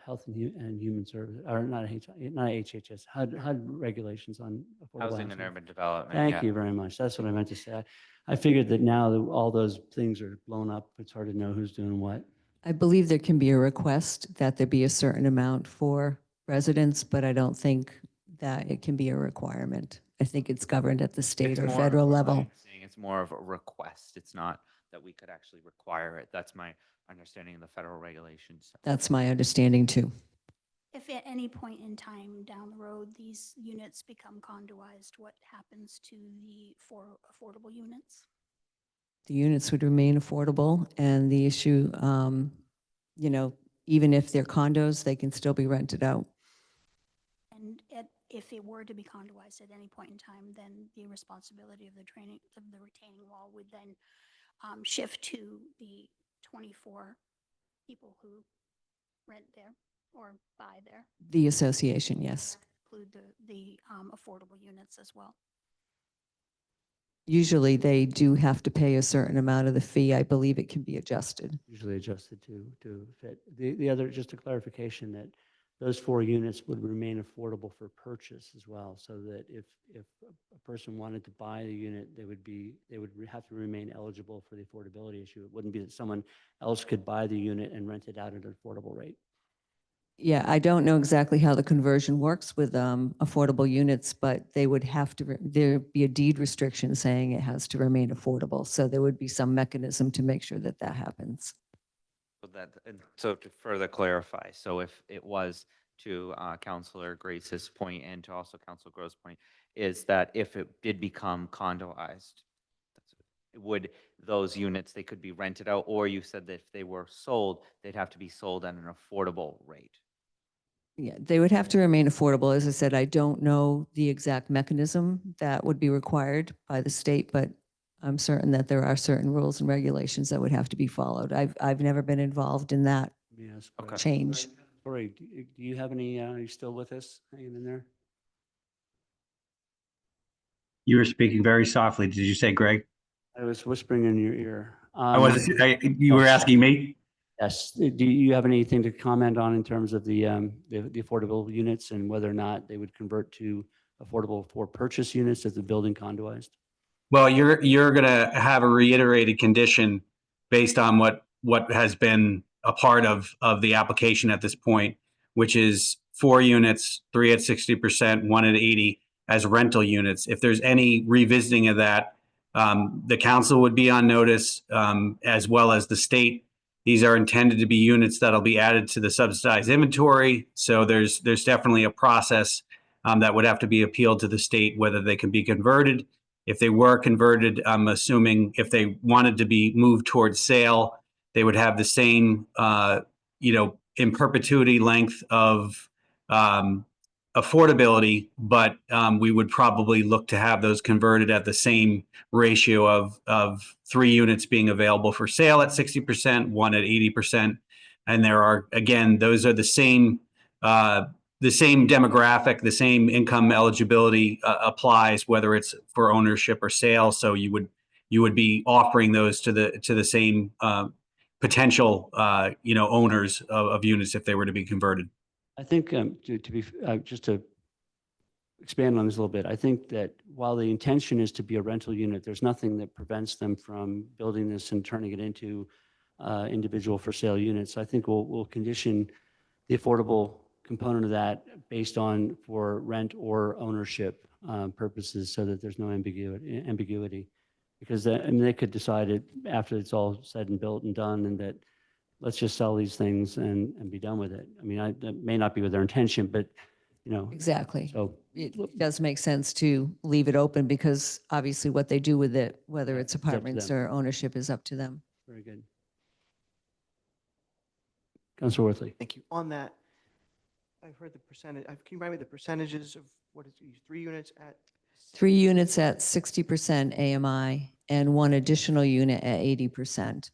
Health and Human Services, or not HHS, HUD regulations on affordable Housing and urban development. Thank yeah. you very much. That's what I meant to say. I figured that now that all those things are blown up, it's hard to know who's doing what. I believe there can be a request that there be a certain amount for residents, but I don't think that it can be a requirement. I think it's governed at the state It's or more federal of a- level. I'm saying it's more of a request. It's not that we could actually require it. That's my understanding of the federal regulations. That's my understanding too. If at any point in time down the road, these units become condoized, what happens to the 4 affordable units? The units would remain affordable, and the issue, even if they're condos, they can still be rented out. And if it were to be condoized at any point in time, then the responsibility of the retaining wall would then shift to the 24 people who rent there or buy there. The association, yes. Include the affordable units as well. Usually they do have to pay a certain amount of the fee. I believe it can be adjusted. Usually adjusted to fit. The other, just a clarification that those 4 units would remain affordable for purchase as well, so that if a person wanted to buy the unit, they would have to remain eligible for the affordability issue. It wouldn't be that someone else could buy the unit and rent it out at an affordable rate. Yeah, I don't know exactly how the conversion works with affordable units, but they would have to, there'd be a deed restriction saying it has to remain affordable. So there would be some mechanism to make sure that that happens. So to further clarify, so if it was to Councilor Grace's point and to also Councilor Grove's point, is that if it did become condoized, would those units, they could be rented out, or you said that if they were sold, they'd have to be sold at an affordable rate? Yeah, they would have to remain affordable. As I said, I don't know the exact mechanism that would be required by the state, but I'm certain that there are certain rules and regulations that would have to be followed. I've never been involved in that Yes. Okay. change. Corey, do you have any, are you still with us, hanging in there? You were speaking very softly. Did you say, Greg? I was whispering in your ear. You were asking me? Yes. Do you have anything to comment on in terms of the affordable units and whether or not they would convert to affordable for purchase units as the building condoized? Well, you're going to have a reiterated condition based on what has been a part of the application at this point, which is 4 units, 3 at 60%, 1 at 80 as rental units. If there's any revisiting of that, the council would be on notice, as well as the state. These are intended to be units that'll be added to the subsidized inventory. So there's definitely a process that would have to be appealed to the state, whether they can be converted. If they were converted, I'm assuming if they wanted to be moved towards sale, they would have the same, in perpetuity length of affordability, but we would probably look to have those converted at the same ratio of 3 units being available for sale at 60%, 1 at 80%. And there are, again, those are the same demographic, the same income eligibility applies, whether it's for ownership or sale. So you would be offering those to the same potential owners of units if they were to be converted. I think just to expand on this a little bit, I think that while the intention is to be a rental unit, there's nothing that prevents them from building this and turning it into individual for sale units. I think we'll condition the affordable component of that based on for rent or ownership purposes, so that there's no ambiguity. Because they could decide it after it's all said and built and done, and that let's just sell these things and be done with it. I mean, that may not be with their intention, but you know. Exactly. So, It does make sense to leave it open because obviously what they do with it, whether Yeah, it's it's up to apartments them. or ownership, is up to them. very good. Councilor Worthley. Thank you. On that, I've heard the percentage, can you remind me the percentages of what is, 3 units at? 3 units at 60% AMI and 1 additional unit at 80%.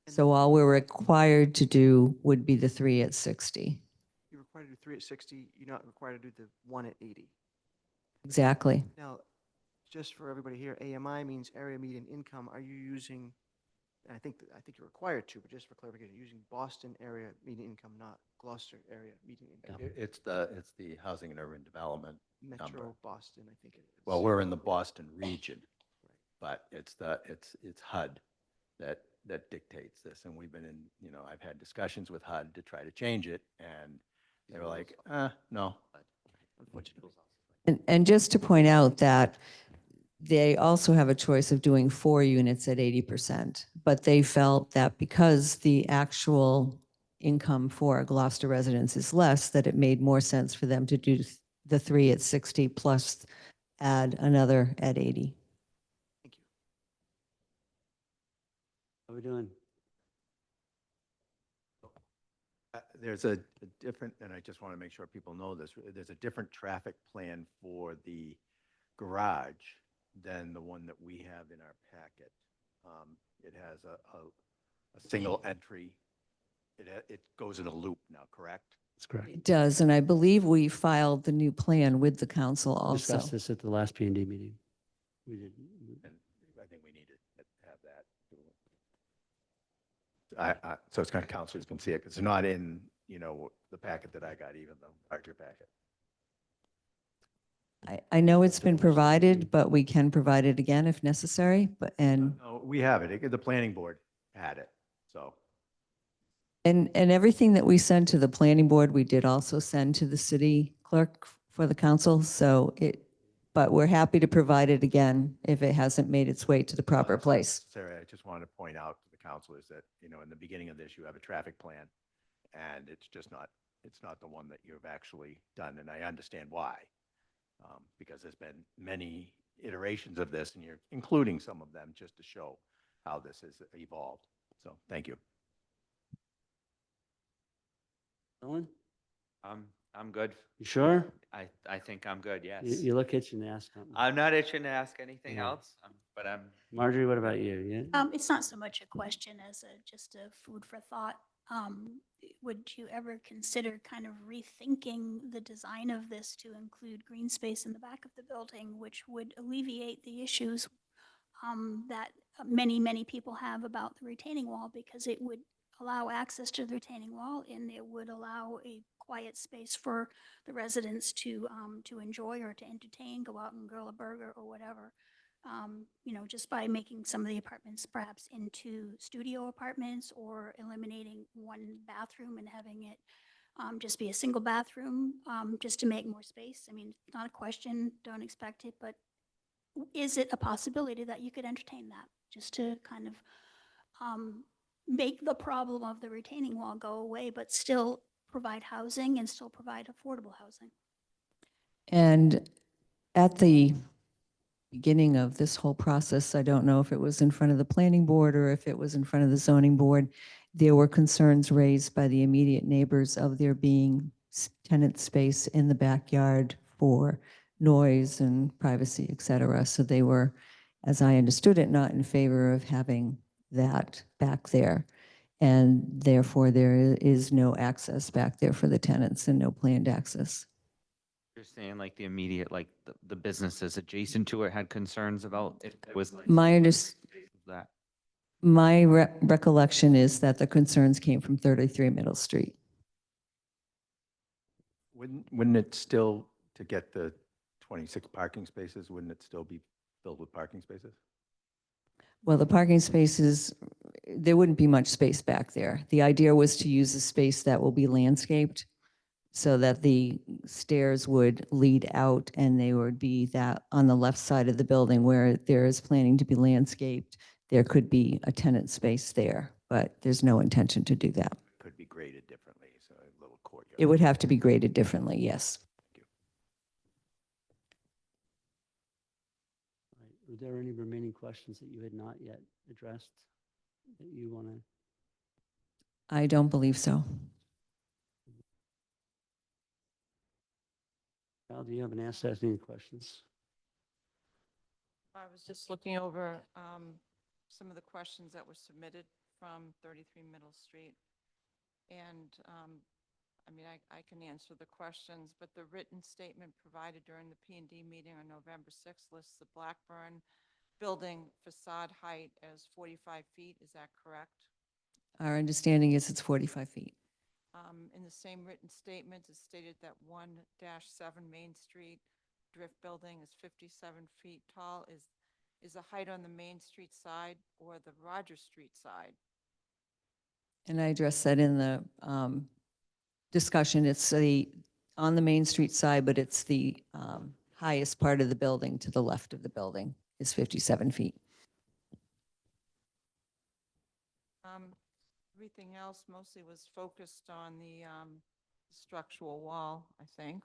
So all we're required to do would be the 3 at 60. You're required to do 3 at 60, you're not required to do the 1 at 80. Exactly. Now, just for everybody here, AMI means area median income. Are you using, and I think you're required to, but just for clarification, you're using Boston area median income, not Gloucester area median income? It's the Housing and Urban Development number. Metro Boston, I think it is. Well, we're in the Boston region, but it's HUD that dictates this. And we've been in, I've had discussions with HUD to try to change it, and they were like, no. Unfortunately. And just to point out that they also have a choice of doing 4 units at 80%, but they felt that because the actual income for Gloucester residents is less, that it made more sense for them to do the 3 at 60 plus add another at 80. Thank you. How are we doing? There's a different, and I just want to make sure people know this, there's a different traffic plan for the garage than the one that we have in our packet. It has a single entry. It goes in a loop now, correct? That's correct. It does, and I believe we filed the new plan with the council We also. discussed this at the last P&D meeting. We did. And I think we need to have that. So it's kind of councilors can see it, because it's not in, the packet that I got, even the larger packet. I know it's been provided, but we can provide it again if necessary, No, we have it. The planning board had it, so. And everything that we send to the planning board, we did also send to the city clerk for the council. But we're happy to provide it again if it hasn't made its way to the proper place. Sarah, I just wanted to point out to the councilors that, in the beginning of this, you have a traffic plan, and it's not the one that you've actually done, and I understand why. Because there's been many iterations of this, and you're including some of them just to show how this has evolved. So, thank you. Ellen, I'm good. you sure? I think I'm good, yes. You look itching to ask something. I'm not itching to ask anything Yeah. else, but I'm, Marjorie, what about you? Yeah? It's not so much a question as just a food for thought. Would you ever consider kind of rethinking the design of this to include green space in the back of the building, which would alleviate the issues that many people have about the retaining wall, because it would allow access to the retaining wall and it would allow a quiet space for the residents to enjoy or to entertain, go out and grill a burger or whatever. Just by making some of the apartments perhaps into studio apartments, or eliminating one bathroom and having it just be a single bathroom, just to make more space. I mean, it's not a question, don't expect it, but is it a possibility that you could entertain that, just to kind of make the problem of the retaining wall go away, but still provide housing and still provide affordable housing? And at the beginning of this whole process, I don't know if it was in front of the planning board or if it was in front of the zoning board, there were concerns raised by the immediate neighbors of there being tenant space in the backyard for noise and privacy, et cetera. So they were, as I understood it, not in favor of having that back there. And therefore, there is no access back there for the tenants and no planned access. you're saying like the immediate, like the businesses adjacent to it had concerns about if it was like that. My recollection is that the concerns came from 33 Middle Street. Wouldn't it still, to get the 26 parking spaces, wouldn't it still be filled with parking spaces? Well, the parking spaces, there wouldn't be much space back there. The idea was to use a space that will be landscaped so that the stairs would lead out and they would be that on the left side of the building where there is planning to be landscaped. There could be a tenant space there, but there's no intention to do that. Could be graded differently, so a little courtyard. It would have to be graded differently, yes. Thank you. there any remaining questions that you had not yet addressed that you want to? I don't believe so. Al, do you have an answer to any questions? I was just looking over some of the questions that were submitted from 33 Middle Street. And I mean, I can answer the questions, but the written statement provided during the P&D meeting on November 6th lists the Blackburn building facade height as 45 feet. Is that correct? Our understanding is it's 45 feet. In the same written statement, it's stated that 1-7 Main Street Drift Building is 57 feet tall. Is the height on the Main Street side or the Rogers Street side? And I addressed that in the discussion. It's on the Main Street side, but it's the highest part of the building to the left of the building is 57 feet. Everything else mostly was focused on the structural wall, I think.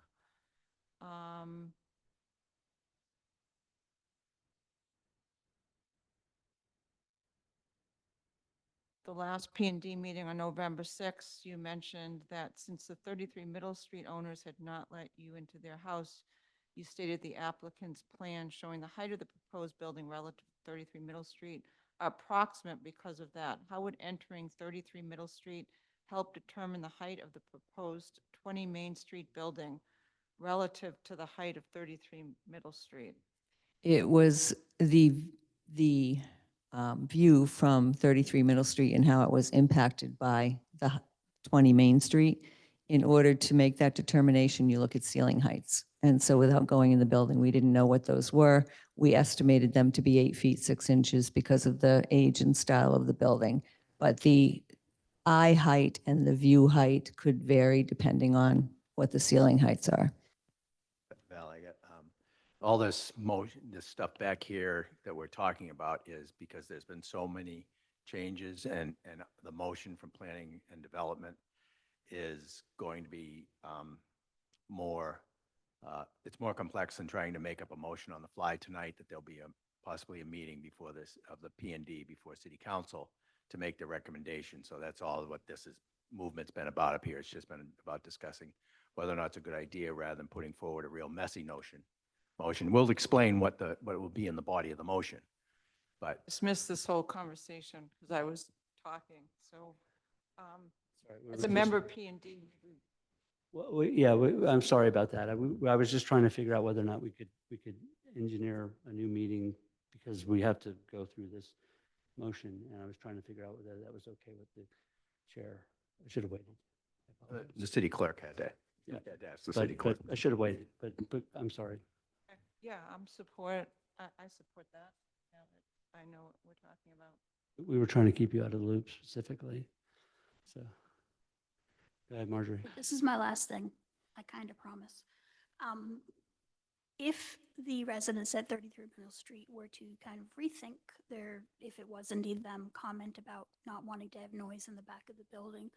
The last P&D meeting on November 6th, you mentioned that since the 33 Middle Street owners had not let you into their house, you stated the applicant's plan showing the height of the proposed building relative to 33 Middle Street are approximate because of that. How would entering 33 Middle Street help determine the height of the proposed 20 Main Street building relative to the height of 33 Middle Street? It was the view from 33 Middle Street and how it was impacted by the 20 Main Street. In order to make that determination, you look at ceiling heights. And so without going in the building, we didn't know what those were. We estimated them to be 8 feet 6 inches because of the age and style of the building. But the eye height and the view height could vary depending on what the ceiling heights are. Val, I got, all this motion, this stuff back here that we're talking about is because there's been so many changes and the motion from planning and development is going to be more, it's more complex than trying to make up a motion on the fly tonight, that there'll be possibly a meeting before this, of the P&D before City Council to make the recommendation. So that's all what this is, movement's been about up here. It's just been about discussing whether or not it's a good idea rather than putting forward a real messy motion. We'll explain what will be in the body of the motion, but Dismiss this whole conversation because I was talking. So Sorry, as a member of P&D, Well, yeah, I'm sorry about that. I was just trying to figure out whether or not we could engineer a new meeting because we have to go through this motion, and I was trying to figure out whether that was okay with the chair. I should have waited. I apologize. the city clerk had to ask the city clerk. But I should have waited, but I'm sorry. yeah, I support that. Now that I know what we're talking about. We were trying to keep you out of the loop specifically. So, go ahead, Marjorie. This is my last thing, I kind of promise. If the residents at 33 Middle Street were to kind of rethink if it was indeed them, comment about not wanting to have noise in the back of the building,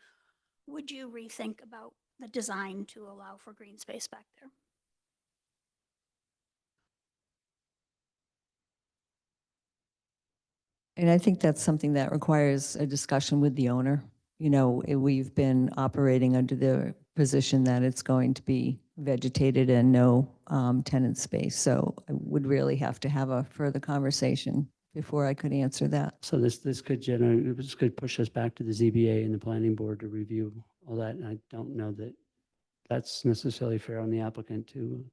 would you rethink about the design to allow for green space back there? And I think that's something that requires a discussion with the owner. You know, we've been operating under the position that it's going to be vegetated and no tenant space. So I would really have to have a further conversation before I could answer that. So this could push us back to the ZBA and the planning board to review all that. And I don't know that that's necessarily fair on the applicant to,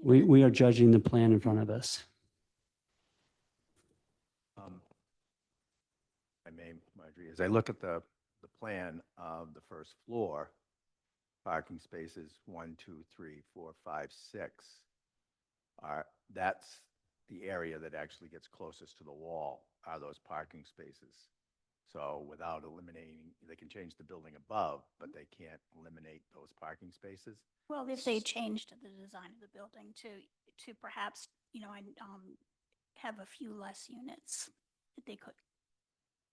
we are judging the plan in front of us. I may, Marjorie, as I look at the plan of the first floor, parking spaces 1, 2, 3, 4, 5, 6 that's the area that actually gets closest to the wall are those parking spaces. So without eliminating, they can change the building above, but they can't eliminate those parking spaces. Well, if they changed the design of the building to perhaps, have a few less units, that they could.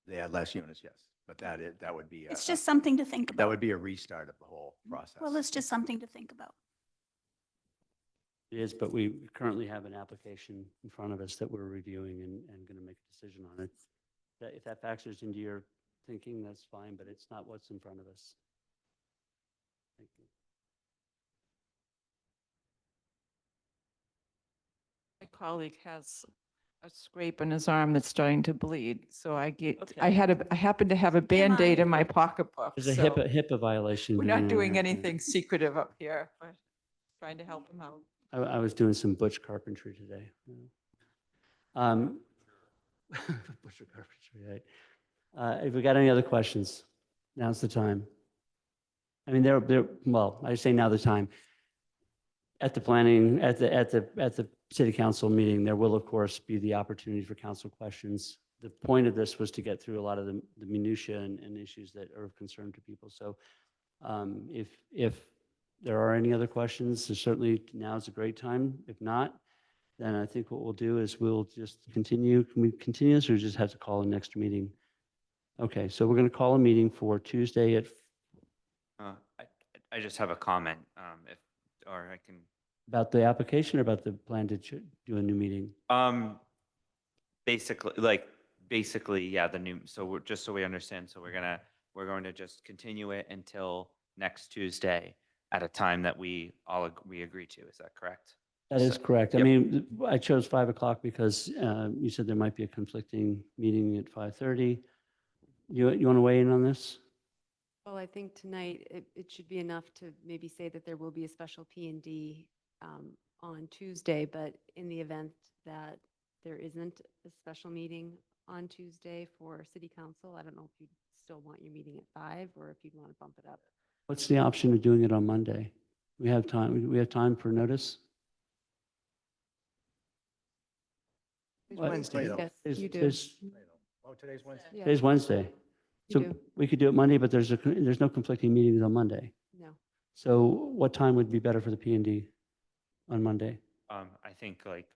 They had less units, yes, but that would be It's just something to think about. that would be a restart of the whole process. Well, it's just something to think about. It is, but we currently have an application in front of us that we're reviewing and going to make a decision on it. If that factors into your thinking, that's fine, but it's not what's in front of us. Thank you. My colleague has a scrape in his arm that's starting to bleed, so I Okay. happen to have a Band-Aid in my pocketbook, There's a so HIPAA violation. we're going not on doing here. anything secretive up here, but trying to help him out. I was doing some butch carpentry today. Butcher carpentry, right? If we got any other questions, now's the time. I mean, well, I say now the time. At the planning, at the city council meeting, there will of course be the opportunity for council questions. The point of this was to get through a lot of the minutia and issues that are of concern to people. So if there are any other questions, there's certainly now is a great time. If not, then I think what we'll do is we'll just continue. Can we continue this or just have to call a next meeting? Okay, so we're going to call a meeting for Tuesday at I just have a comment, or I can. about the application or about the plan to do a new meeting? Basically, yeah, so we're, just so we understand, so we're going to just continue it until next Tuesday at a time that we agree to. Is that correct? That is correct. I Yep. mean, I chose 5 o'clock because you said there might be a conflicting meeting at 5:30. You want to weigh in on this? Well, I think tonight it should be enough to maybe say that there will be a special P&D on Tuesday, but in the event that there isn't a special meeting on Tuesday for city council, I don't know if you still want your meeting at 5 or if you'd want to bump it up. What's the option of doing it on Monday? We have time. We have time for notice? It's What? Wednesday. Yes, you do. Oh, today's Wednesday? Yeah, Today's Wednesday. you So do. we could do it Monday, but there's no conflicting meetings on Monday. No. So what time would be better for the P&D on Monday? I think like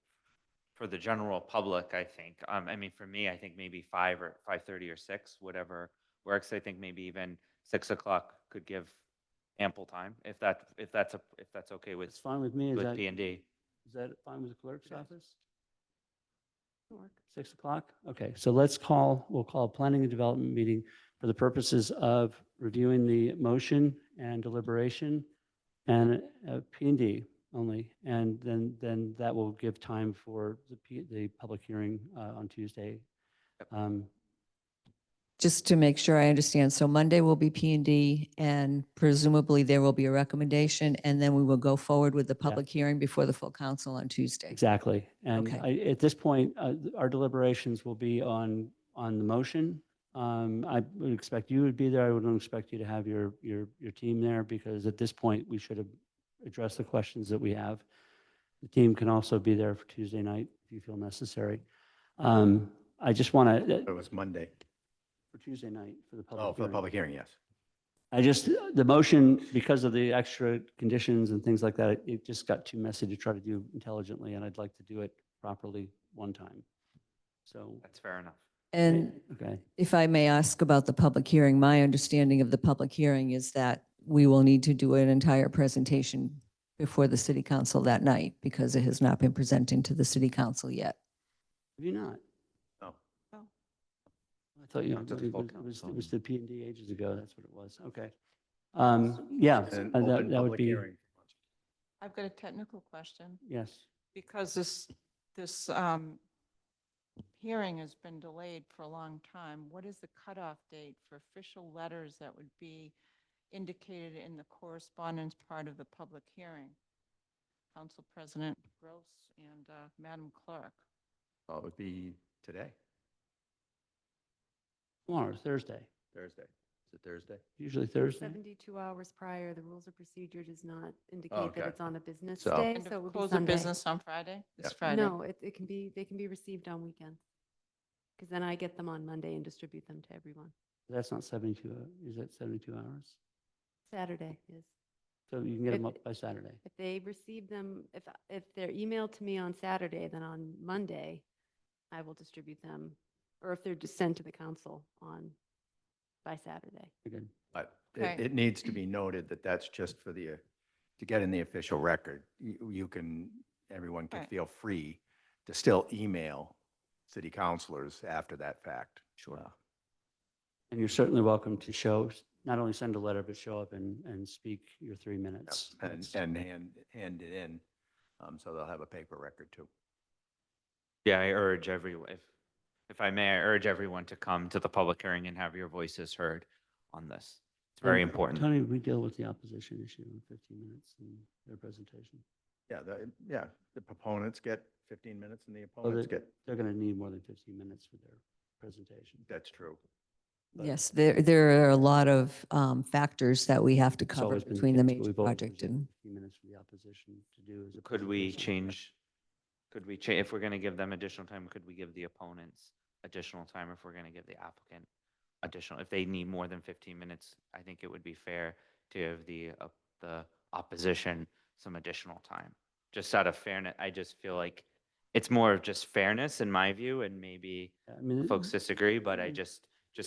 for the general public, I think, I mean, for me, I think maybe 5 or 5:30 or 6, whatever works. I think maybe even 6 o'clock could give ample time if that's okay with It's fine with me. Is that P&D. fine with the clerk's office? It'll work. 6 o'clock? Okay, so we'll call a planning and development meeting for the purposes of reviewing the motion and deliberation and P&D only. And then that will give time for the public hearing on Tuesday. Just to make sure I understand, so Monday will be P&D and presumably there will be a recommendation and then we will go forward with the public hearing before the full council on Tuesday. Exactly. And Okay. at this point, our deliberations will be on the motion. I would expect you would be there. I wouldn't expect you to have your team there because at this point, we should have addressed the questions that we have. The team can also be there for Tuesday night if you feel necessary. I just want to, It was Monday. for Tuesday night, for the public Oh, for the hearing. public hearing, yes. The motion, because of the extra conditions and things like that, it just got too messy to try to do intelligently, and I'd like to do it properly one time. So, That's fair enough. And okay, if I may ask about the public hearing, my understanding of the public hearing is that we will need to do an entire presentation before the city council that night because it has not been presented to the city council yet. have you not? No. I thought you, Not to the full it was the P&D ages ago, that's what it was, okay. Yeah, An that open would public be, hearing. I've got a technical question. yes. Because this hearing has been delayed for a long time, what is the cutoff date for official letters that would be indicated in the correspondence part of the public hearing? Council President Gross and Madam Clerk. Well, it would be today, Tomorrow, Thursday, Thursday. Is it Thursday? usually Thursday. 72 hours prior, the rules of procedure does not indicate okay. that it's on a business So- day, And so it would be close of Sunday. business on Friday? This Yeah. Friday? No, they can be received on weekends. Because then I get them on Monday and distribute them to everyone. That's not 72, is that 72 hours? Saturday is. So you can get them If- up by Saturday. If they receive them, if they're emailed to me on Saturday, then on Monday, I will distribute them. Or if they're just sent to the council by Saturday. Good. But Okay. it needs to be noted that that's just for the to get in the official record, you can, everyone can Right. feel free to still email city councilors after that fact. Sure. And you're certainly welcome to not only send a letter, but show up and speak your 3 minutes. And, That's- and hand it in, so they'll have a paper record too. Yeah, I urge everyone, if I may, I urge everyone to come to the public hearing and have your voices heard on this. It's very And important. Tony, we deal with the opposition issue in 15 minutes in their presentation. Yeah, the proponents get 15 minutes and the So opponents get, they're going to need more than 15 minutes for their presentation. that's true. But- Yes, there are a lot of factors that we have to It's cover always been the between the case, but major we've always project reserved and. 15 minutes for the opposition to do as a Could we presentation. change, if we're going to give them additional time, could we give the opponents additional time if we're going to give the applicant additional, if they need more than 15 minutes, I think it would be fair to give the opposition some additional time. Just out of fairness, I just feel like it's more of just fairness in my view, and maybe I mean, folks disagree, but I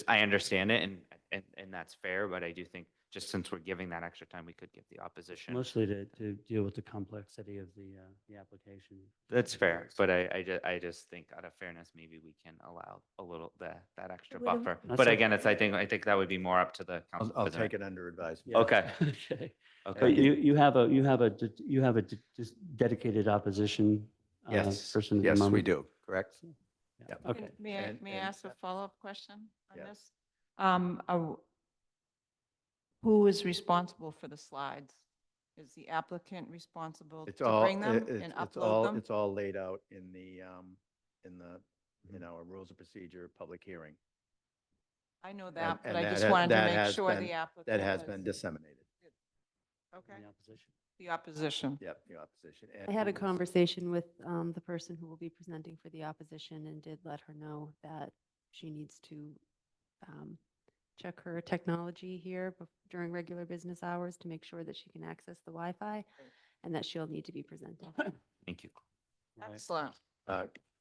I understand it and that's fair, but I do think just since we're giving that extra time, we could give the opposition. mostly to deal with the complexity of the application. That's fair, but I just think out of fairness, maybe we can allow a little, that extra would've- buffer. That's But a- again, I think that would be more up to the council I'll president. take it under advisement. Yeah. Okay. Okay. Okay. But you have a just dedicated opposition Yes, person at the yes, we moment? do, correct? Yeah. Yep. Okay. May I, And- may I and, ask a follow-up question on yeah. this? Who is responsible for the slides? Is the applicant responsible It's to all, bring them and it's upload all, them? it's all laid out in the, in our rules of procedure, public hearing. I know that, but and I that just ha- wanted to that make has sure been- the applicant. That has been disseminated. Okay, The opposition. the opposition. Yep, the opposition. I had a conversation with the person who will be presenting for the opposition and did let her know that she needs to check her technology here during regular business hours to make sure that she can access the Wi-Fi and that she'll need to be presenting. Thank you. Right. Excellent.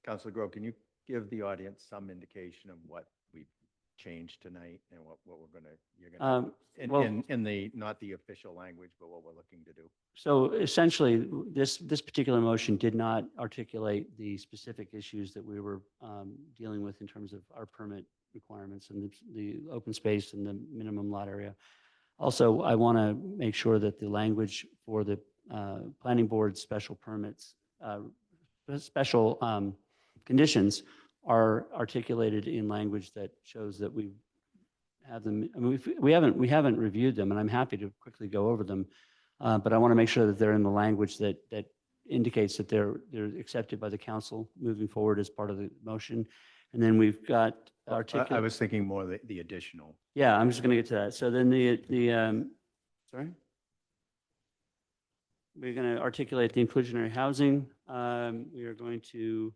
Councilor Grove, can you give the audience some indication of what we've changed tonight and what we're you're gonna, Well- in the, not the official language, but what we're looking to do? So essentially, this particular motion did not articulate the specific issues that we were dealing with in terms of our permit requirements and the open space and the minimum lot area. Also, I want to make sure that the language for the planning board special permits, special conditions are articulated in language that shows that we have them. I mean, we haven't reviewed them, and I'm happy to quickly go over them. But I want to make sure that they're in the language that indicates that they're accepted by the council moving forward as part of the motion. And then we've got I was thinking more the additional. Yeah, I'm just going to get to that. So then sorry? We're going to articulate the inclusionary housing. We are going to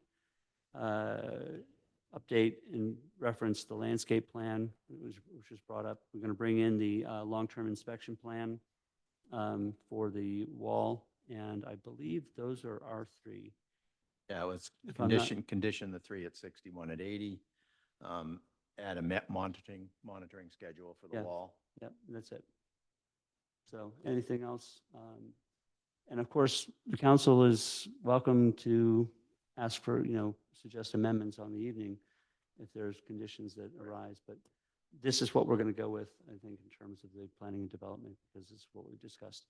update and reference the landscape plan, which was brought up. We're going to bring in the long-term inspection plan for the wall, and I believe those are R3. Yeah, let's If I'm not- condition the 3 at 61 at 80. Add a monitoring schedule for the Yeah. wall. Yep, that's it. So anything else? And of course, the council is welcome to ask for, suggest amendments on the evening if there's conditions that arise. But this is what we're going to go with, I think, in terms of the planning and development, because this is what we discussed.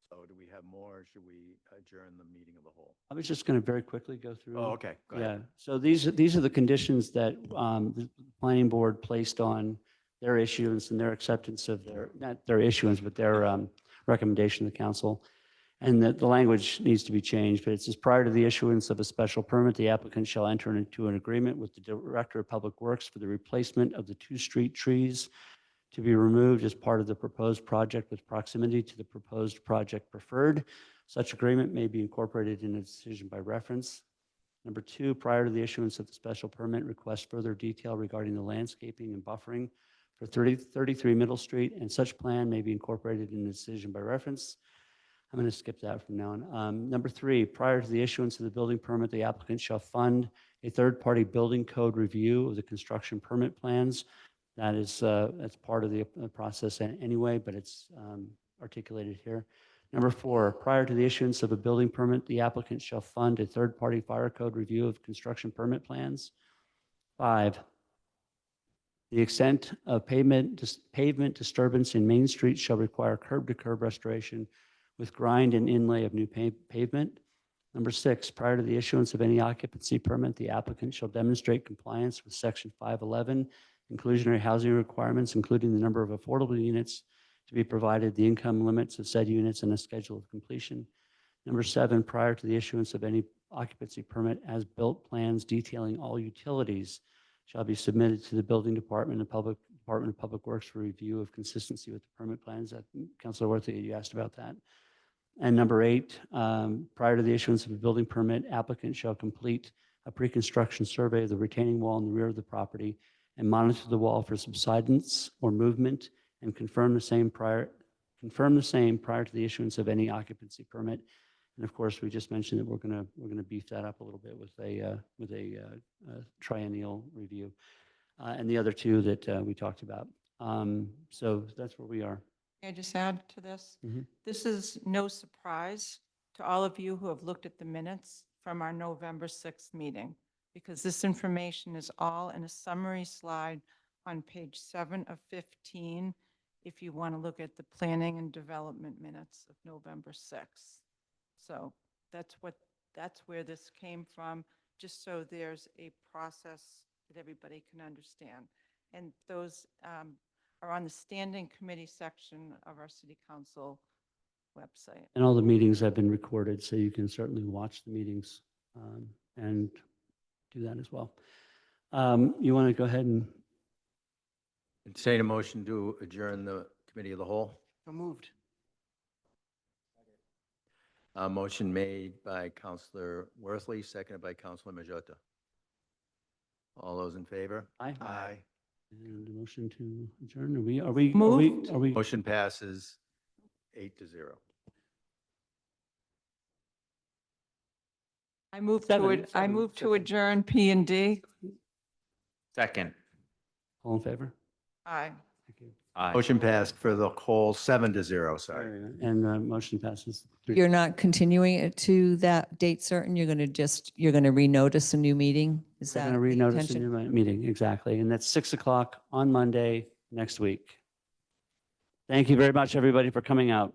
So do we have more? Or should we adjourn the meeting of the whole? I was just going to very quickly go through. Oh, okay, go ahead. Yeah, so these are the conditions that the planning board placed on their issuance and their acceptance of not their issuance, but their recommendation to the council. And that the language needs to be changed, but it says prior to the issuance of a special permit, the applicant shall enter into an agreement with the Director of Public Works for the replacement of the 2 street trees to be removed as part of the proposed project with proximity to the proposed project preferred. Such agreement may be incorporated in a decision by reference. Number 2, prior to the issuance of the special permit, request further detail regarding the landscaping and buffering for 33 Middle Street, and such plan may be incorporated in a decision by reference. I'm going to skip that from now on. Number 3, prior to the issuance of the building permit, the applicant shall fund a third-party building code review of the construction permit plans. That is, that's part of the process anyway, but it's articulated here. Number 4, prior to the issuance of a building permit, the applicant shall fund a third-party fire code review of construction permit plans. 5, the extent of pavement disturbance in Main Street shall require curb-to-curb restoration with grind and inlay of new pavement. Number 6, prior to the issuance of any occupancy permit, the applicant shall demonstrate compliance with Section 511 inclusionary housing requirements, including the number of affordable units to be provided, the income limits of said units, and a schedule of completion. Number 7, prior to the issuance of any occupancy permit, as-built plans detailing all utilities shall be submitted to the Building Department and Department of Public Works for review of consistency with the permit plans. Councilor Worthy, you asked about that. And number 8, prior to the issuance of a building permit, applicant shall complete a pre-construction survey of the retaining wall in the rear of the property and monitor the wall for subsidence or movement and confirm the same prior to the issuance of any occupancy permit. And of course, we just mentioned that we're gonna beef that up a little bit with a triennial review, and the other 2 that we talked about. So that's where we are. May I just add to this? Mhm. This is no surprise to all of you who have looked at the minutes from our November 6th meeting, because this information is all in a summary slide on page 7 of 15, if you want to look at the planning and development minutes of November 6th. So that's where this came from, just so there's a process that everybody can understand. And those are on the standing committee section of our city council website. And all the meetings have been recorded, so you can certainly watch the meetings and do that as well. You want to go ahead and Entertain a motion to adjourn the committee of the whole. So moved. Motion made by Councilor Worthley, seconded by Councilor Majota. All those in favor? Aye. Aye. And a motion to adjourn? Moved. Are we? Motion passes 8-0. I move Seven. to adjourn P&D. Second. All in favor? Aye. Thank you. Aye. Motion passed for the whole 7-0, sorry. And motion passes. You're not continuing it to that date certain? You're going to renotice a new meeting? Is We're that going the to renotice a intention? new meeting, exactly. And that's 6 o'clock on Monday next week. Thank you very much, everybody, for coming out.